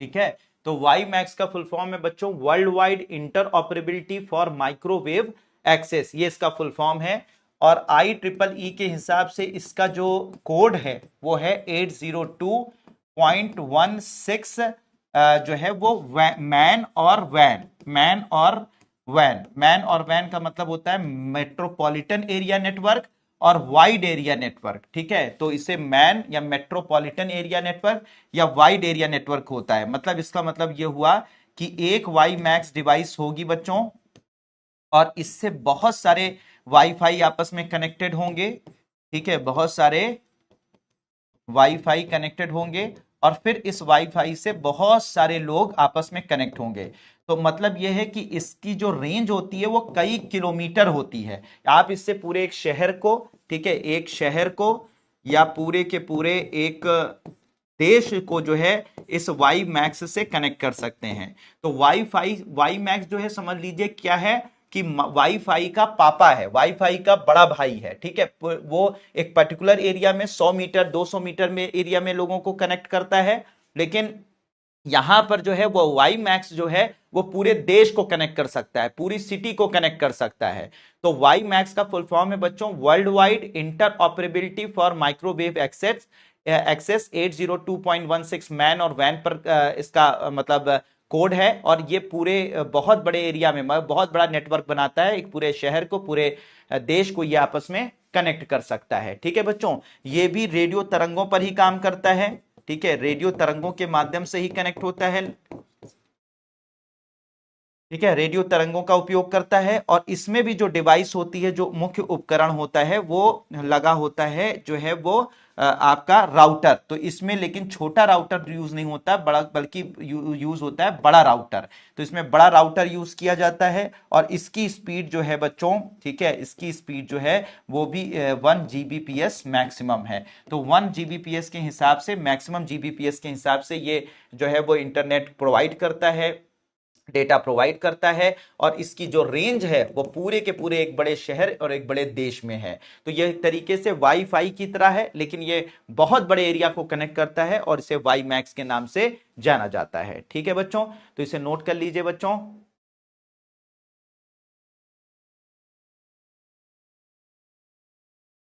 ठीक है। तो वाई मैक्स का फुल फॉर्म है बच्चों world wide interoperability for microwave access, ये इसका फुल फॉर्म है। और IEEE के हिसाब से इसका जो कोड है वो है 802.16, जो है वो मैन और वैन का मतलब होता है मेट्रोपॉलिटन एरिया नेटवर्क और वाइड एरिया नेटवर्क, ठीक है। तो इसे मैन या मेट्रोपॉलिटन एरिया नेटवर्क या वाइड एरिया नेटवर्क होता है। मतलब इसका मतलब यह हुआ कि एक वाई मैक्स डिवाइस होगी बच्चों, और इससे बहुत सारे वाईफाई आपस में कनेक्टेड होंगे, ठीक है, बहुत सारे वाईफाई कनेक्टेड होंगे और फिर इस वाईफाई से बहुत सारे लोग आपस में कनेक्ट होंगे। तो मतलब यह है कि इसकी जो रेंज होती है वो कई किलोमीटर होती है। आप इससे पूरे एक शहर को, ठीक है, एक शहर को या पूरे के पूरे एक देश को जो है इस वाई मैक्स से कनेक्ट कर सकते हैं। तो वाई मैक्स जो है समझ लीजिए क्या है कि वाईफाई का पापा है, वाईफाई का बड़ा भाई है, ठीक है। वो एक पर्टिकुलर एरिया में 100 मीटर 200 मीटर में एरिया में लोगों को कनेक्ट करता है, लेकिन यहां पर जो है वो वाई मैक्स जो है वो पूरे देश को कनेक्ट कर सकता है, पूरी सिटी को कनेक्ट कर सकता है। तो वाई मैक्स का फुल फॉर्म है बच्चों world wide interoperability for microwave access access 802.16 MAN और वैन पर इसका मतलब कोड है। और ये पूरे बहुत बड़े एरिया में बहुत बड़ा नेटवर्क बनाता है, एक पूरे शहर को, पूरे देश को ये आपस में कनेक्ट कर सकता है। ठीक है बच्चों, ये भी रेडियो तरंगों पर ही काम करता है, ठीक है, रेडियो तरंगों के माध्यम से ही कनेक्ट होता है, ठीक है, रेडियो तरंगों का उपयोग करता है। और इसमें भी जो डिवाइस होती है, जो मुख्य उपकरण होता है वो लगा होता है, जो है वो आपका राउटर। तो इसमें लेकिन छोटा राउटर यूज नहीं होता, बड़ा बल्कि यूज होता है बड़ा राउटर। तो इसमें बड़ा राउटर यूज किया जाता है और इसकी स्पीड जो है बच्चों, ठीक है, इसकी स्पीड जो है वो भी 1 Gbps मैक्सिमम है। तो 1 Gbps के हिसाब से, मैक्सिमम Gbps के हिसाब से ये जो है वो इंटरनेट प्रोवाइड करता है, डेटा प्रोवाइड करता है। और इसकी जो रेंज है वो पूरे के पूरे एक बड़े शहर और एक बड़े देश में है। तो यह एक तरीके से वाईफाई की तरह है, लेकिन ये बहुत बड़े एरिया को कनेक्ट करता है और इसे वाई मैक्स के नाम से जाना जाता है। ठीक है बच्चों, तो इसे नोट कर लीजिए बच्चों।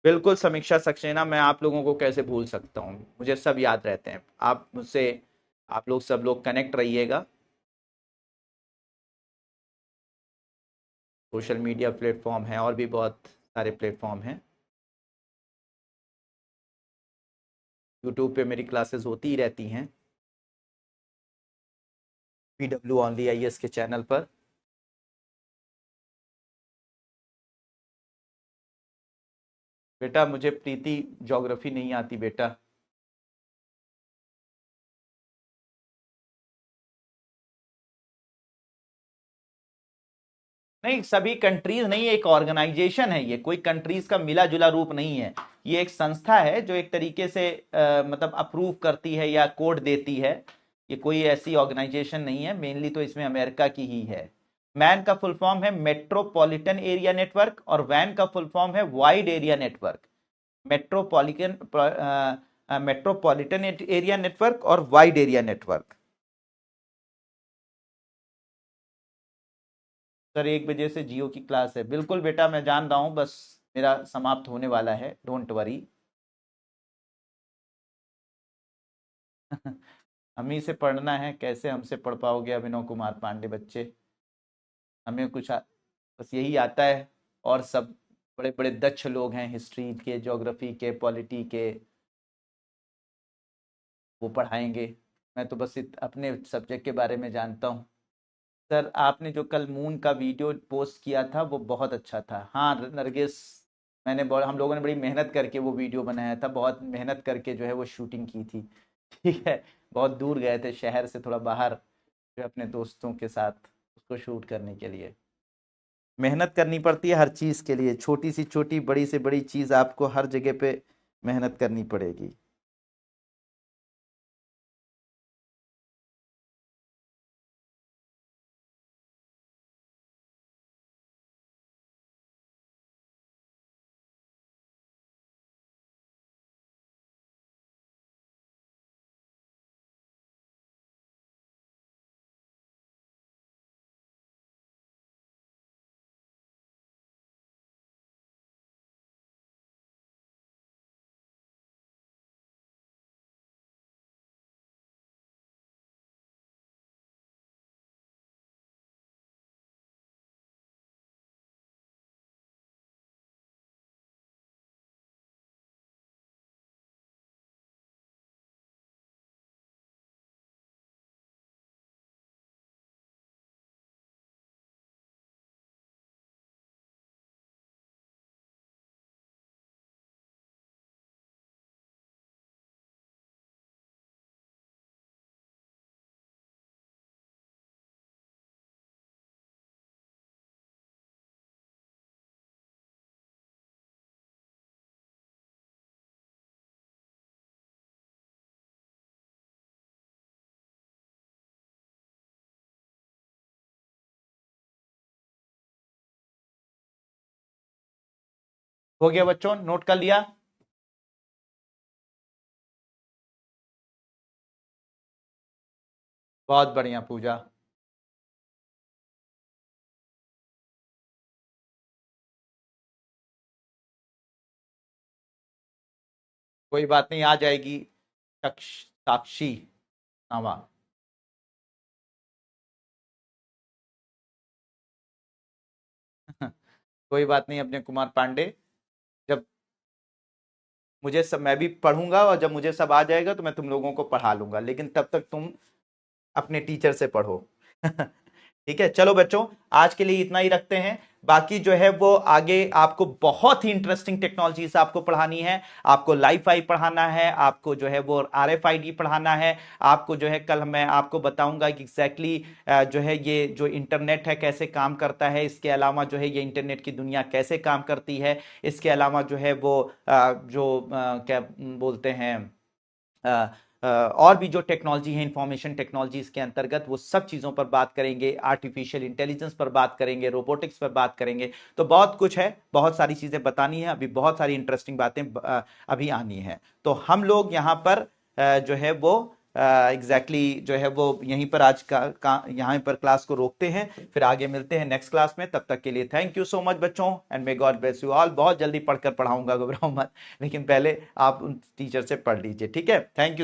बिल्कुल समीक्षा सक्सेना, मैं आप लोगों को कैसे भूल सकता हूं, मुझे सब याद रहते हैं। आप मुझसे, आप लोग सब लोग कनेक्ट रहिएगा। सोशल मीडिया प्लेटफॉर्म है और भी बहुत सारे प्लेटफॉर्म हैं। यूट्यूब पे मेरी क्लासेस होती ही रहती हैं, PW ओनली IAS के चैनल पर। बेटा मुझे प्रीति ज्योग्राफी नहीं आती बेटा। नहीं, सभी कंट्रीज नहीं, एक ऑर्गेनाइजेशन है ये, कोई कंट्रीज का मिला जुला रूप नहीं है। ये एक संस्था है जो एक तरीके से मतलब अप्रूव करती है या कोड देती है। ये कोई ऐसी ऑर्गेनाइजेशन नहीं है, मेनली तो इसमें अमेरिका की ही है। मैन का फुल फॉर्म है मेट्रोपॉलिटन एरिया नेटवर्क और वैन का फुल फॉर्म है wide area network. Metropolitan metropolitan area network और वाइड एरिया नेटवर्क। सर 1 बजे से जियो की क्लास है, बिल्कुल बेटा मैं जान रहा हूँ, बस मेरा समाप्त होने वाला है, डोंट वरी। हमी से पढ़ना है, कैसे हमसे पढ़ पाओगे अभिनव कुमार पांडे बच्चे, हमें बस यही आता है। और सब बड़े बड़े दक्ष लोग हैं हिस्ट्री के, ज्योग्राफी के, पॉलिटी के, वो पढ़ाएंगे। मैं तो बस अपने सब्जेक्ट के बारे में जानता हूँ। सर आपने जो कल मून का वीडियो पोस्ट किया था वो बहुत अच्छा था। हाँ नरगिस, हम लोगों ने बड़ी मेहनत करके वो वीडियो बनाया था, बहुत मेहनत करके जो है वो शूटिंग की थी। ठीक है, बहुत दूर गए थे, शहर से थोड़ा बाहर, जो अपने दोस्तों के साथ उसको शूट करने के लिए। मेहनत करनी पड़ती है हर चीज़ के लिए, छोटी सी छोटी, बड़ी से बड़ी चीज़ आपको हर जगह पे मेहनत करनी पड़ेगी। हो गया बच्चों, नोट कर लिया? बहुत बढ़िया पूजा। कोई बात नहीं, आ जाएगी। साक्षी नामा। कोई बात नहीं अपने कुमार पांडे, जब मुझे सब, मैं भी पढ़ूंगा और जब मुझे सब आ जाएगा तो मैं तुम लोगों को पढ़ा लूंगा, लेकिन तब तक तुम अपने टीचर से पढ़ो। ठीक है, चलो बच्चों, आज के लिए इतना ही रखते हैं। बाकी जो है वो आगे आपको बहुत ही इंटरेस्टिंग टेक्नोलॉजीज आपको पढ़ानी है। आपको लाइफ फाई पढ़ाना है, आपको जो है वो RFID पढ़ाना है, आपको जो है कल मैं आपको बताऊंगा कि एग्जैक्टली जो है ये जो इंटरनेट है कैसे काम करता है, इसके अलावा जो है ये इंटरनेट की दुनिया कैसे काम करती है, इसके अलावा जो है वो क्या बोलते हैं, और भी जो टेक्नोलॉजी है, इंफॉर्मेशन टेक्नोलॉजी के अंतर्गत, वो सब चीज़ों पर बात करेंगे, आर्टिफिशियल इंटेलिजेंस पर बात करेंगे, रोबोटिक्स पर बात करेंगे। तो बहुत कुछ है, बहुत सारी चीज़ें बतानी है अभी, बहुत सारी इंटरेस्टिंग बातें अभी आनी है। तो हम लोग यहाँ पर जो है वो एग्जैक्टली जो है वो यहीं पर आज यहाँ पर क्लास को रोकते हैं, फिर आगे मिलते हैं नेक्स्ट क्लास में। तब तक के लिए थैंक यू सो मच बच्चों, and may God bless you all. बहुत जल्दी पढ़कर पढ़ाऊंगा, घबराओ मत, लेकिन पहले आप उन टीचर से पढ़ लीजिए, ठीक है? Thank you.